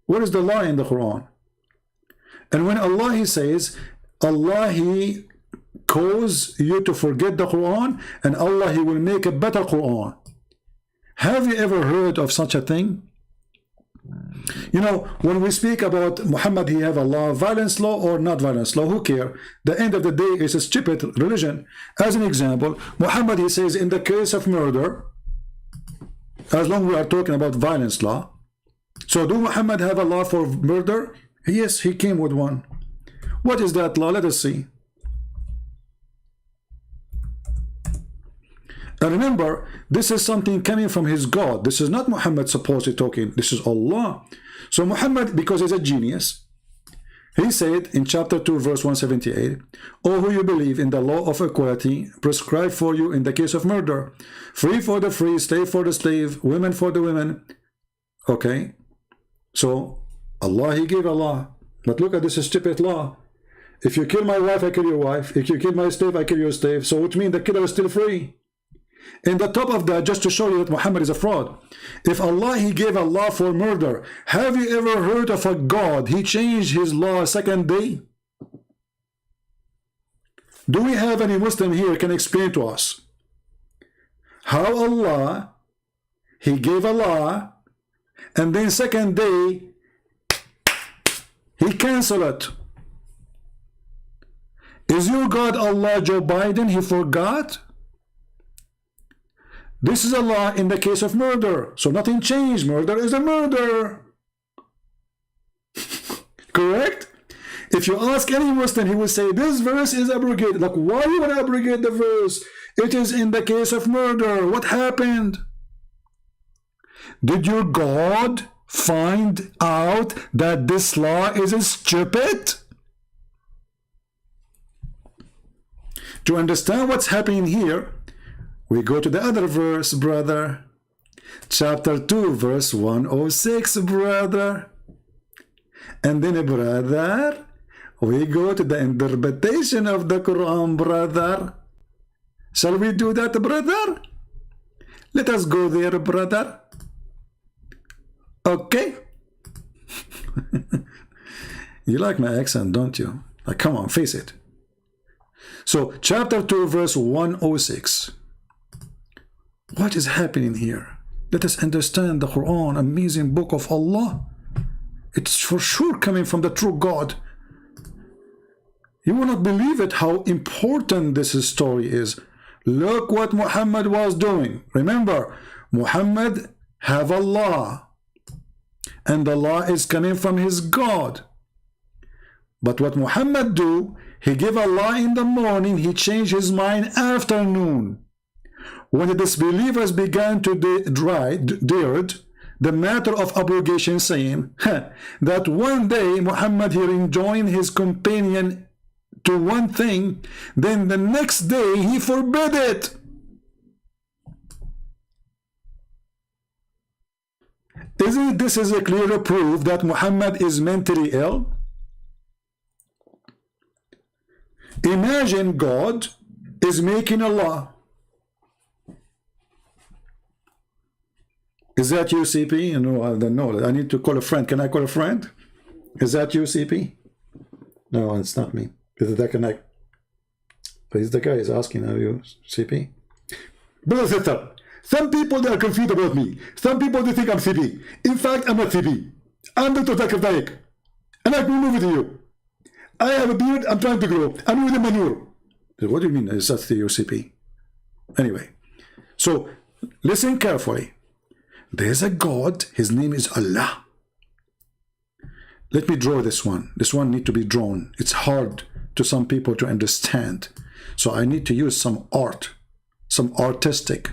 Where is the law in the Quran? And when Allah, he says, Allah, he cause you to forget the Quran, and Allah, he will make a better Quran. Have you ever heard of such a thing? When we speak about Muhammad, he have a law, violence law or not violence law, who care? The end of the day is a stupid religion. As an example, Muhammad, he says, in the case of murder, as long as we are talking about violence law. So do Muhammad have a law for murder? Yes, he came with one. What is that law? Let us see. And remember, this is something coming from his God. This is not Muhammad supposedly talking. This is Allah. So Muhammad, because he's a genius, he said in chapter 2, verse 178, O who you believe in the law of equality, prescribed for you in the case of murder, free for the free, slave for the slave, women for the women. Okay? So Allah, he gave a law. But look at this stupid law. If you kill my wife, I kill your wife. If you kill my slave, I kill your slave. So which means the killer is still free. In the top of that, just to show you that Muhammad is a fraud, if Allah, he gave a law for murder, have you ever heard of a God, he changed his law second day? Do we have any Muslim here can explain to us how Allah, he gave a law, and then second day, he canceled it? Is your God Allah Joe Biden, he forgot? This is a law in the case of murder. So nothing changed. Murder is a murder. Correct? If you ask any Muslim, he will say, this verse is abrogated. Like, why you want to abrogate the verse? It is in the case of murder. What happened? Did your God find out that this law is stupid? To understand what's happening here, we go to the other verse, brother. Chapter 2, verse 106, brother. And then, brother, we go to the interpretation of the Quran, brother. Shall we do that, brother? Let us go there, brother. Okay. You like my accent, don't you? Like, come on, face it. So, chapter 2, verse 106. What is happening here? Let us understand the Quran, amazing book of Allah. It's for sure coming from the true God. You will not believe it how important this story is. Look what Muhammad was doing. Remember, Muhammad have Allah, and Allah is coming from his God. But what Muhammad do, he give Allah in the morning, he changed his mind afternoon. When the disbelievers began to dared the matter of obligation, saying that one day Muhammad he enjoined his companion to one thing, then the next day he forbid it. Isn't this is a clear proof that Muhammad is mentally ill? Imagine God is making a law. Is that you, CP? No, I don't know. I need to call a friend. Can I call a friend? Is that you, CP? No, it's not me. Is that connect? But the guy is asking, are you CP? Brother, sister, some people they are confused about me. Some people they think I'm CP. In fact, I'm not CP. I'm Dr. Zakir Daik. And I will move with you. I have a beard, I'm trying to grow. I'm with the manure. What do you mean? Is that the UCP? Anyway, so listen carefully. There's a God, his name is Allah. Let me draw this one. This one needs to be drawn. It's hard to some people to understand. So I need to use some art, some artistic.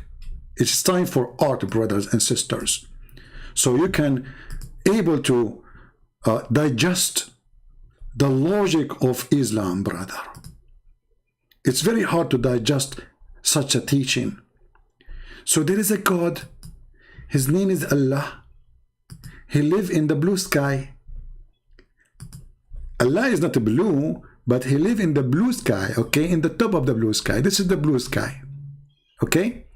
It's time for art, brothers and sisters. So you can able to digest the logic of Islam, brother. It's very hard to digest such a teaching. So there is a God. His name is Allah. He lives in the blue sky. Allah is not blue, but he lives in the blue sky, okay? In the top of the blue sky. This is the blue sky, okay?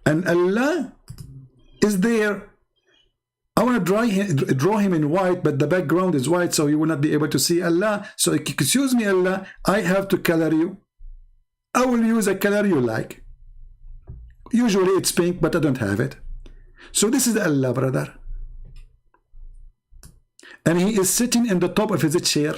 And Allah is there. I want to draw him in white, but the background is white, so you will not be able to see Allah. So excuse me, Allah, I have to color you. I will use a color you like. Usually it's pink, but I don't have it. So this is Allah, brother. And he is sitting in the top of his chair,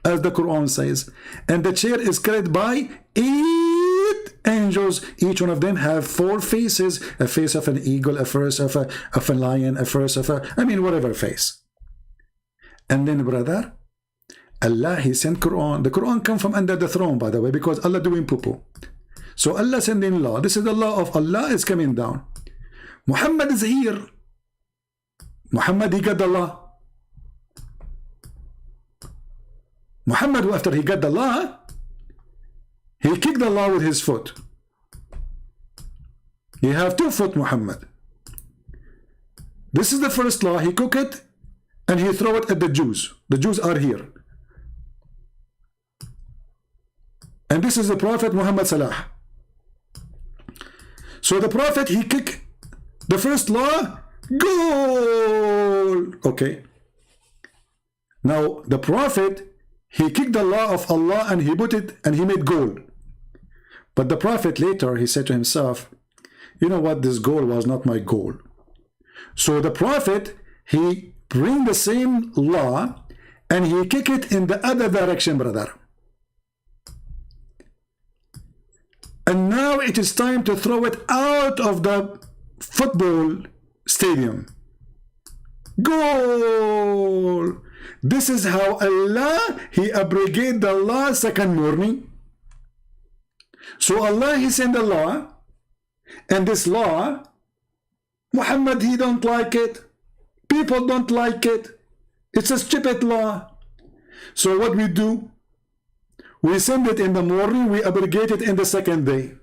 as the Quran says. And the chair is carried by 8 angels. Each one of them have 4 faces. A face of an eagle, a face of a lion, a face of whatever face. And then, brother, Allah, he sent Quran. The Quran come from under the throne, by the way, because Allah doing poo-poo. So Allah sending law. This is the law of Allah is coming down. Muhammad is here. Muhammad, he got the law. Muhammad, after he got the law, he kicked the law with his foot. He have 2 foot, Muhammad. This is the first law. He cook it and he throw it at the Jews. The Jews are here. And this is the Prophet Muhammad Salah. So the Prophet, he kick the first law, goal. Okay. Now the Prophet, he kicked the law of Allah and he put it and he made goal. But the Prophet later, he said to himself, you know what, this goal was not my goal. So the Prophet, he bring the same law and he kick it in the other direction, brother. And now it is time to throw it out of the football stadium. Goal! This is how Allah, he abrogate the law second morning. So Allah, he sent the law, and this law, Muhammad, he don't like it. People don't like it. It's a stupid law. So what we do? We send it in the morning, we abrogate it in the second day.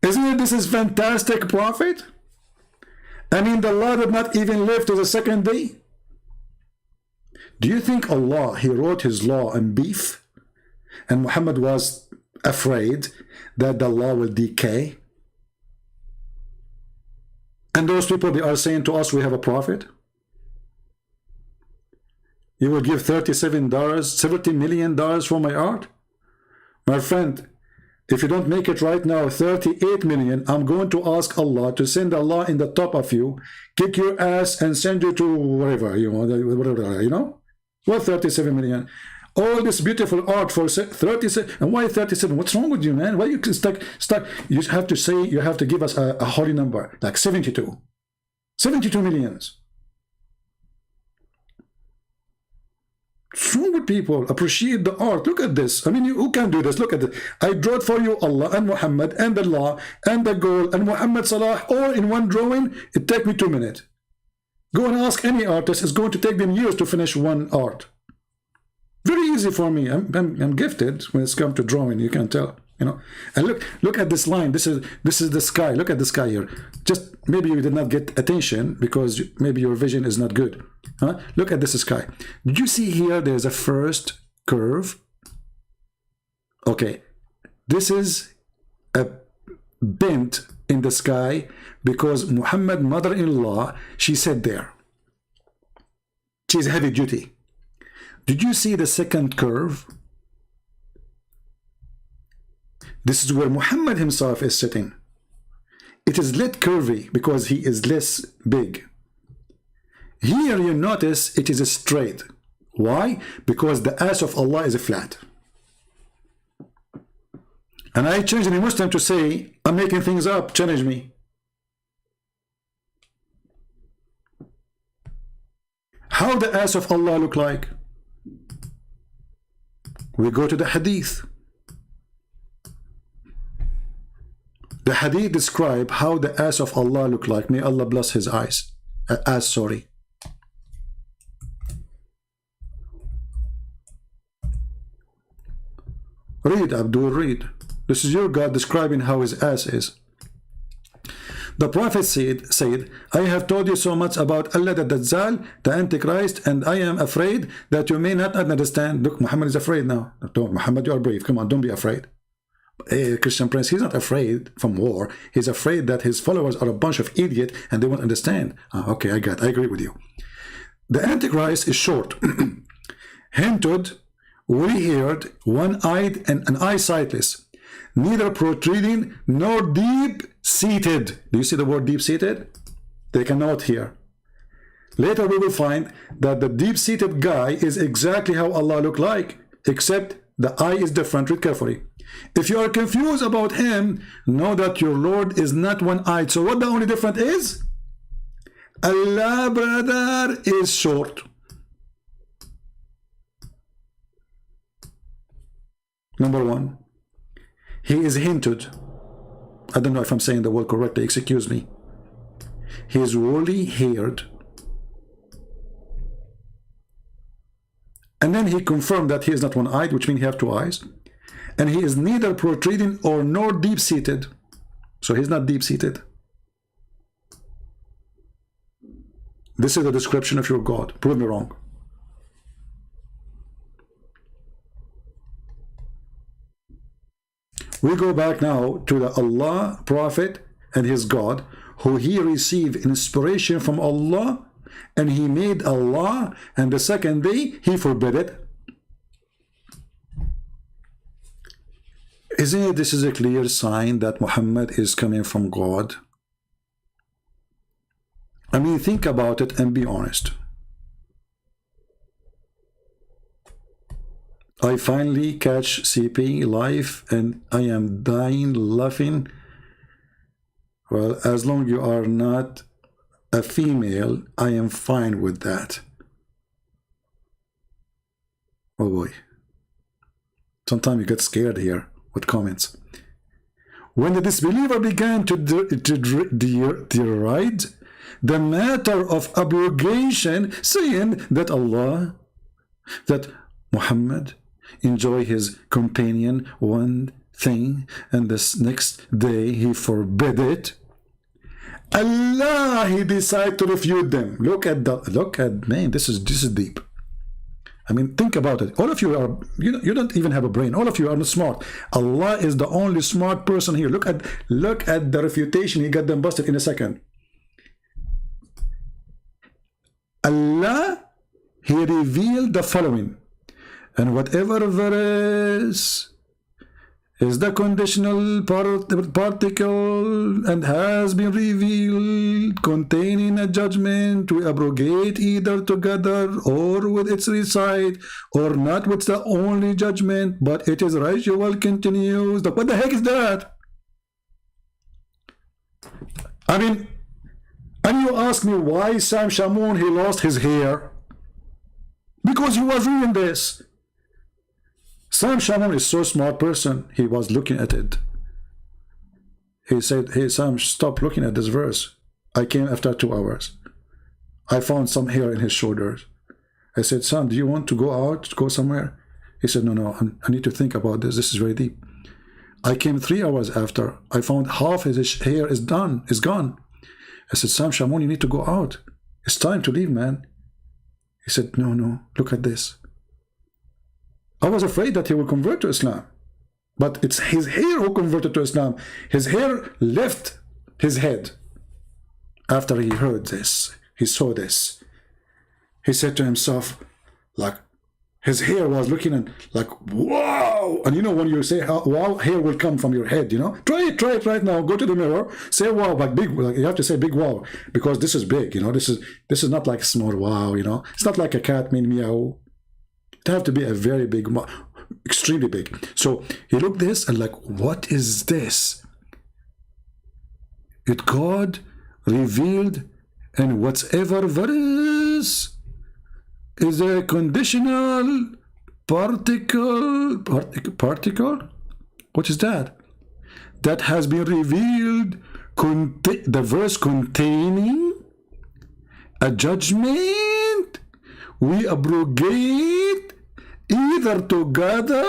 Isn't it this is fantastic, Prophet? I mean, the law did not even live to the second day. Do you think Allah, He wrote His law in beef, and Muhammad was afraid that the law will decay? And those people, they are saying to us, we have a prophet. You will give $70 million for my art? My friend, if you don't make it right now, 38 million, I'm going to ask Allah to send Allah in the top of you, kick your ass and send you to wherever, whatever, What 37 million? All this beautiful art for 37, and why 37? What's wrong with you, man? Why you stuck? You have to say, you have to give us a holy number, like 72. 72 millions. What's wrong with people? Appreciate the art. Look at this. I mean, who can do this? Look at it. I drew it for you, Allah and Muhammad and the law and the goal and Muhammad Salah all in one drawing. It take me 2 minutes. Go and ask any artist. It's going to take them years to finish one art. Very easy for me. I'm gifted when it's come to drawing. You can tell, And look at this line. This is the sky. Look at the sky here. Just maybe you did not get attention because maybe your vision is not good. Look at this sky. Did you see here? There's a first curve. Okay, this is a bend in the sky because Muhammad, mother-in-law, she said there. She's heavy duty. Did you see the second curve? This is where Muhammad himself is sitting. It is less curvy because he is less big. Here you notice it is straight. Why? Because the ass of Allah is flat. And I changed any Muslim to say, I'm making things up, challenge me. How the ass of Allah look like? We go to the hadith. The hadith describe how the ass of Allah look like. May Allah bless his eyes. Sorry. Read, Abdul, read. This is your God describing how his ass is. The Prophet said, I have told you so much about Allah the Dajjal, the Antichrist, and I am afraid that you may not understand. Look, Muhammad is afraid now. Don't, Muhammad, you are brave. Come on, don't be afraid. Christian Prince, he's not afraid from war. He's afraid that his followers are a bunch of idiots and they won't understand. Okay, I agree with you. The Antichrist is short, hinted, woolly-haired, one-eyed, and an eye sightless, neither protruding nor deep-seated. Do you see the word deep-seated? Take a note here. Later we will find that the deep-seated guy is exactly how Allah looked like, except the eye is different. Read carefully. If you are confused about him, know that your Lord is not one-eyed. So what the only difference is? Allah, brother, is short. Number one, he is hinted. I don't know if I'm saying the word correctly, excuse me. He is woolly-haired. And then he confirmed that he is not one-eyed, which means he has two eyes. And he is neither protruding or nor deep-seated. So he's not deep-seated. This is the description of your God. Prove me wrong. We go back now to the Allah, Prophet, and his God, who he received inspiration from Allah, and he made Allah, and the second day he forbid it. Isn't it this is a clear sign that Muhammad is coming from God? I mean, think about it and be honest. I finally catch CP live and I am dying laughing. Well, as long as you are not a female, I am fine with that. Oh boy. Sometimes you get scared here with comments. When the disbeliever began to deride the matter of abrogation, saying that Allah, that Muhammad enjoy his companion one thing and this next day he forbid it, Allah, he decided to refute them. Look at man, this is deep. I mean, think about it. All of you are, you don't even have a brain. All of you are not smart. Allah is the only smart person here. Look at the refutation. He got them busted in a second. Allah, He revealed the following. And whatever verse is the conditional particle and has been revealed containing a judgment to abrogate either together or with its recite or not with the only judgment, but it is ritual continues. What the heck is that? I mean, and you ask me why Sam Shamoun, he lost his hair? Because he was reading this. Sam Shamoun is so smart person. He was looking at it. He said, hey Sam, stop looking at this verse. I came after 2 hours. I found some hair in his shoulders. I said, Sam, do you want to go out, go somewhere? He said, no, I need to think about this. This is very deep. I came 3 hours after. I found half his hair is gone. I said, Sam Shamoun, you need to go out. It's time to leave, man. He said, no, look at this. I was afraid that he will convert to Islam. But it's his hair who converted to Islam. His hair left his head. After he heard this, he saw this. He said to himself, like, his hair was looking and like, wow. And you know when you say wow, hair will come from your head, you know. Try it right now. Go to the mirror, say wow, but big. Like, you have to say big wow because this is big, you know. This is not like a small wow, you know. It's not like a cat mean meow. It have to be a very big, extremely big. So he looked this and like, what is this? It God revealed, and whatever verse is a conditional particle. What is that? That has been revealed. The verse containing a judgment. We abrogate either together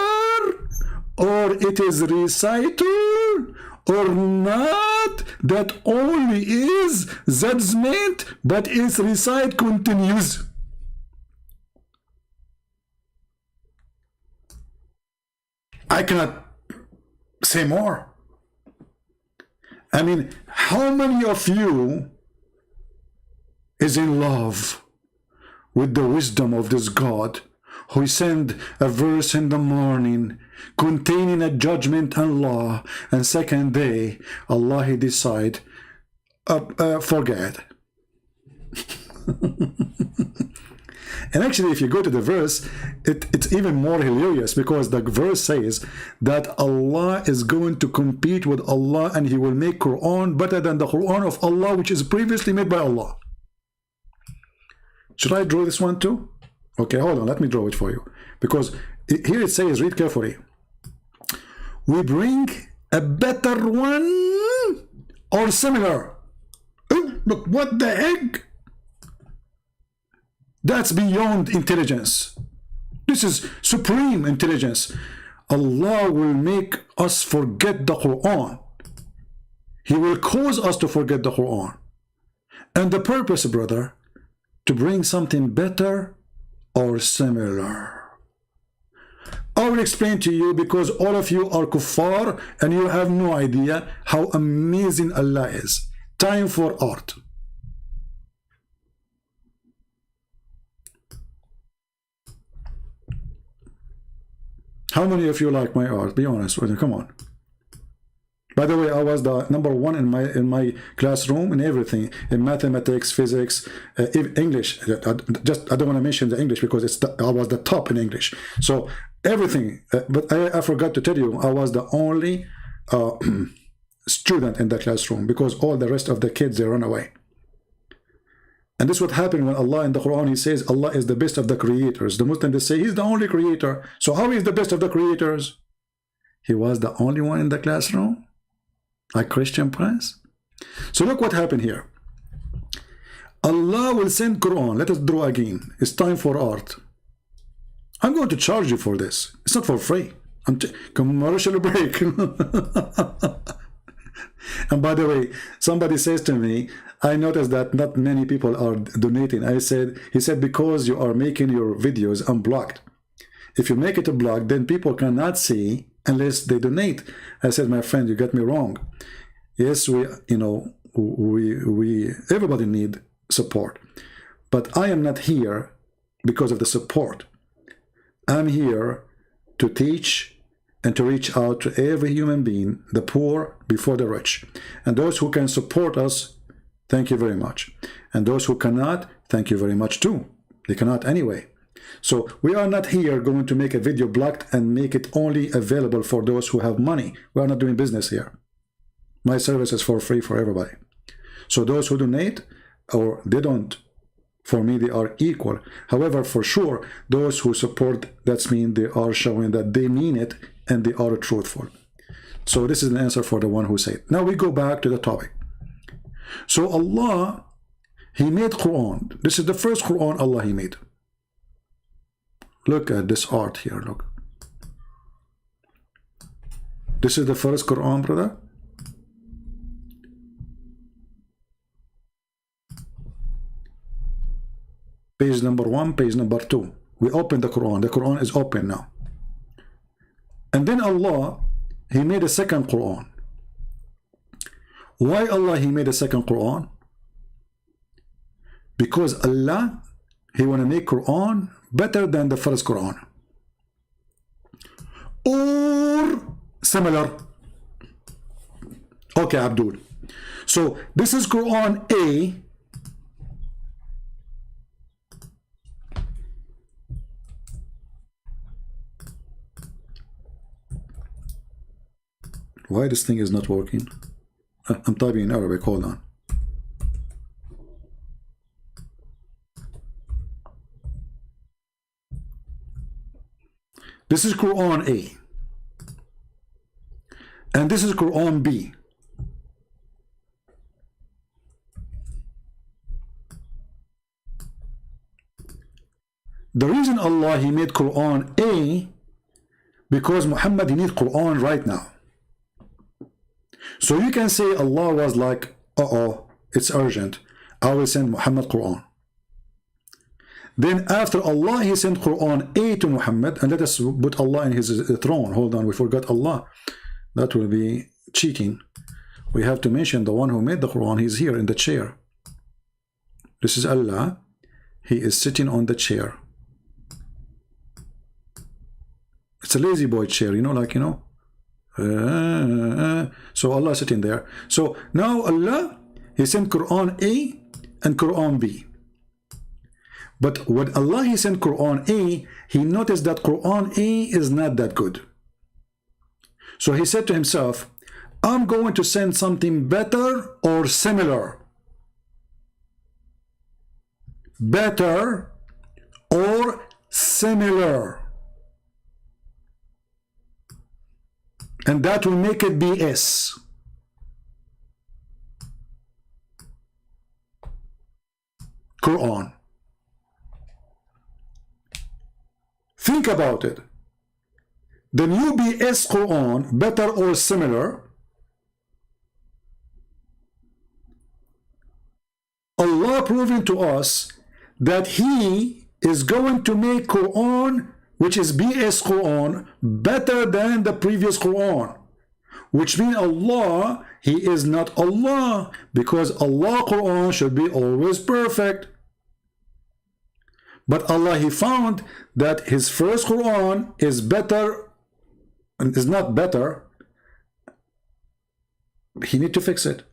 or it is recital or not. That only is judgment, but its recite continues. I cannot say more. I mean, how many of you is in love with the wisdom of this God who sent a verse in the morning containing a judgment and law, and second day Allah he decide forget. And actually, if you go to the verse, it's even more hilarious because the verse says that Allah is going to compete with Allah and he will make Quran better than the Quran of Allah, which is previously made by Allah. Should I draw this one too? Okay, hold on, let me draw it for you. Because here it says, read carefully. We bring a better one or similar. Oh, look, what the heck? That's beyond intelligence. This is supreme intelligence. Allah will make us forget the Quran. He will cause us to forget the Quran. And the purpose, brother, to bring something better or similar. I will explain to you because all of you are kuffar and you have no idea how amazing Allah is. Time for art. How many of you like my art? Be honest with me. Come on. By the way, I was the #1 in my classroom in everything, in mathematics, physics, English. I don't want to mention the English because I was the top in English. So everything. But I forgot to tell you, I was the only student in the classroom because all the rest of the kids, they run away. And this is what happened when Allah in the Quran, he says Allah is the best of the creators. The Muslims, they say he's the only creator. So how is the best of the creators? He was the only one in the classroom, like Christian Prince. So look what happened here. Allah will send Quran. Let us draw again. It's time for art. I'm going to charge you for this. It's not for free. Commercial break. And by the way, somebody says to me, I noticed that not many people are donating. He said, because you are making your videos unblocked. If you make it a block, then people cannot see unless they donate. I said, my friend, you got me wrong. Yes, everybody need support. But I am not here because of the support. I'm here to teach and to reach out to every human being, the poor before the rich. And those who can support us, thank you very much. And those who cannot, thank you very much too. They cannot anyway. So we are not here going to make a video blocked and make it only available for those who have money. We are not doing business here. My service is for free for everybody. So those who donate or they don't, for me, they are equal. However, for sure, those who support, that means they are showing that they mean it and they are truthful. So this is an answer for the one who said. Now we go back to the topic. So Allah, He made Quran. This is the first Quran Allah He made. Look at this art here, look. This is the first Quran, brother. Page number 1, page number 2. We open the Quran. The Quran is open now. And then Allah, He made a second Quran. Why Allah He made a second Quran? Because Allah, He want to make Quran better than the first Quran. Or similar. Okay, Abdul. So this is Quran A. Why this thing is not working? I'm typing in Arabic, hold on. This is Quran A. And this is Quran B. The reason Allah He made Quran A, because Muhammad He needs Quran right now. So you can say Allah was like, it's urgent. I will send Muhammad Quran. Then after Allah, He sent Quran A to Muhammad, and let us put Allah in His throne. Hold on, we forgot Allah. That will be cheating. We have to mention the one who made the Quran. He's here in the chair. This is Allah. He is sitting on the chair. It's a lazy boy chair, so Allah sitting there. So now Allah, He sent Quran A and Quran B. But when Allah He sent Quran A, He noticed that Quran A is not that good. So He said to Himself, I'm going to send something better or similar. Better or similar. And that will make it BS. Quran. Think about it. The new BS Quran, better or similar, Allah proving to us that He is going to make Quran, which is BS Quran, better than the previous Quran. Which means Allah, He is not Allah, because Allah Quran should be always perfect. But Allah, He found that His first Quran is better, and is not better. He need to fix it.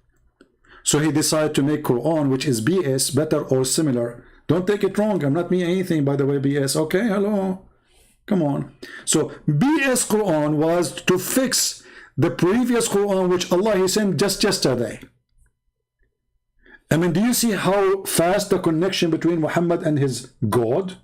So He decided to make Quran, which is BS, better or similar. Don't take it wrong. I'm not meaning anything, by the way, BS. Okay, hello. Come on. So BS Quran was to fix the previous Quran, which Allah He sent just yesterday. I mean, do you see how fast the connection between Muhammad and his God?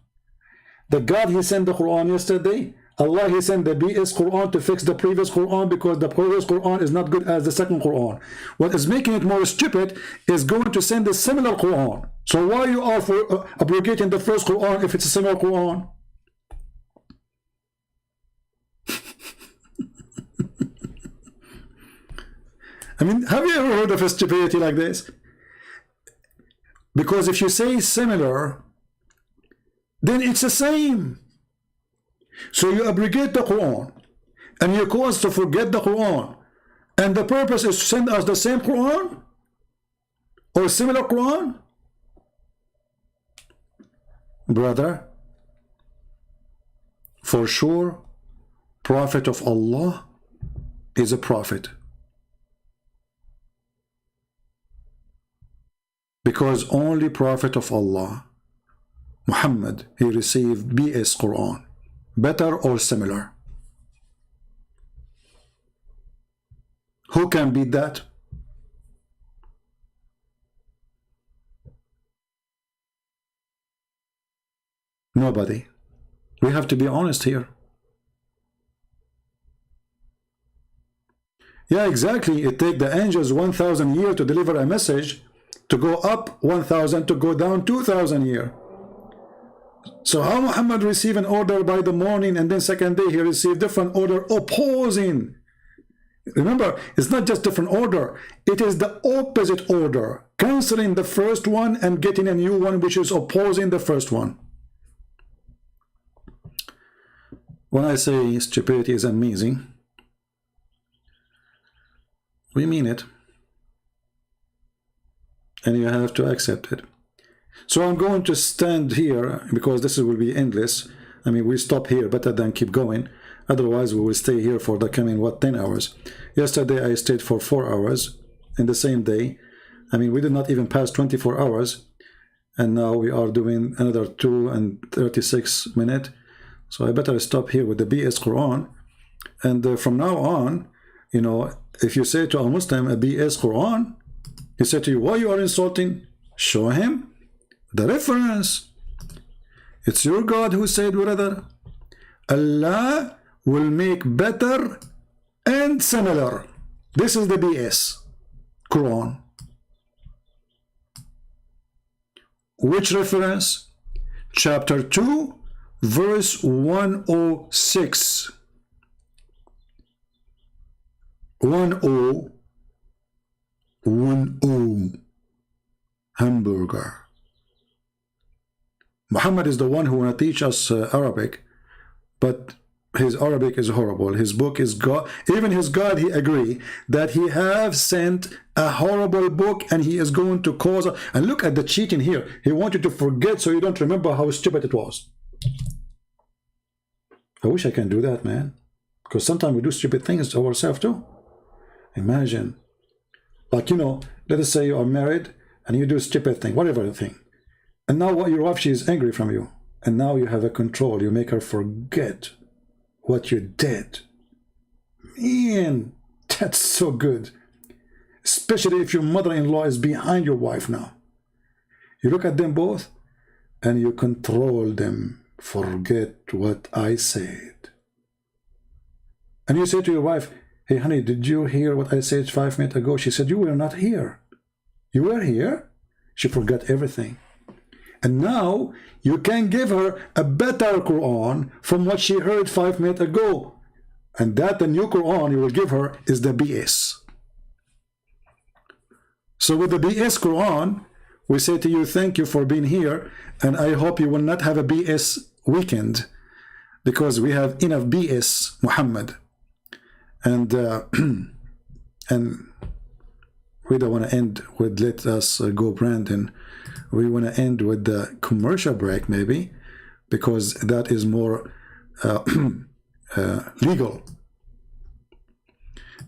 The God He sent the Quran yesterday, Allah He sent the BS Quran to fix the previous Quran, because the previous Quran is not good as the second Quran. What is making it more stupid is going to send a similar Quran. So why you are for abrogating the first Quran if it's a similar Quran? I mean, have you ever heard of a stupidity like this? Because if you say similar, then it's the same. So you abrogate the Quran, and you cause us to forget the Quran, and the purpose is to send us the same Quran or similar Quran? Brother, for sure, Prophet of Allah is a prophet. Because only Prophet of Allah, Muhammad, he received BS Quran, better or similar. Who can beat that? Nobody. We have to be honest here. Yeah, exactly. It takes the angels 1,000 years to deliver a message, to go up 1,000, to go down 2,000 years. So how Muhammad received an order by the morning, and then second day he received different order opposing? Remember, it's not just different order, it is the opposite order, canceling the first one and getting a new one which is opposing the first one. When I say stupidity is amazing, we mean it. And you have to accept it. So I'm going to stand here because this will be endless. I mean, we stop here better than keep going. Otherwise, we will stay here for the coming, 10 hours. Yesterday, I stayed for 4 hours in the same day. I mean, we did not even pass 24 hours. And now we are doing another 2 and 36 minutes. So I better stop here with the BS Quran. And from now on, you know, if you say to a Muslim a BS Quran, he said to you, why you are insulting? Show him the reference. It's your God who said, brother, Allah will make better and similar. This is the BS Quran. Which reference? Chapter 2, verse 106. 10. Hamburger. Muhammad is the one who want to teach us Arabic, but his Arabic is horrible. His book is God. Even his God, he agree that he have sent a horrible book, and he is going to cause. And look at the cheating here. He wants you to forget so you don't remember how stupid it was. I wish I can do that, man, because sometimes we do stupid things to ourselves too. Imagine, like, you know, let us say you are married and you do a stupid thing, whatever thing, and now what your wife, she is angry from you, and now you have a control. You make her forget what you did. Man, that's so good. Especially if your mother-in-law is behind your wife now. You look at them both and you control them. Forget what I said. And you say to your wife, hey honey, did you hear what I said 5 minutes ago? She said, you were not here. You were here? She forgot everything. And now you can give her a better Quran from what she heard 5 minutes ago. And that the new Quran you will give her is the BS. So with the BS Quran, we say to you, thank you for being here. And I hope you will not have a BS weekend, because we have enough BS Muhammad. And and we don't want to end with let us go Brandon. We want to end with the commercial break maybe, because that is more legal.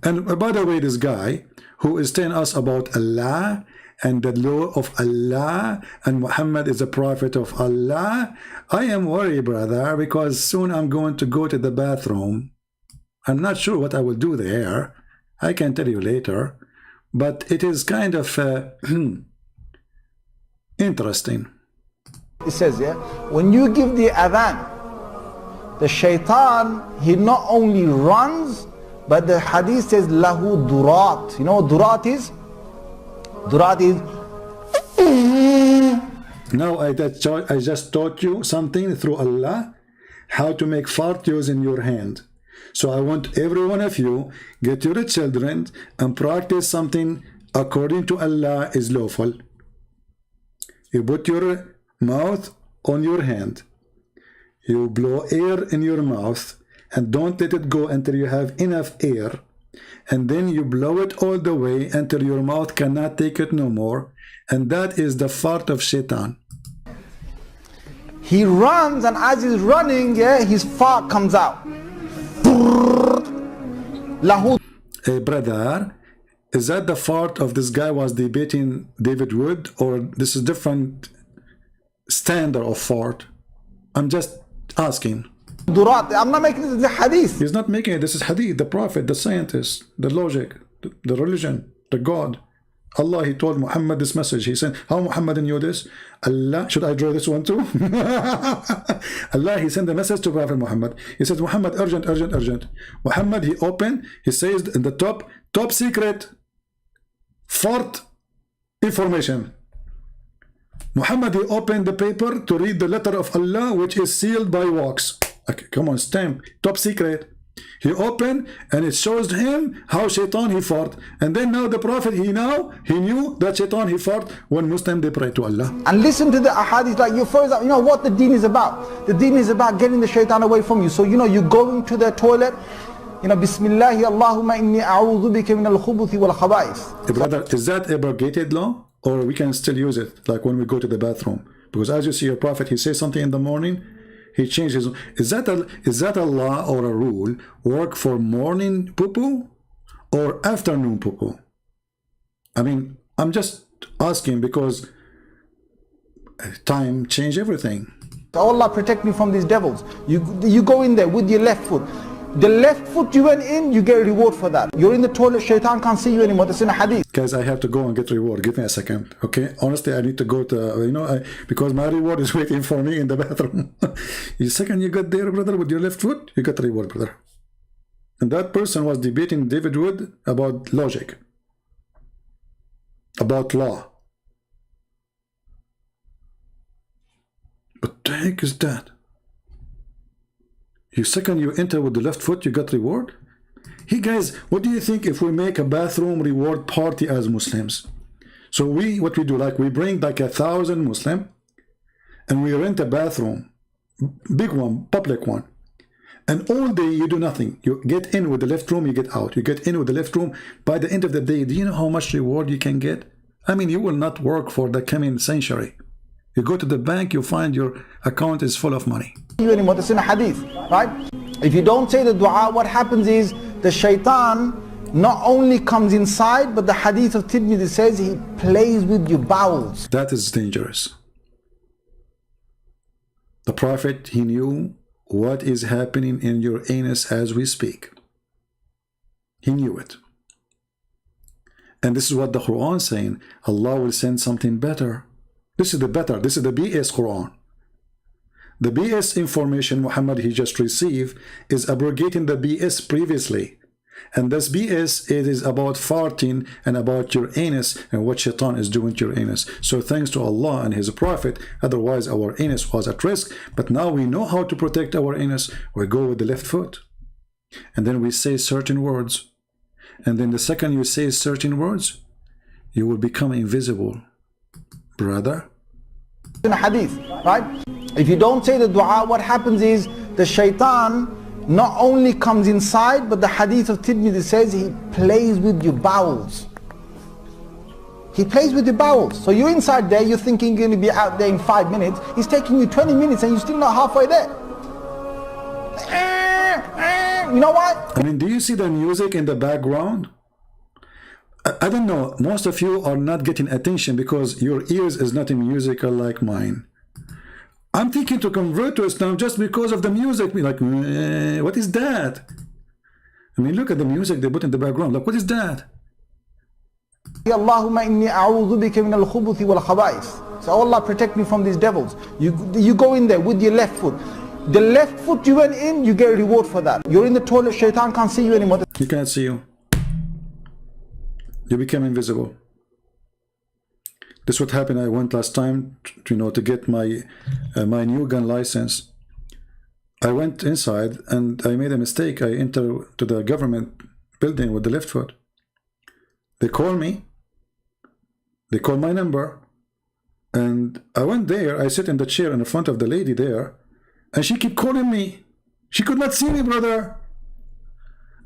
And by the way, this guy who is telling us about Allah and the law of Allah and Muhammad is a prophet of Allah, I am worried, brother, because soon I'm going to go to the bathroom. I'm not sure what I will do there. I can tell you later, but it is kind of interesting. It says, yeah, when you give the adhan, the shaitan, he not only runs, but the hadith says, lahu durat. You know what durat is? Durat is... Now I just taught you something through Allah, how to make fart using your hand. So I want every one of you, get your children and practice something according to Allah is lawful. You put your mouth on your hand. You blow air in your mouth and don't let it go until you have enough air. And then you blow it all the way until your mouth cannot take it no more. And that is the fart of Shaitan. He runs, and as he's running, his fart comes out. Hey brother, is that the fart of this guy was debating David Wood, or this is different standard of fart? I'm just asking. I'm not making this the hadith. He's not making it. This is hadith, the prophet, the scientist, the logic, the religion, the God. Allah, he told Muhammad this message. He said, how Muhammad knew this? Allah, should I draw this one too? Allah, he sent a message to Prophet Muhammad. He says, Muhammad, urgent, urgent, urgent. Muhammad, he opened, he says in the top secret, fart information. Muhammad, he opened the paper to read the letter of Allah, which is sealed by wax. Okay, come on, stamp, top secret. He opened and it shows him how Shaitan he fought. And then now the Prophet, he knew that Shaitan he fought when Muslim they pray to Allah. And listen to the ahadith, like you first, you know what the deen is about. The deen is about getting the Shaitan away from you. So you go into the toilet, Bismillahi Allahumma inni a'udhu bika min al-khubuthi wal khaba'ith. Brother, is that abrogated law? Or we can still use it, like when we go to the bathroom? Because as you see your Prophet, he says something in the morning, he changes. Is that a law or a rule work for morning poo-poo or afternoon poo-poo? I mean, I'm just asking because time change everything. Allah protect me from these devils. You go in there with your left foot. The left foot you went in, you get a reward for that. You're in the toilet, Shaitan can't see you anymore. That's in a hadith. Guys, I have to go and get reward. Give me a second, okay? Honestly, I need to go to, because my reward is waiting for me in the bathroom. The second you got there, brother, with your left foot, you got a reward, brother. And that person was debating David Wood about logic, about law. What the heck is that? Second you enter with the left foot, you got reward? Hey guys, what do you think if we make a bathroom reward party as Muslims? So what we do, like we bring like 1,000 Muslim and we rent a bathroom, big one, public one. And all day you do nothing. You get in with the left room, you get out. You get in with the left room. By the end of the day, do you know how much reward you can get? I mean, you will not work for the coming century. You go to the bank, you find your account is full of money. Anymore, that's in a hadith, right? If you don't say the dua, what happens is the Shaitan not only comes inside, but the hadith of Tirmidhi says he plays with your bowels. That is dangerous. The Prophet, he knew what is happening in your anus as we speak. He knew it. And this is what the Quran is saying. Allah will send something better. This is the better. This is the BS Quran. The BS information Muhammad he just received is abrogating the BS previously. And this BS, it is about farting and about your anus and what Shaitan is doing to your anus. So thanks to Allah and His Prophet, otherwise our anus was at risk. But now we know how to protect our anus. We go with the left foot. And then we say certain words. And then the second you say certain words, you will become invisible. Brother? In a hadith, right? If you don't say the dua, what happens is the Shaitan not only comes inside, but the hadith of Tirmidhi says he plays with your bowels. He plays with your bowels. So you're inside there, you're thinking you're going to be out there in 5 minutes. He's taking you 20 minutes and you're still not halfway there. You know what? I mean, do you see the music in the background? I don't know, most of you are not getting attention because your ears is not musical like mine. I'm thinking to convert to Islam just because of the music. Like, what is that? I mean, look at the music they put in the background. Like, what is that? Allahumma inni a'udhu bika min al-khubuthi wal khaba'ith. So Allah protect me from these devils. You go in there with your left foot. The left foot you went in, you get a reward for that. You're in the toilet, Shaitan can't see you anymore. He can't see you. You become invisible. This is what happened. I went last time to get my new gun license. I went inside and I made a mistake. I entered to the government building with the left foot. They call me. They call my number. And I went there, I sit in the chair in front of the lady there, and she kept calling me. She could not see me, brother.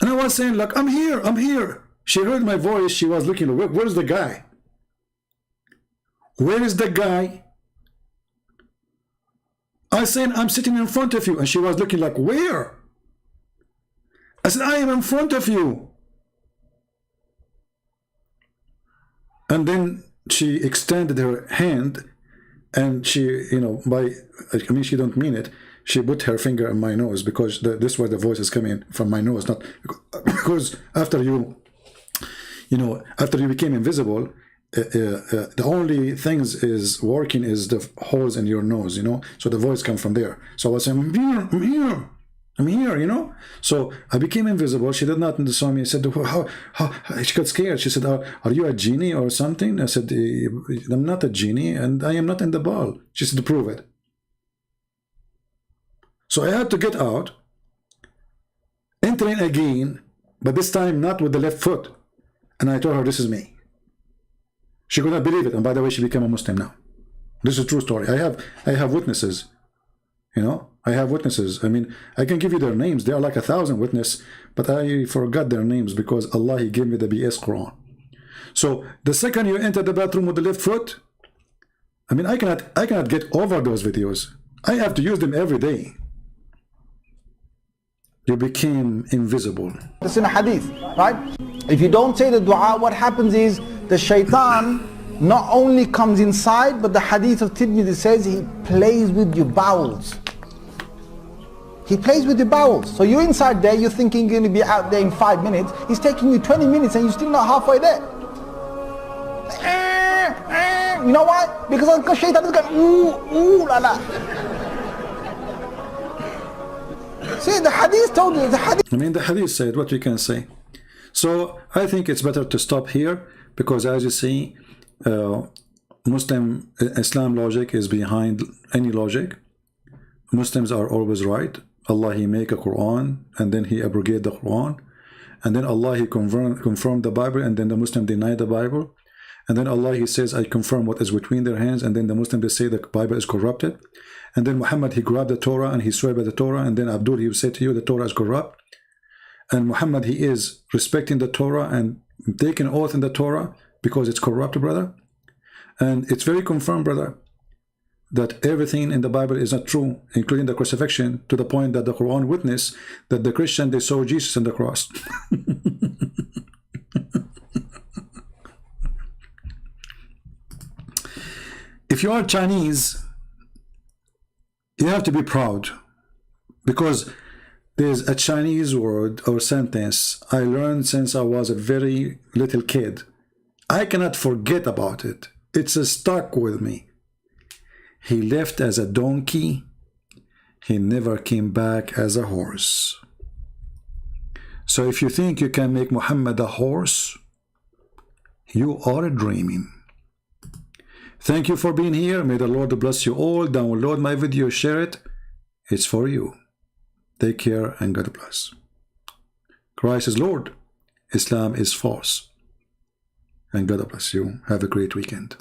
And I was saying, like, I'm here, I'm here. She heard my voice, she was looking, where's the guy? Where is the guy? I said, I'm sitting in front of you. And she was looking like, where? I said, I am in front of you. And then she extended her hand, and she, you know, I mean, she don't mean it. She put her finger in my nose, because this is where the voice is coming from, my nose, not because after you became invisible, the only things is working is the holes in your nose, you know, so the voice comes from there. So I was saying, I'm here, you know. So I became invisible. She did not saw me. I said, how? She got scared. She said, are you a genie or something? I said, I'm not a genie, and I am not in the ball. She said, prove it. So I had to get out, entering again, but this time not with the left foot. And I told her, this is me. She could not believe it. And by the way, she became a Muslim now. This is a true story. I have witnesses. You know, I have witnesses. I mean, I can give you their names. They are like 1,000 witnesses, but I forgot their names because Allah, He gave me the BS Quran. So the second you enter the bathroom with the left foot, I mean, I cannot get over those videos. I have to use them every day. You became invisible. It's in a hadith, right? If you don't say the dua, what happens is the shaitan not only comes inside, but the hadith of Tirmidhi says he plays with your bowels. He plays with your bowels. So you're inside there, you're thinking you're going to be out there in 5 minutes. He's taking you 20 minutes and you're still not halfway there. You know why? Because shaitan is going, ooh, la la. See, the hadith told you, the hadith. I mean, the hadith said what we can say. So I think it's better to stop here, because as you see, Islam logic is behind any logic. Muslims are always right. Allah, He make a Quran, and then He abrogate the Quran, and then Allah, He confirm the Bible, and then the Muslim deny the Bible, and then Allah, He says, I confirm what is between their hands, and then the Muslim, they say the Bible is corrupted, and then Muhammad, he grabbed the Torah and he swear by the Torah, and then Abdul, he will say to you the Torah is corrupt, and Muhammad, he is respecting the Torah and taking oath in the Torah because it's corrupt, brother. And it's very confirmed, brother, that everything in the Bible is not true, including the crucifixion, to the point that the Quran witness that the Christian, they saw Jesus on the cross. If you are Chinese, you have to be proud, because there's a Chinese word or sentence I learned since I was a very little kid. I cannot forget about it. It's stuck with me. He left as a donkey. He never came back as a horse. So if you think you can make Muhammad a horse, you are dreaming. Thank you for being here. May the Lord bless you all. Download my video, share it. It's for you. Take care and God bless. Christ is Lord. Islam is false. And God bless you. Have a great weekend.